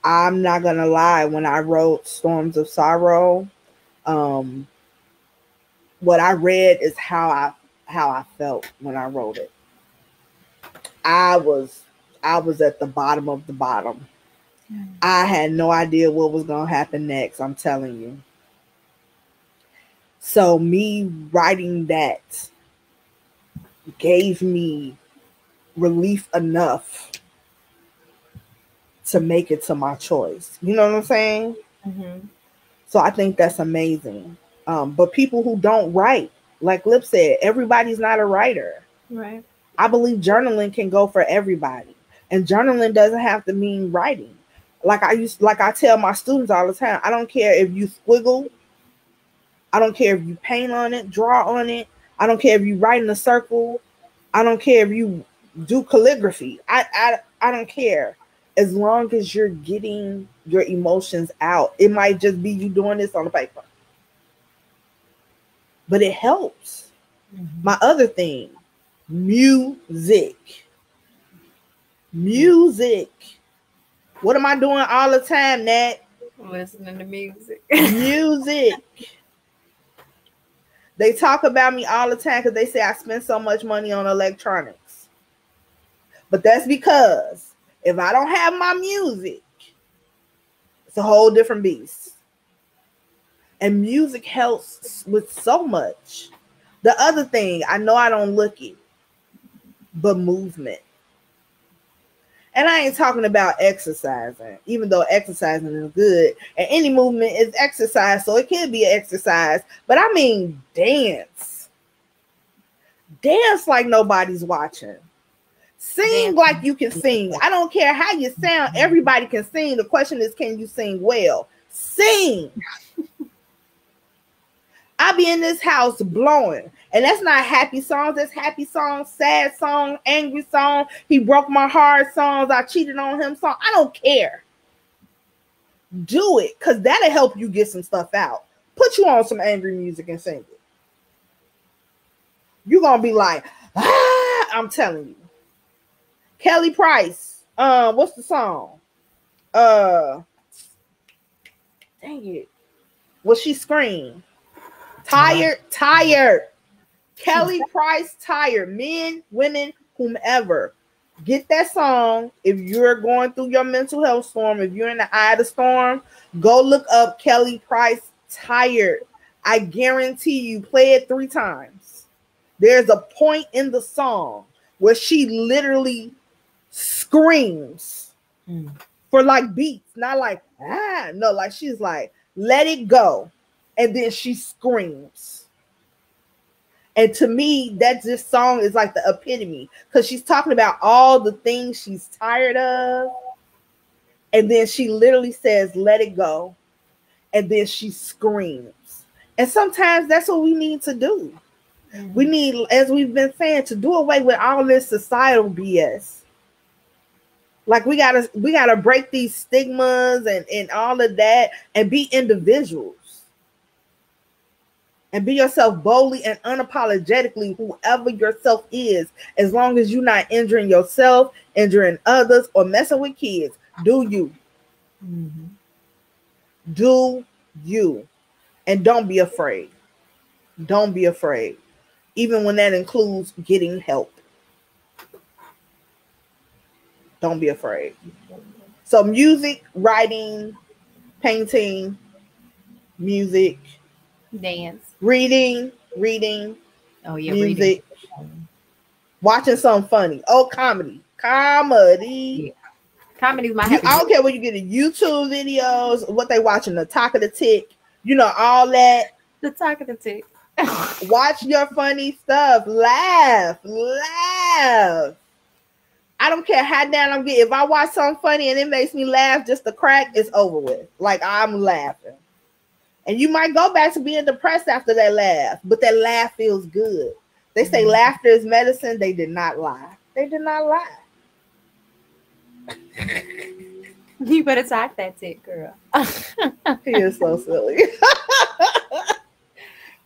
I'm not gonna lie. When I wrote Storms of Sorrow, what I read is how I felt when I wrote it. I was at the bottom of the bottom. I had no idea what was gonna happen next. I'm telling you. So me writing that gave me relief enough to make it to my choice. You know what I'm saying? Mm-hmm. So I think that's amazing. But people who don't write, like Lip said, everybody's not a writer. Right. I believe journaling can go for everybody. And journaling doesn't have to mean writing. Like I tell my students all the time, I don't care if you squiggle. I don't care if you paint on it, draw on it. I don't care if you write in a circle. I don't care if you do calligraphy. I don't care. As long as you're getting your emotions out. It might just be you doing this on the paper. But it helps. Mm-hmm. My other thing, music. Music. What am I doing all the time, Nat? Listening to music. Music. They talk about me all the time because they say I spend so much money on electronics. But that's because if I don't have my music, it's a whole different beast. And music helps with so much. The other thing, I know I don't look it, but movement. And I ain't talking about exercising, even though exercising is good. And any movement is exercise, so it can be an exercise. But I mean dance. Dance like nobody's watching. Sing like you can sing. I don't care how you sound. Everybody can sing. The question is, can you sing well? Sing. I be in this house blowing. And that's not happy songs. That's happy songs, sad song, angry song. He broke my heart songs. I cheated on him song. I don't care. Do it, because that'll help you get some stuff out. Put you on some angry music and sing it. You're going to be like, ah, I'm telling you. Kelly Price. What's the song? Dang it. What she scream? Tired. Kelly Price, Tired. Men, women, whomever. Get that song. If you're going through your mental health storm, if you're in the eye of the storm, go look up Kelly Price, Tired. I guarantee you, play it 3 times. There's a point in the song where she literally screams for like beats, not like, no, like she's like, let it go. And then she screams. And to me, that this song is like the epitome, because she's talking about all the things she's tired of. And then she literally says, let it go. And then she screams. And sometimes that's what we need to do. We need, as we've been saying, to do away with all this societal BS. Like we gotta break these stigmas and all of that and be individuals. And be yourself boldly and unapologetically, whoever yourself is, as long as you're not injuring yourself, injuring others, or messing with kids. Do you. Do you. And don't be afraid. Don't be afraid. Even when that includes getting help. Don't be afraid. So music, writing, painting, music, dance, reading, oh yeah, music, reading. Watching something funny. Oh, comedy. Yeah. Comedy's my happy. I don't care when you get the YouTube videos, what they watching, the Talk of the Tick, all that. The Talk of the Tick. Watch your funny stuff. Laugh. I don't care how down I'm getting. If I watch something funny and it makes me laugh just to crack, it's over with. Like, I'm laughing. And you might go back to being depressed after that laugh, but that laugh feels good. They say laughter is medicine. They did not lie. They did not lie. You better talk that tick, girl. He is so silly.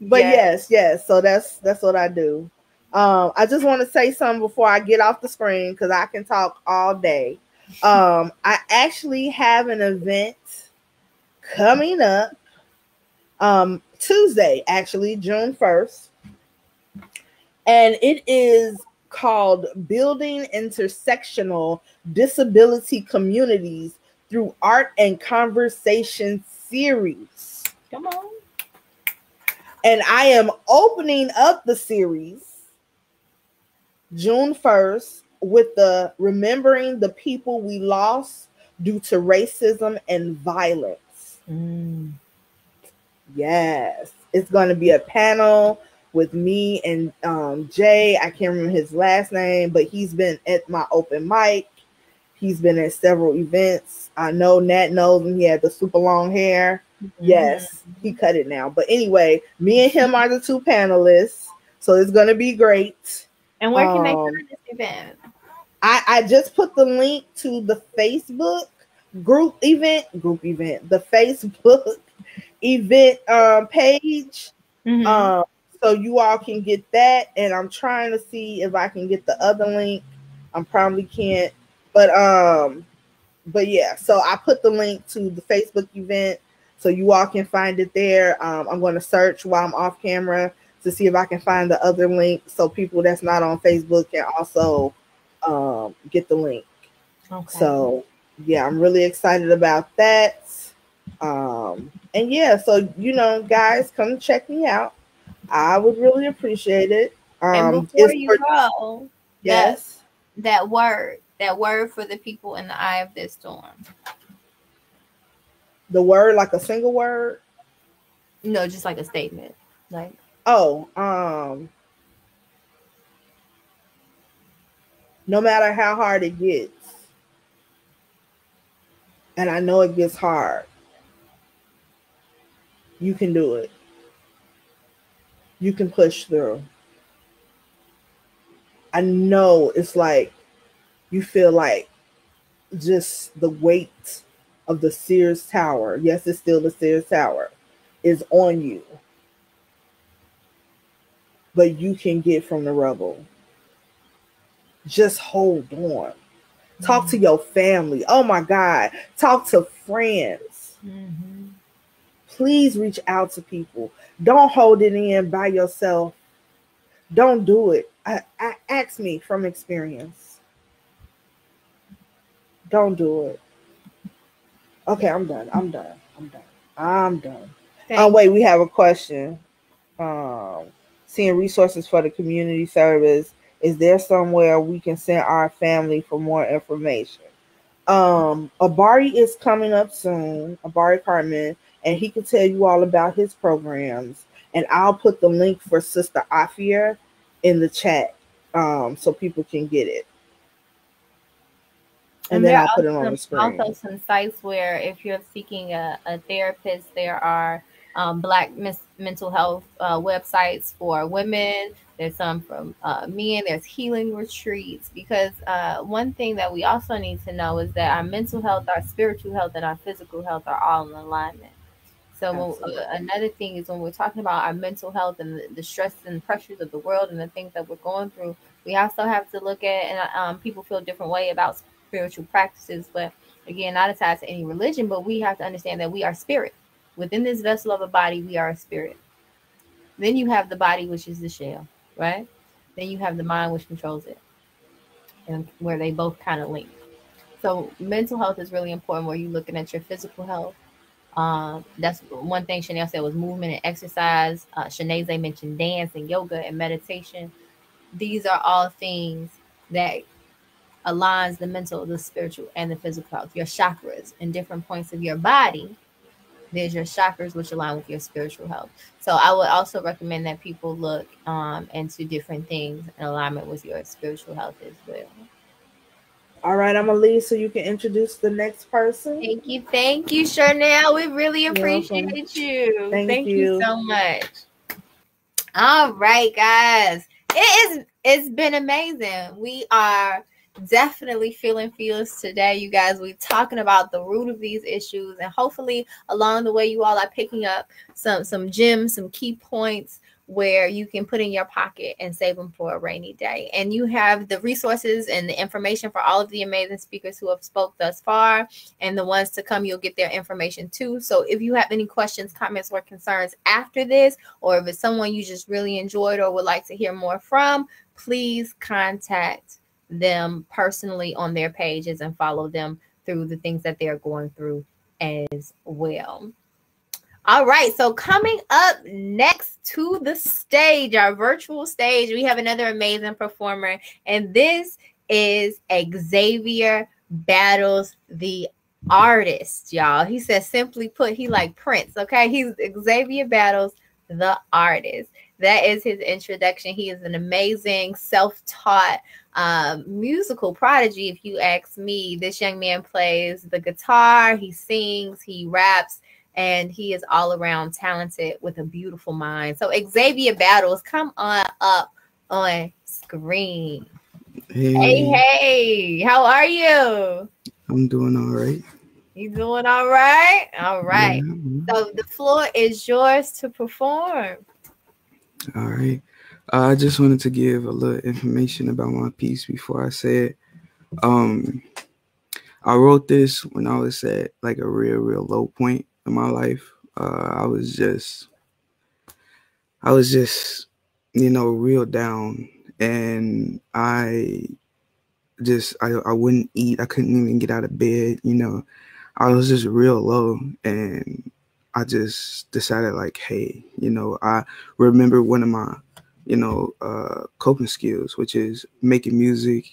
But yes. So that's what I do. I just want to say something before I get off the screen, because I can talk all day. I actually have an event coming up Tuesday, actually, June 1st. And it is called Building Intersectional Disability Communities Through Art and Conversation Series. Come on. And I am opening up the series June 1st with the Remembering the People We Lost Due to Racism and Violence. Yes. It's going to be a panel with me and Jay. I can't remember his last name, but he's been at my open mic. He's been at several events. I know Nat knows him. He had the super long hair. Yes, he cut it now. But anyway, me and him are the 2 panelists. So it's going to be great. And where can they find this event? I just put the link to the Facebook group event, the Facebook event page. So you all can get that. And I'm trying to see if I can get the other link. I probably can't. But yeah, so I put the link to the Facebook event so you all can find it there. I'm going to search while I'm off camera to see if I can find the other link so people that's not on Facebook can also get the link. Okay. So yeah, I'm really excited about that. And yeah, so guys, come check me out. I would really appreciate it. And before you go, yes, that word That word for the people in the eye of this storm. The word, like a single word? No, just like a statement. Like, oh, no matter how hard it gets, and I know it gets hard, you can do it. You can push through. I know it's like you feel like just the weight of the Sears Tower, yes, it's still the Sears Tower, is on you. But you can get from the rubble. Just hold on. Talk to your family. Oh my God. Talk to friends. mm-hmm. Please reach out to people. Don't hold it in by yourself. Don't do it. Ask me from experience. Don't do it. Okay, I'm done. Wait, we have a question. Seeing resources for the community service. Is there somewhere we can send our family for more information? Abari is coming up soon, Abari Carmen, and he can tell you all about his programs. And I'll put the link for Sister Afia in the chat so people can get it. And then I'll put it on the screen. Also some sites where if you're seeking a therapist, there are Black mental health websites for women. There's some from men. There's healing retreats. Because one thing that we also need to know is that our mental health, our spiritual health, and our physical health are all in alignment. So another thing is when we're talking about our mental health and the stress and pressures of the world and the things that we're going through, we also have to look at, and people feel a different way about spiritual practices, but again, not attached to any religion, but we have to understand that we are spirit. Within this vessel of a body, we are a spirit. Then you have the body, which is the shell, right? Then you have the mind, which controls it, and where they both kind of link. So mental health is really important where you're looking at your physical health. That's one thing Chanel said was movement and exercise. Shanae mentioned dance and yoga and meditation. These are all things that aligns the mental, the spiritual, and the physical health. Your chakras in different points of your body. There's your chakras, which align with your spiritual health. So I would also recommend that people look into different things in alignment with your spiritual health as well. All right, I'm going to leave so you can introduce the next person. Thank you, Cherlnell. We really appreciate you. Thank you so much. All right, guys. It's been amazing. We are definitely feeling feels today, you guys. We're talking about the root of these issues, and hopefully along the way you all are picking up some gems, some key points where you can put in your pocket and save them for a rainy day. And you have the resources and the information for all of the amazing speakers who have spoke thus far, and the ones to come, you'll get their information too. So if you have any questions, comments, or concerns after this, or if it's someone you just really enjoyed or would like to hear more from, please contact them personally on their pages and follow them through the things that they're going through as well. All right, so coming up next to the stage, our virtual stage, we have another amazing performer, and this is Xavier Battles the Artist, y'all. He says, simply put, he like Prince, okay? He's Xavier Battles the Artist. That is his introduction. He is an amazing self-taught musical prodigy, if you ask me. This young man plays the guitar, he sings, he raps, and he is all around talented with a beautiful mind. So Xavier Battles, come on up on screen. Hey, how are you? I'm doing all right. You doing all right? All right. Yeah. So the floor is yours to perform. All right. I just wanted to give a little information about my piece before I say it. I wrote this when I was at like a real low point in my life. I was just, real down, and I wouldn't eat. I couldn't even get out of bed. I was just real low, and I just decided like, hey, I remember one of my, coping skills, which is making music,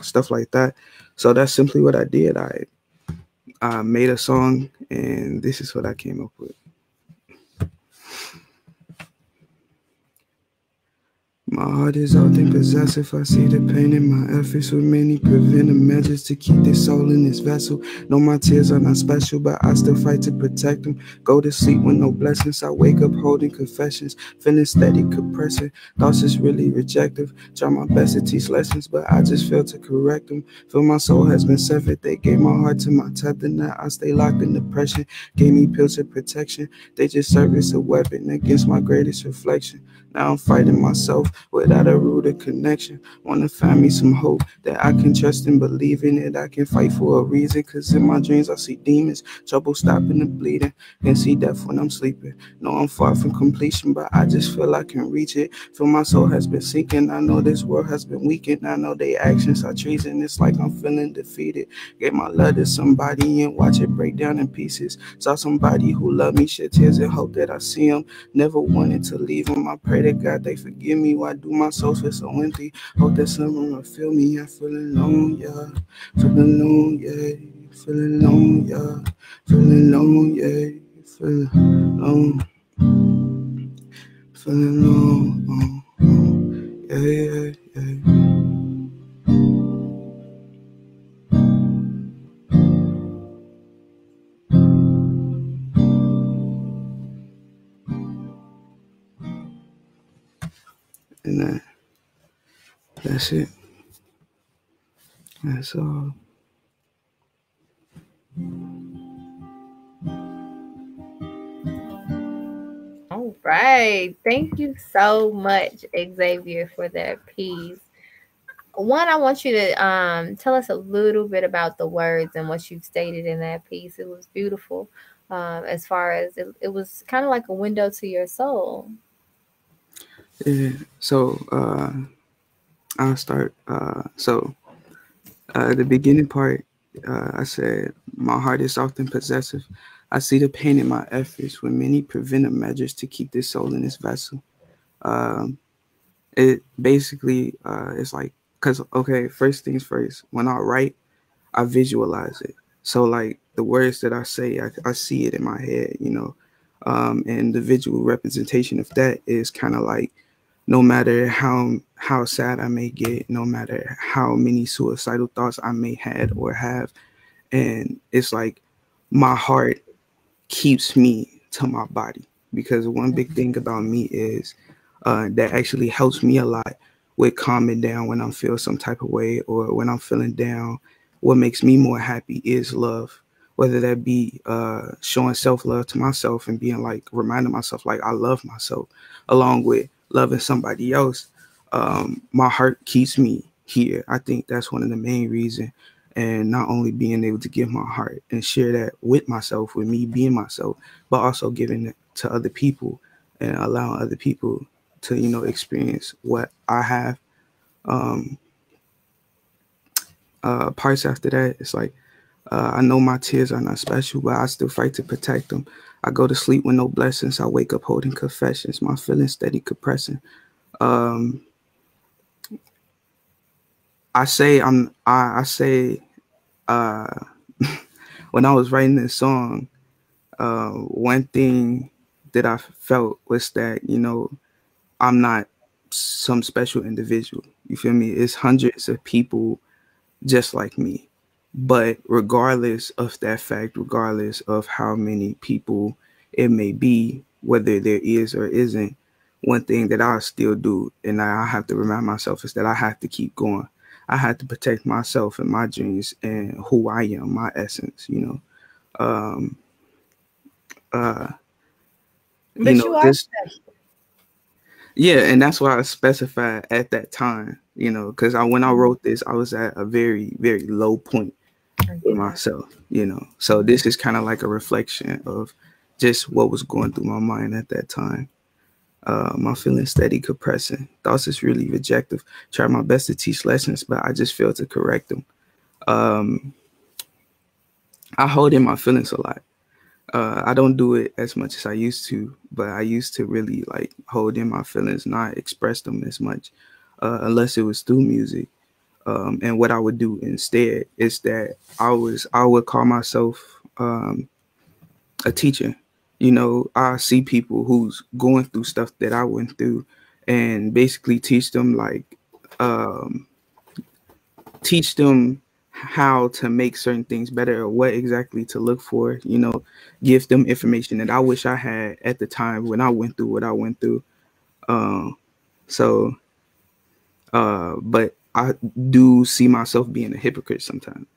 stuff like that. So that's simply what I did. I made a song, and this is what I came up with. My heart is often possessive. I see the pain in my efforts with many preventive measures to keep this soul in this vessel. No, my tears are not special, but I still fight to protect them. Go to sleep with no blessings. I wake up holding confessions, feeling steady, compressing. Thoughts is really rejective. Try my best to teach lessons, but I just fail to correct them. Feel my soul has been severed. They gave my heart to my tether. Now I stay locked in depression. Gave me pills of protection. They just serve as a weapon against my greatest reflection. Now I'm fighting myself without a rooted connection. Wanna find me some hope that I can trust and believe in it. I can fight for a reason, cause in my dreams I see demons. Trouble stopping the bleeding, can see death when I'm sleeping. No, I'm far from completion, but I just feel I can reach it. Feel my soul has been sinking. I know this world has been weakened. I know their actions are treason. It's like I'm feeling defeated. Gave my love to somebody and watch it break down in pieces. Saw somebody who loved me, shed tears and hope that I see him. Never wanted to leave him. I pray to God they forgive me. Why do my soul feel so empty? Hope that someone will feel me. I'm feeling alone, yeah. Feeling alone, yeah. Feeling alone, yeah. Feeling alone, yeah. Feeling alone. Feeling alone, yeah, yeah, yeah. And that's it. That's all. All right. Thank you so much, Xavier, for that piece. One, I want you to tell us a little bit about the words and what you've stated in that piece. It was beautiful. As far as it was kind of like a window to your soul. Yeah. So I'll start. The beginning part, I said, my heart is often possessive. I see the pain in my efforts with many preventive measures to keep this soul in this vessel. It basically, it's like, because, okay, first things first, when I write, I visualize it. So, like, the words that I say, I see it in my head, you know. And the visual representation of that is kind of like, no matter how sad I may get, no matter how many suicidal thoughts I may had or have, and it's like my heart keeps me to my body, because one big thing about me is that actually helps me a lot with calming down when I feel some type of way or when I'm feeling down. What makes me more happy is love, whether that be showing self-love to myself and being like, reminding myself like I love myself, along with loving somebody else. My heart keeps me here. I think that's one of the main reasons. And not only being able to give my heart and share that with myself, with me being myself, but also giving it to other people and allowing other people to, you know, experience what I have. Parts after that, it's like, I know my tears are not special, but I still fight to protect them. I go to sleep with no blessings. I wake up holding confessions. My feelings steady compressing. I say when I was writing this song, one thing that I felt was that, you know, I'm not some special individual. You feel me? It's hundreds of people just like me. But regardless of that fact, regardless of how many people it may be, whether there is or isn't, one thing that I still do, and I have to remind myself, is that I have to keep going. I have to protect myself and my dreams and who I am, my essence, you know. Um, But you are just, special. yeah, and that's why I specified at that time, you know, because when I wrote this, I was at a very, very low point with myself, you know. So this is kind of like a reflection of just what was going through my mind at that time. My feelings steady compressing. Thoughts is really rejective. Try my best to teach lessons, but I just fail to correct them. I hold in my feelings a lot. I don't do it as much as I used to, but I used to really like hold in my feelings, not express them as much, unless it was through music. And what I would do instead is that I would call myself a teacher. You know, I see people who's going through stuff that I went through, and basically teach them how to make certain things better or what exactly to look for. You know, give them information that I wish I had at the time when I went through what I went through. Um, so, but I do see myself being a hypocrite sometimes.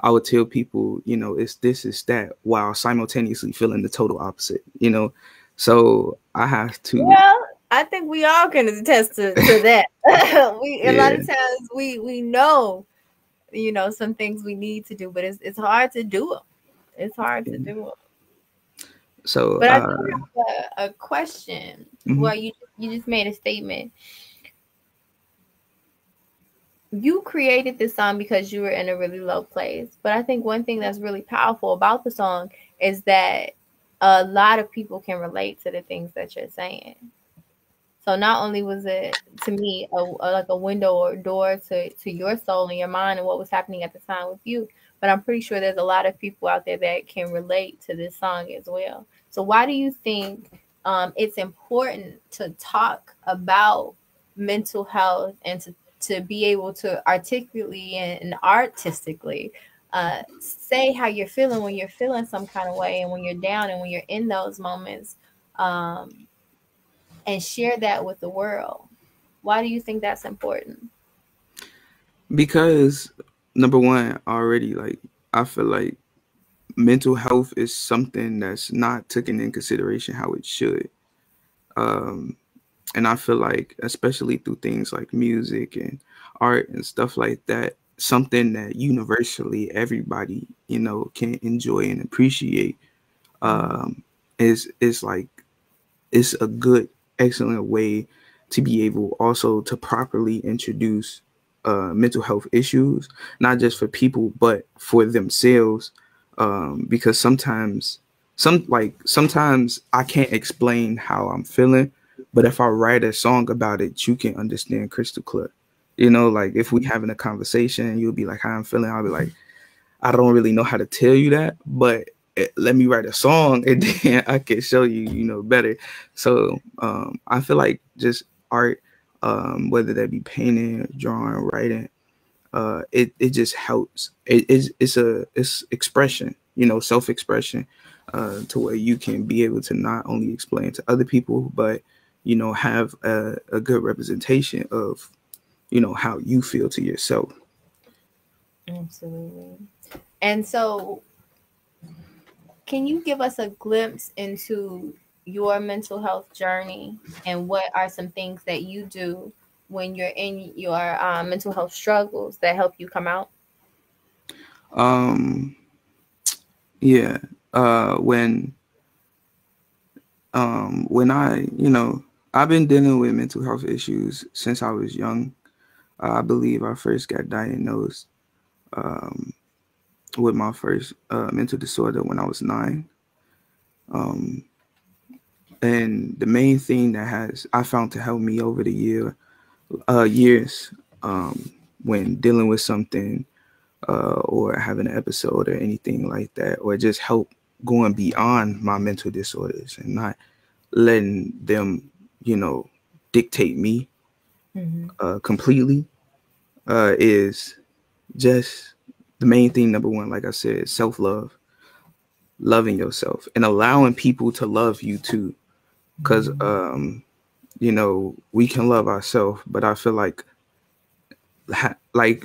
I would tell people, you know, it's this, it's that, while simultaneously feeling the total opposite, you know. So I have to. Well, I think we all can attest to that. A lot of times we know, you know, some things we need to do, but it's hard to do them. It's hard to do them. So, but I do have a question. Mm-hmm. Well, you just made a statement. You created this song because you were in a really low place. But I think one thing that's really powerful about the song is that a lot of people can relate to the things that you're saying. So not only was it, to me, like a window or door to your soul and your mind and what was happening at the time with you, but I'm pretty sure there's a lot of people out there that can relate to this song as well. So why do you think it's important to talk about mental health and to be able to articulately and artistically say how you're feeling when you're feeling some kind of way and when you're down and when you're in those moments, and share that with the world? Why do you think that's important? Because number one, already, like, I feel like mental health is something that's not taken in consideration how it should. And I feel like, especially through things like music and art and stuff like that, something that universally everybody, you know, can enjoy and appreciate, is like, it's a good, excellent way to be able also to properly introduce mental health issues, not just for people, but for themselves. Because sometimes I can't explain how I'm feeling, but if I write a song about it, you can understand crystal clear. You know, like if we having a conversation, you'll be like, how I'm feeling. I'll be like, I don't really know how to tell you that, but let me write a song and then I can show you, you know, better. So I feel like just art, whether that be painting, drawing, writing, it just helps. It's expression, you know, self-expression, to where you can be able to not only explain to other people, but, you know, have a good representation of, you know, how you feel to yourself. Absolutely. And so, can you give us a glimpse into your mental health journey and what are some things that you do when you're in your mental health struggles that help you come out? Yeah. When I, you know, I've been dealing with mental health issues since I was young. I believe I first got diagnosed with my first mental disorder when I was 9. And the main thing that I found to help me over the years, when dealing with something, or having an episode or anything like that, or just help going beyond my mental disorders and not letting them, you know, dictate me completely, is just the main thing. Number one, like I said, self-love, loving yourself and allowing people to love you too. Because, you know, we can love ourselves, but I feel like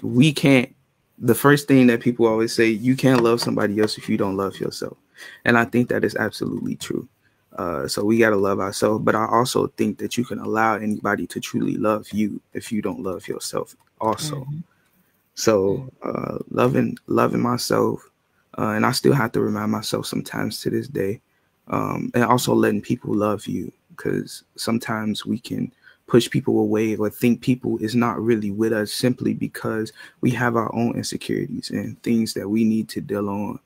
we can't. The first thing that people always say, you can't love somebody else if you don't love yourself. And I think that is absolutely true. So we got to love ourselves. But I also think that you can allow anybody to truly love you if you don't love yourself also. So loving myself. And I still have to remind myself sometimes to this day. And also letting people love you, because sometimes we can push people away or think people is not really with us simply because we have our own insecurities and things that we need to deal on,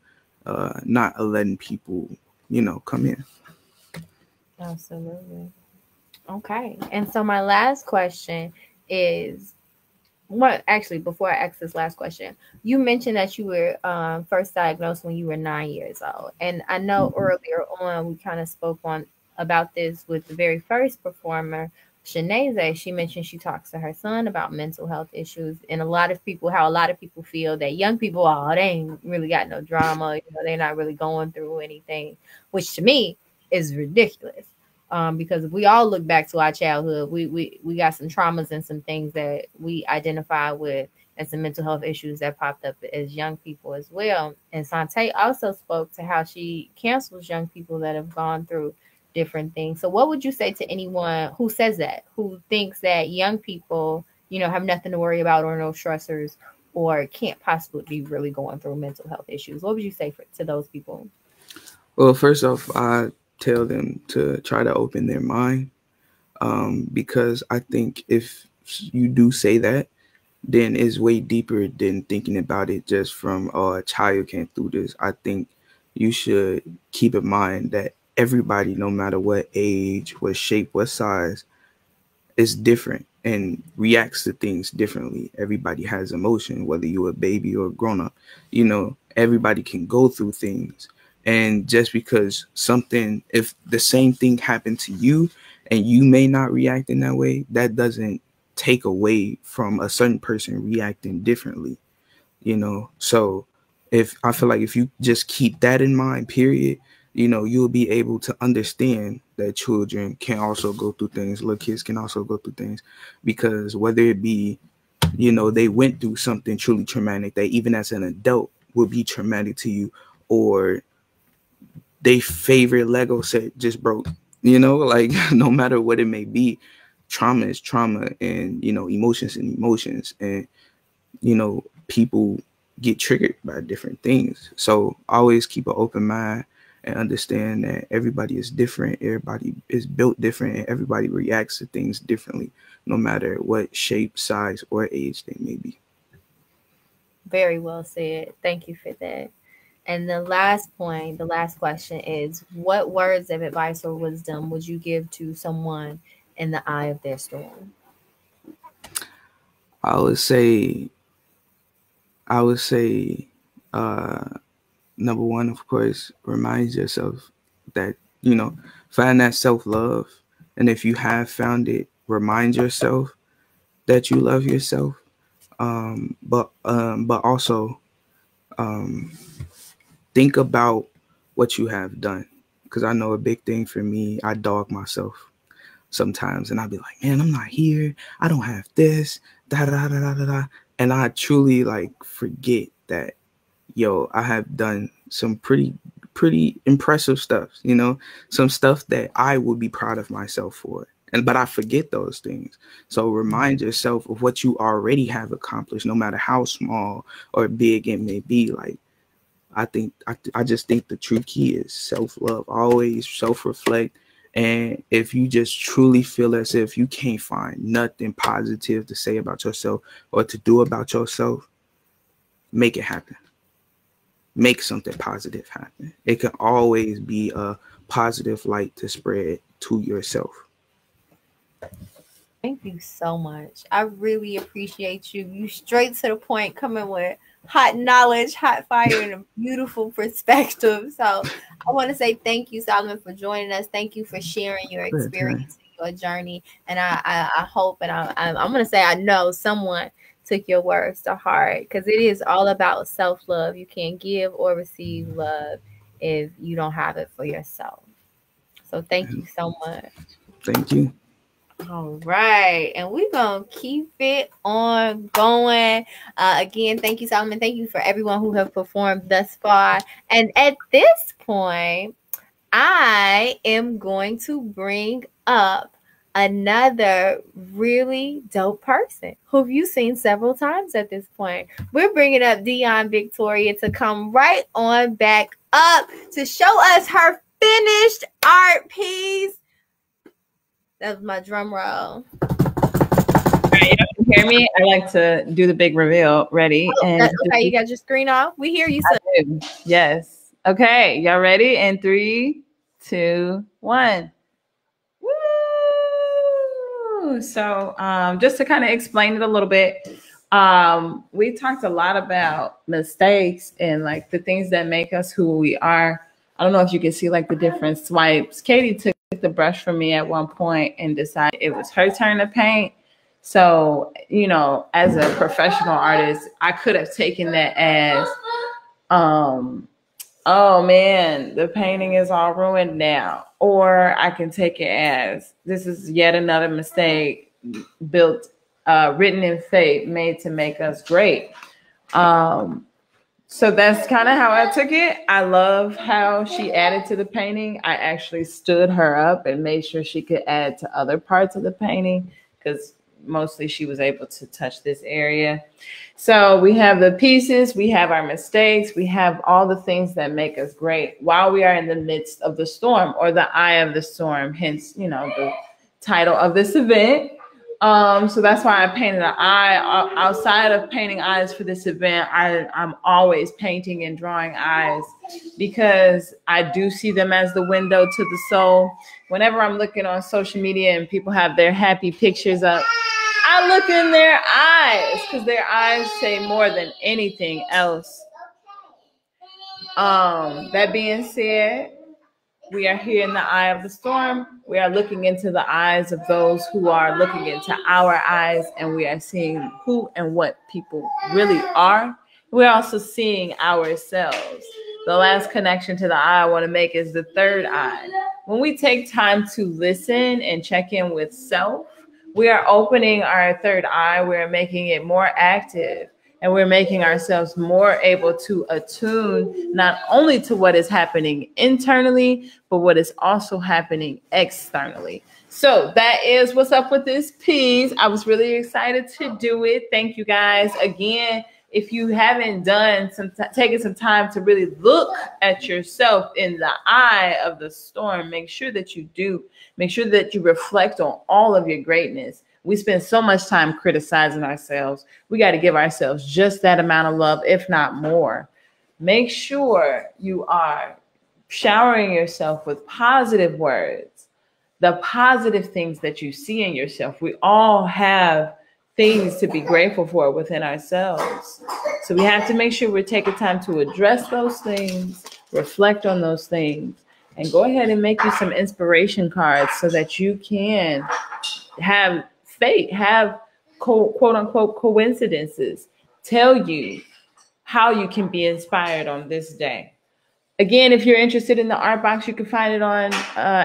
not letting people, you know, come in. Absolutely. Okay. And so my last question is, Well, actually, before I ask this last question, you mentioned that you were first diagnosed when you were 9 years old, and I know earlier on we kind of spoke on about this with the very first performer, Shanae. She mentioned she talks to her son about mental health issues, and how a lot of people feel that young people, oh, they ain't really got no drama, they're not really going through anything, which to me is ridiculous. Because if we all look back to our childhood, we got some traumas and some things that we identify with and some mental health issues that popped up as young people as well. And Sante also spoke to how she counsels young people that have gone through different things. So what would you say to anyone who says that, who thinks that young people, have nothing to worry about or no stressors or can't possibly be really going through mental health issues? What would you say to those people? Well, first off, I tell them to try to open their mind, because I think if you do say that, then it's way deeper than thinking about it just from, oh, a child can't do this. I think you should keep in mind that everybody, no matter what age, what shape, what size, is different and reacts to things differently. Everybody has emotion, whether you're a baby or a grown up. Everybody can go through things. And just because if the same thing happened to you and you may not react in that way, that doesn't take away from a certain person reacting differently. So I feel like if you just keep that in mind, period, you'll be able to understand that children can also go through things. Little kids can also go through things, because whether it be, they went through something truly traumatic that even as an adult will be traumatic to you, or their favorite Lego set just broke, like no matter what it may be, trauma is trauma, and, emotions and emotions, and, people get triggered by different things. So always keep an open mind and understand that everybody is different. Everybody is built different, and everybody reacts to things differently, no matter what shape, size, or age they may be. Very well said. Thank you for that. And the last question is, what words of advice or wisdom would you give to someone in the eye of their storm? I would say, number one, of course, remind yourself that, find that self-love. And if you have found it, remind yourself that you love yourself. But also, think about what you have done. Because I know a big thing for me, I dog myself sometimes, and I'll be like, man, I'm not here. I don't have this, da da da da da da. And I truly forget that, I have done some pretty impressive stuff, some stuff that I would be proud of myself for. But I forget those things. So remind yourself of what you already have accomplished, no matter how small or big it may be. I just think the true key is self-love. Always self-reflect. And if you just truly feel as if you can't find nothing positive to say about yourself or to do about yourself, make it happen. Make something positive happen. It can always be a positive light to spread to yourself. Thank you so much. I really appreciate you. You straight to the point, coming with hot knowledge, hot fire, and a beautiful perspective. So I want to say thank you, Solomon, for joining us. Thank you for sharing your experience, your journey. And I hope, and I'm going to say I know someone took your words to heart, because it is all about self-love. You can't give or receive love if you don't have it for yourself. So thank you so much. Thank you. All right, and we're gonna keep it on going. Again, thank you, Solomon. Thank you for everyone who have performed thus far. And at this point, I am going to bring up another really dope person who you've seen several times at this point. We're bringing up Dion Victoria to come right on back up to show us her finished art piece. That was my drum roll. All right, you can hear me? I like to do the big reveal. Ready? And okay, you got your screen off? We hear you, son. Yes. Okay, y'all ready? In 3, 2, 1. Woo! So just to kind of explain it a little bit, We talked a lot about mistakes and like the things that make us who we are. I don't know if you can see like the different swipes. Katie took the brush from me at one point and decided it was her turn to paint. So, you know, as a professional artist, I could have taken that as, oh man, the painting is all ruined now. Or I can take it as, this is yet another mistake built, written in fate, made to make us great. So that's kind of how I took it. I love how she added to the painting. I actually stood her up and made sure she could add to other parts of the painting because mostly she was able to touch this area. So we have the pieces, we have our mistakes, we have all the things that make us great while we are in the midst of the storm or the eye of the storm, hence, you know, the title of this event. So that's why I painted an eye. Outside of painting eyes for this event, I'm always painting and drawing eyes because I do see them as the window to the soul. Whenever I'm looking on social media and people have their happy pictures up, I look in their eyes because their eyes say more than anything else. That being said, we are here in the eye of the storm. We are looking into the eyes of those who are looking into our eyes, and we are seeing who and what people really are. We're also seeing ourselves. The last connection to the eye I want to make is the third eye. When we take time to listen and check in with self, we are opening our third eye. We're making it more active. And we're making ourselves more able to attune not only to what is happening internally, but what is also happening externally. So that is what's up with this piece. I was really excited to do it. Thank you guys. Again, if you haven't taken some time to really look at yourself in the eye of the storm, make sure that you do. Make sure that you reflect on all of your greatness. We spend so much time criticizing ourselves. We got to give ourselves just that amount of love, if not more. Make sure you are showering yourself with positive words, the positive things that you see in yourself. We all have things to be grateful for within ourselves. So we have to make sure we're taking time to address those things, reflect on those things, and go ahead and make you some inspiration cards so that you can have fate, have quote unquote coincidences tell you how you can be inspired on this day. Again, if you're interested in the art box, you can find it on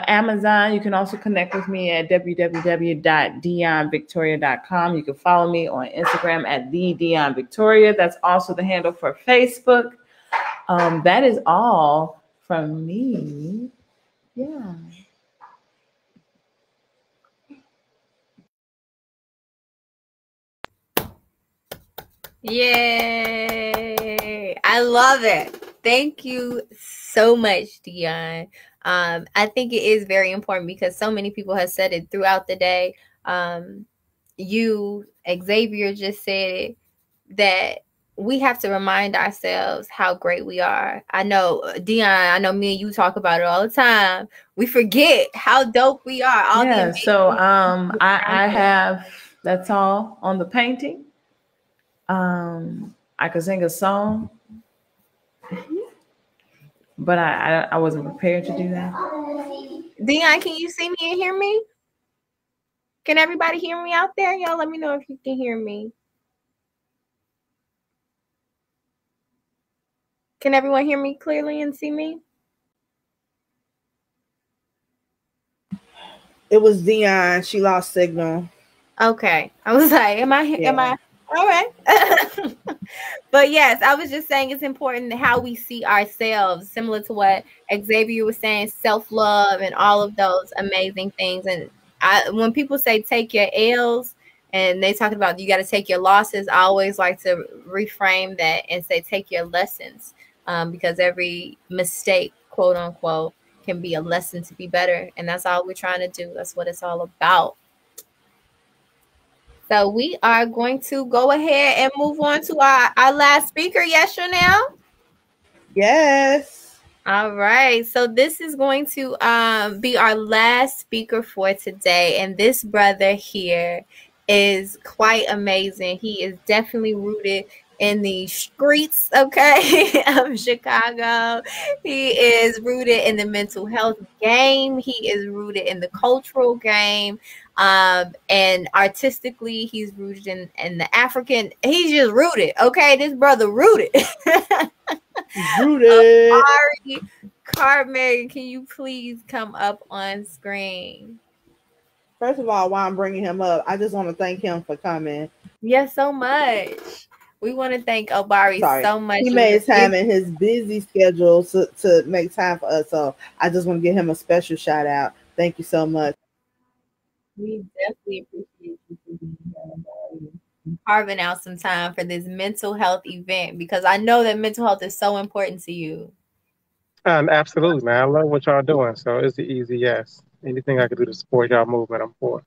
Amazon. You can also connect with me at www.dionvictoria.com. You can follow me on Instagram at @TheDionVictoria. That's also the handle for Facebook. That is all from me. Yeah. Yay! I love it. Thank you so much, Dion. I think it is very important because so many people have said it throughout the day. Xavier just said it, that we have to remind ourselves how great we are. I know, Dion, I know me and you talk about it all the time. We forget how dope we are. So I have, that's all on the painting. I could sing a song, but I wasn't prepared to do that. Dion, can you see me and hear me? Can everybody hear me out there? Y'all let me know if you can hear me. Can everyone hear me clearly and see me? It was Dion. She lost signal. Okay. I was like, am I all right? But yes, I was just saying it's important how we see ourselves, similar to what Xavier was saying, self-love and all of those amazing things. And when people say take your L's and they talk about you got to take your losses, I always like to reframe that and say take your lessons, because every mistake, quote unquote, can be a lesson to be better. And that's all we're trying to do. That's what it's all about. So we are going to go ahead and move on to our last speaker. Yes, cherlnell? Yes. All right. So this is going to be our last speaker for today. And this brother here is quite amazing. He is definitely rooted in the streets, okay, of Chicago. He is rooted in the mental health game. He is rooted in the cultural game. And artistically, he's rooted in the African. He's just rooted, okay? This brother rooted. Rooted. Ari Carmen, can you please come up on screen? First of all, while I'm bringing him up, I just want to thank him for coming. Yes, so much. We want to thank Obari so much. He made time in his busy schedule to make time for us. So I just want to give him a special shout out. Thank you so much. We definitely appreciate you for being here, carving out some time for this mental health event, because I know that mental health is so important to you. Absolutely, man. I love what y'all doing. So it's an easy yes. Anything I can do to support y'all movement, I'm for.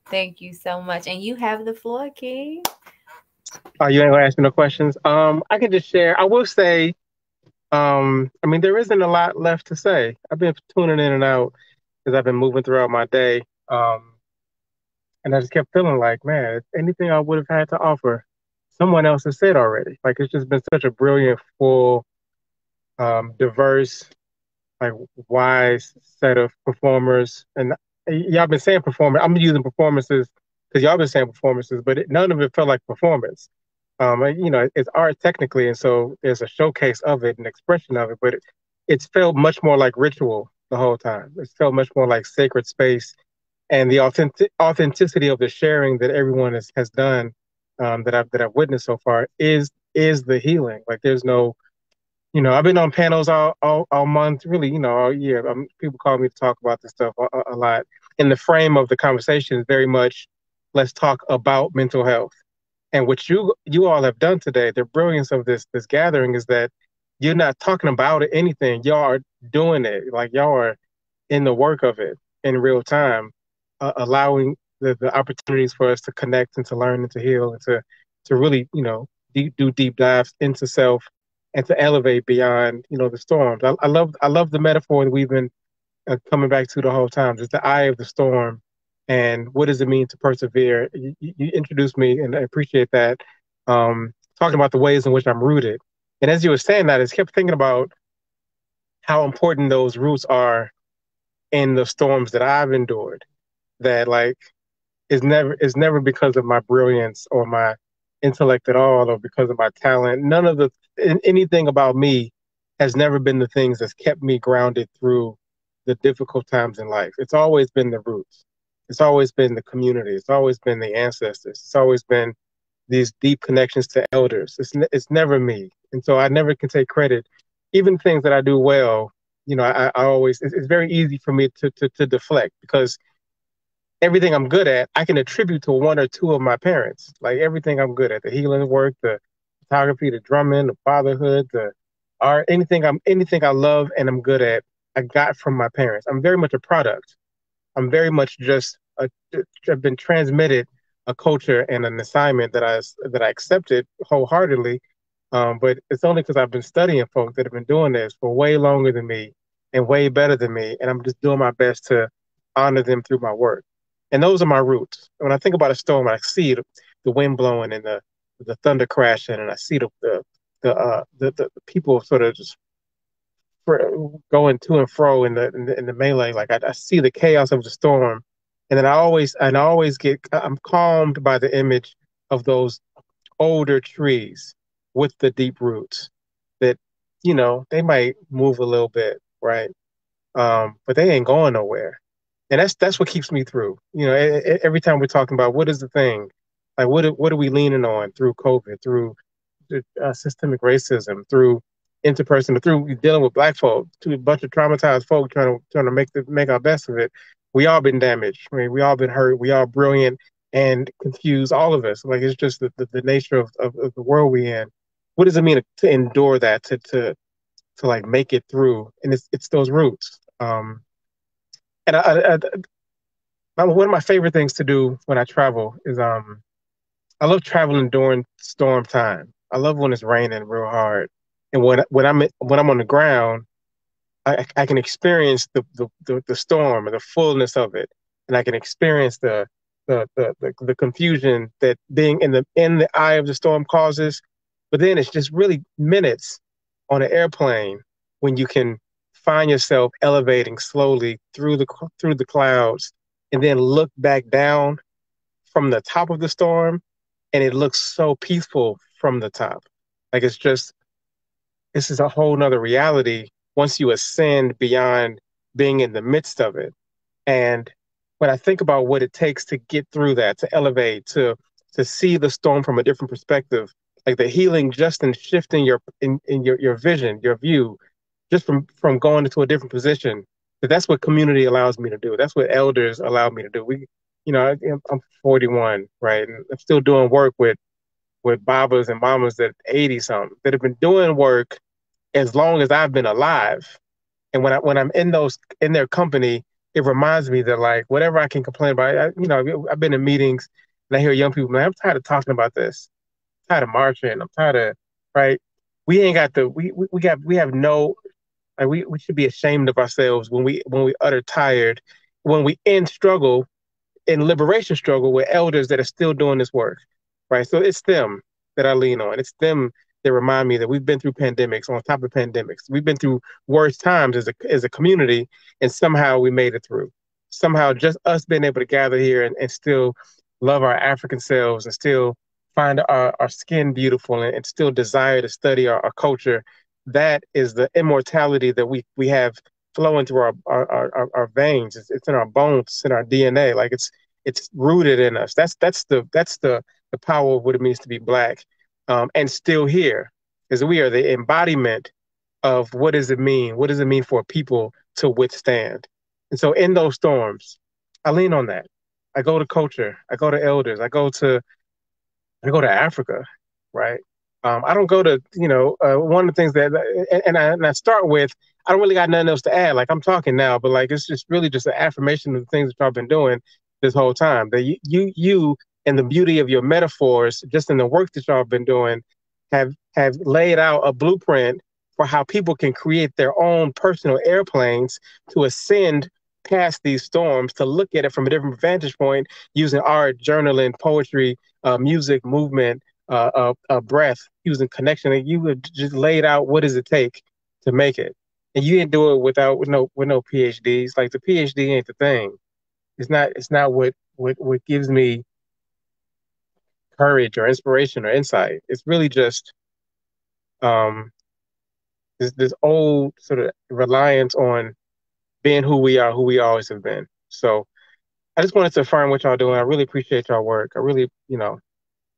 Thank you so much. And you have the floor, King. Oh, you ain't gonna ask me no questions? I can just share. I will say, I mean, there isn't a lot left to say. I've been tuning in and out because I've been moving throughout my day. And I just kept feeling like, man, anything I would have had to offer, someone else has said already. Like, it's just been such a brilliant, full, diverse, like wise set of performers. And y'all been saying performance. I'm using performances because y'all been saying performances, but none of it felt like performance. You know, it's art technically, and so there's a showcase of it, an expression of it, but it's felt much more like ritual the whole time. It felt much more like sacred space, and the authenticity of the sharing that everyone has done, that I've witnessed so far is the healing. Like, there's no, you know, I've been on panels all month, really, you know, all year. People call me to talk about this stuff a lot. And the frame of the conversation is very much, let's talk about mental health. And what you all have done today, the brilliance of this gathering is that you're not talking about anything. Y'all are doing it. Like, y'all are in the work of it in real time, allowing the opportunities for us to connect and to learn and to heal and to really, you know, do deep dives into self and to elevate beyond, you know, the storms. I love the metaphor that we've been coming back to the whole time. Just the eye of the storm, and what does it mean to persevere? You introduced me, and I appreciate that. Talking about the ways in which I'm rooted, and as you were saying that, I just kept thinking about how important those roots are in the storms that I've endured. That, like, is never because of my brilliance or my intellect at all, or because of my talent. None of anything about me has never been the things that's kept me grounded through the difficult times in life. It's always been the roots. It's always been the community. It's always been the ancestors. It's always been these deep connections to elders. It's never me. And so I never can take credit. Even things that I do well, you know, I always, it's very easy for me to deflect, because everything I'm good at, I can attribute to one or two of my parents. Like, everything I'm good at, the healing work, the photography, the drumming, the fatherhood, the art, anything I love and I'm good at, I got from my parents. I'm very much a product. I'm very much just I've been transmitted a culture and an assignment that I accepted wholeheartedly. But it's only because I've been studying folks that have been doing this for way longer than me and way better than me, and I'm just doing my best to honor them through my work. And those are my roots. When I think about a storm, I see the wind blowing and the thunder crashing, and I see the people sort of just going to and fro in the melee. Like, I see the chaos of the storm, and then I always I'm calmed by the image of those older trees with the deep roots that, you know, they might move a little bit, right? But they ain't going nowhere. And that's what keeps me through. You know, every time we're talking about what is the thing, like what are we leaning on through COVID, through systemic racism, through interpersonal, through dealing with Black folk, to a bunch of traumatized folk trying to make our best of it. We all been damaged. I mean, we all been hurt. We all brilliant and confused. All of us. Like, it's just the nature of the world we in. What does it mean to endure that? To like make it through? And it's those roots. And one of my favorite things to do when I travel is I love traveling during storm time. I love when it's raining real hard, and when I'm on the ground, I can experience the storm and the fullness of it, and I can experience the the confusion that being in the eye of the storm causes. But then it's just really minutes on an airplane when you can find yourself elevating slowly through the clouds and then look back down from the top of the storm, and it looks so peaceful from the top. Like this is a whole nother reality once you ascend beyond being in the midst of it. And when I think about what it takes to get through that, to elevate, to see the storm from a different perspective, like the healing just in shifting your vision, your view, just from going into a different position. That's what community allows me to do. That's what elders allow me to do. I'm 41, right? And I'm still doing work with babas and mamas that 80 something that have been doing work as long as I've been alive. And when I'm in their company, it reminds me that like whatever I can complain about, I've been in meetings and I hear young people, man, I'm tired of talking about this. I'm tired of marching. I'm tired of, right? We ain't got we have no, like we should be ashamed of ourselves when we utter tired, when we end struggle, in liberation struggle with elders that are still doing this work, right? So it's them that I lean on. It's them that remind me that we've been through pandemics on top of pandemics. We've been through worse times as a community, and somehow we made it through. Somehow just us being able to gather here and still love our African selves and still find our skin beautiful and still desire to study our culture. That is the immortality that we have flowing through our veins. It's in our bones, it's in our DNA. Like it's rooted in us. That's the power of what it means to be Black, and still here, is we are the embodiment of what does it mean? What does it mean for people to withstand? And so in those storms, I lean on that. I go to culture. I go to elders. I go to Africa, right? I don't go to, one of the things and I start with, I don't really got nothing else to add. Like I'm talking now, but like, it's just really just an affirmation of the things that y'all been doing this whole time. That you and the beauty of your metaphors, just in the work that y'all been doing, have laid out a blueprint for how people can create their own personal airplanes to ascend past these storms, to look at it from a different vantage point, using art, journaling, poetry, music, movement, breath, using connection. And you have just laid out what does it take to make it. And you didn't do it with no PhDs. Like the PhD ain't the thing. It's not what gives me courage or inspiration or insight. It's really just this old sort of reliance on being who we are, who we always have been. So I just wanted to affirm what y'all doing. I really appreciate y'all work. I really,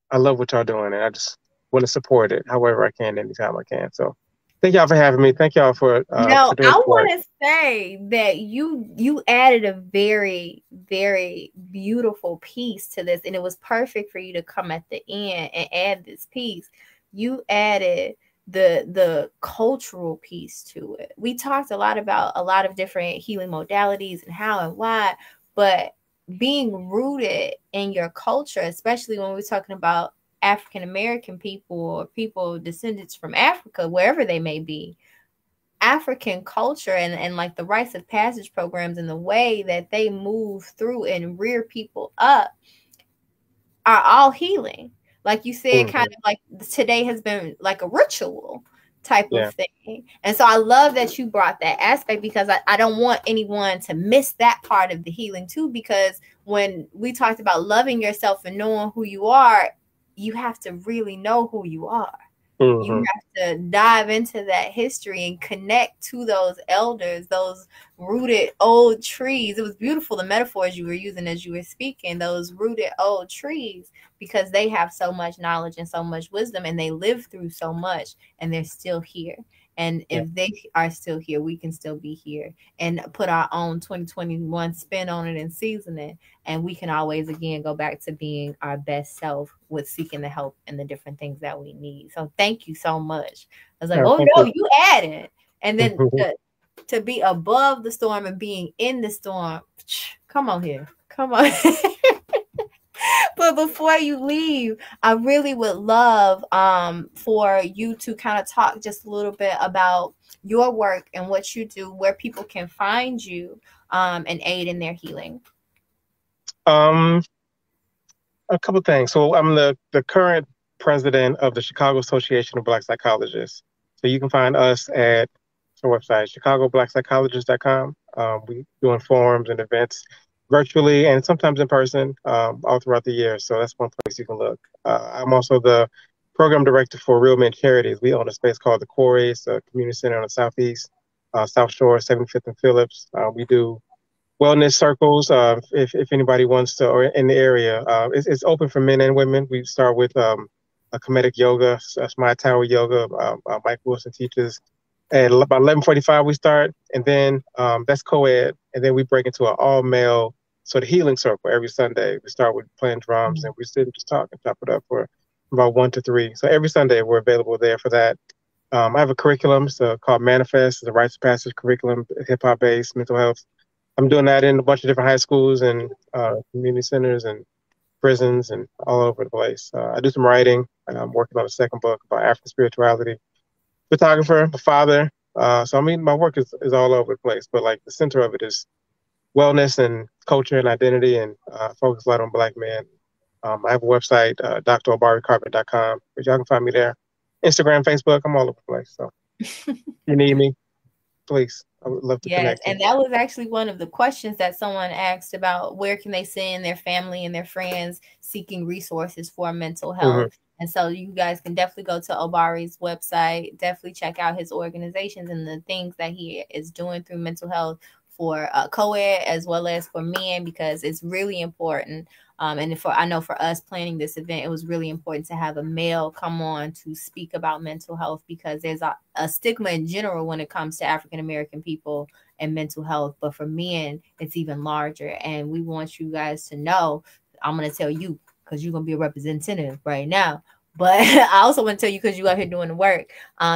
I love what y'all doing, and I just want to support it however I can, anytime I can. So thank y'all for having me. Thank y'all for No, doing I want to say that you added a very, very beautiful piece to this, and it was perfect for you to come at the end and add this piece. You added the cultural piece to it. We talked a lot about a lot of different healing modalities and how and why, but being rooted in your culture, especially when we're talking about African American people or people descendants from Africa, wherever they may be, African culture and like the rites of passage programs and the way that they move through and rear people up are all healing. Like you said, kind of like today has been like a ritual type of thing. And so I love that you brought that aspect, because I don't want anyone to miss that part of the healing too, because when we talked about loving yourself and knowing who you are, you have to really know who you are. You have to dive into that history and connect to those elders, those rooted old trees. It was beautiful, the metaphors you were using as you were speaking, those rooted old trees, because they have so much knowledge and so much wisdom, and they live through so much, and they're still here. And if they are still here, we can still be here and put our own 2021 spin on it and season it. And we can always, again, go back to being our best self with seeking the help and the different things that we need. So thank you so much. I was like, oh, no, you added. And then to be above the storm and being in the storm. Come on here. Come on. But before you leave, I really would love for you to kind of talk just a little bit about your work and what you do, where people can find you and aid in their healing. A couple of things. So I'm the current president of the Chicago Association of Black Psychologists. So you can find us at our website, chicagoblackpsychologists.com. We doing forums and events virtually and sometimes in person all throughout the year. So that's one place you can look. I'm also the program director for Real Men Charities. We own a space called the Quarry. It's a community center on the Southeast, South Shore, 75th and Phillips. We do wellness circles. If anybody wants to, or in the area, it's open for men and women. We start with a comedic yoga. So that's my tower yoga. Mike Wilson teaches. At about 11:45 we start, and then that's co-ed, and then we break into an all-male sort of healing circle every Sunday. We start with playing drums, and we sit and just talk and chop it up for about 1 to 3. So every Sunday we're available there for that. I have a curriculum called Manifest. It's a rites of passage curriculum, hip-hop based, mental health. I'm doing that in a bunch of different high schools and community centers and prisons and all over the place. I do some writing. I'm working on a second book about African spirituality. Photographer, a father. So I mean, my work is all over the place, but like the center of it is wellness and culture and identity, and focus a lot on Black men. I have a website, drobaricarpet.com, which y'all can find me there. Instagram, Facebook, I'm all over the place. So if you need me, please. I would love to connect. And that was actually one of the questions that someone asked about where can they send their family and their friends seeking resources for mental health. Mm-hmm. And so you guys can definitely go to Obari's website, definitely check out his organizations and the things that he is doing through mental health for co-ed as well as for men, because it's really important. And I know for us planning this event, it was really important to have a male come on to speak about mental health, because there's a stigma in general when it comes to African-American people and mental health. But for men, it's even larger. And we want you guys to know, I'm going to tell you, because you're going to be a representative right now. But I also want to tell you, because you out here doing the work,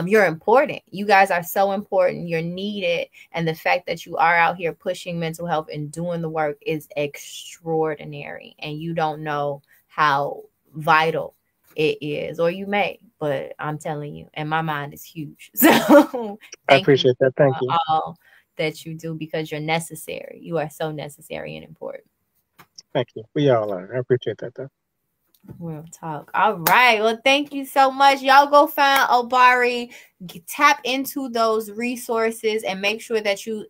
you're important. You guys are so important. You're needed. And the fact that you are out here pushing mental health and doing the work is extraordinary. And you don't know how vital it is, or you may, but I'm telling you, and my mind is huge. So I appreciate that. Thank you. All that you do, because you're necessary. You are so necessary and important. Thank you. We all are. I appreciate that, though. Real talk. All right. Well, thank you so much. Y'all go find Obari, tap into those resources, and make sure that you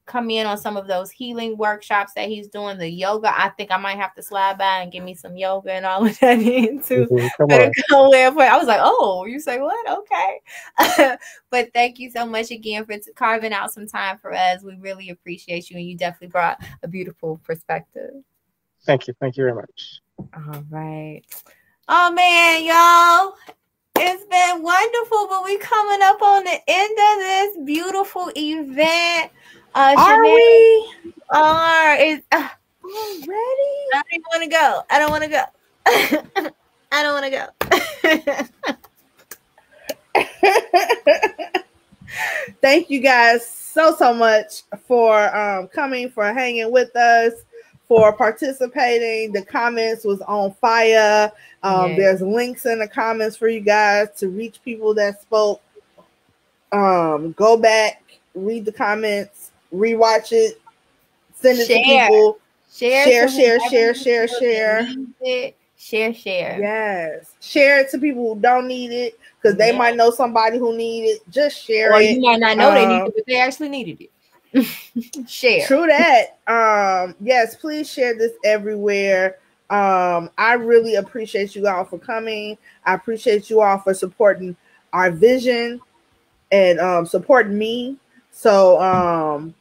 come in on some of those healing workshops that he's doing. The yoga, I think I might have to slide by and give me some yoga and all of that into. I was like, oh, you say what? Okay. But thank you so much again for carving out some time for us. We really appreciate you, and you definitely brought a beautiful perspective. Thank you. Thank you very much. All right. Oh man, y'all, it's been wonderful, but we coming up on the end of this beautiful event. Are we? Ready? I don't want to go. I don't want to go. Thank you guys so much for coming, for hanging with us, for participating. The comments was on fire. There's links in the comments for you guys to reach people that spoke. Go back, read the comments, rewatch it, send it to people. Share. Yes. Share it to people who don't need it, because they might know somebody who need it. Just share it. Or you might not know they need it, but they actually needed it. Share. True that. Yes, please share this everywhere. I really appreciate you all for coming. I appreciate you all for supporting our vision and supporting me. So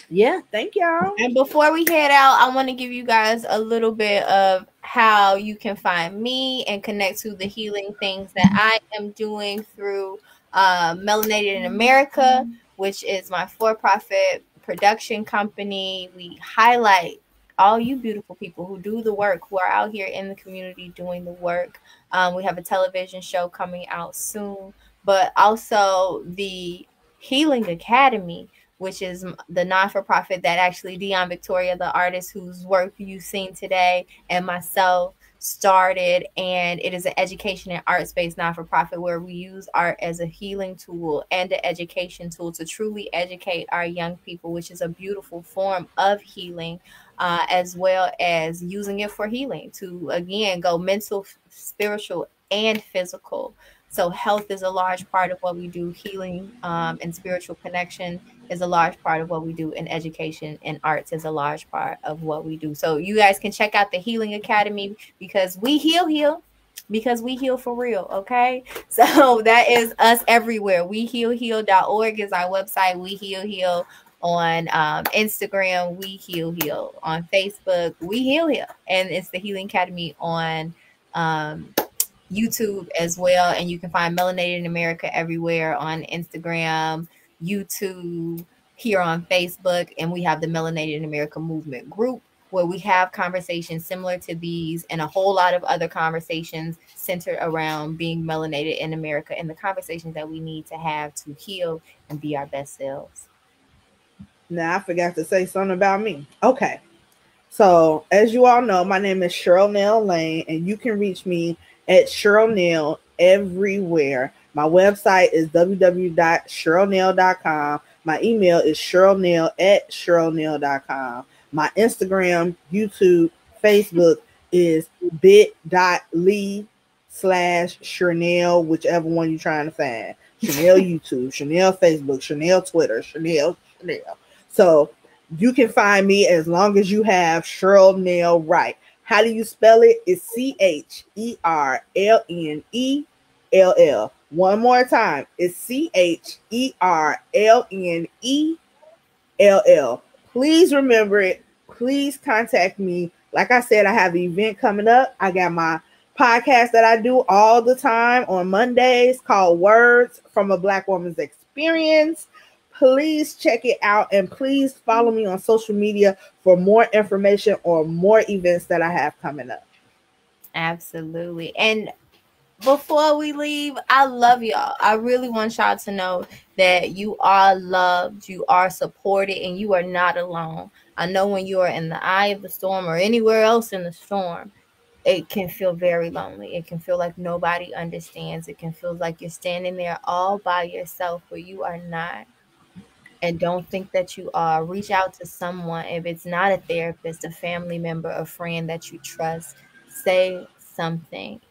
yeah, thank y'all. And before we head out, I want to give you guys a little bit of how you can find me and connect to the healing things that I am doing through Melanated in America, which is my for-profit production company. We highlight all you beautiful people who do the work, who are out here in the community doing the work. We have a television show coming out soon, but also the Healing Academy, which is the non-for-profit that actually Dion Victoria, the artist whose work you've seen today, and myself started. And it is an education and arts-based non-for-profit where we use art as a healing tool and an education tool to truly educate our young people, which is a beautiful form of healing. as well as using it for healing to, again, go mental, spiritual, and physical. So health is a large part of what we do. Healing and spiritual connection is a large part of what we do. And education and arts is a large part of what we do. So you guys can check out the Healing Academy because we heal because we heal for real. Okay. So that is us everywhere. WeHealHeal.org is our website. We heal on Instagram. We heal on Facebook. We heal. And it's the Healing Academy on YouTube as well. And you can find Melanated in America everywhere on Instagram, YouTube, here on Facebook. And we have the Melanated in America movement group where we have conversations similar to these and a whole lot of other conversations centered around being melanated in America and the conversations that we need to have to heal and be our best selves. Now, I forgot to say something about me. Okay. So, as you all know, my name is cherlnell Lane, and you can reach me at cherlnell everywhere. My website is www.cherlnell.com. My email is cherlnell@cherlnell.com. My Instagram, YouTube, Facebook is bit.ly/Cherlnell, whichever one you're trying to find. Cherlnell YouTube, Cherlnell Facebook, Cherlnell Twitter, Cherlnell. So, you can find me as long as you have cherlnell right. How do you spell it? It's CHERLNELL. One more time. It's CHERLNELL. Please remember it. Please contact me. Like I said, I have the event coming up. I got my podcast that I do all the time on Mondays called Words from a Black Woman's Experience. Please check it out and please follow me on social media for more information or more events that I have coming up. Absolutely. And before we leave, I love y'all. I really want y'all to know that you are loved, you are supported, and you are not alone. I know when you are in the eye of the storm or anywhere else in the storm, it can feel very lonely. It can feel like nobody understands. It can feel like you're standing there all by yourself, but you are not. And don't think that you are. Reach out to someone. If it's not a therapist, a family member, a friend that you trust, say something.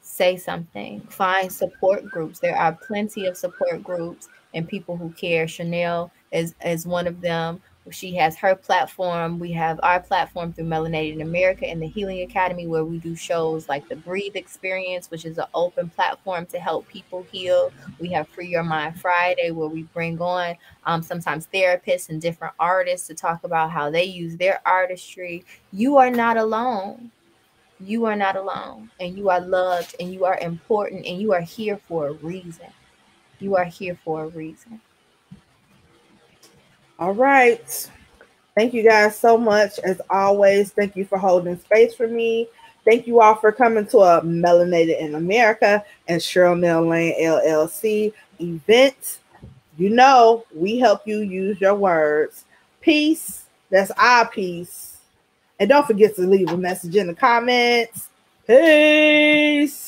Say something. Find support groups. There are plenty of support groups and people who care. Chanel is one of them. She has her platform. We have our platform through Melanated in America and the Healing Academy, where we do shows like the Breathe Experience, which is an open platform to help people heal. We have Free Your Mind Friday, where we bring on sometimes therapists and different artists to talk about how they use their artistry. You are not alone. You are not alone, and you are loved, and you are important, and you are here for a reason. You are here for a reason. All right. Thank you guys so much. As always, thank you for holding space for me. Thank you all for coming to a Melanated in America and cherlnell Lane LLC event. You know, we help you use your words. Peace. That's our peace. And don't forget to leave a message in the comments. Peace.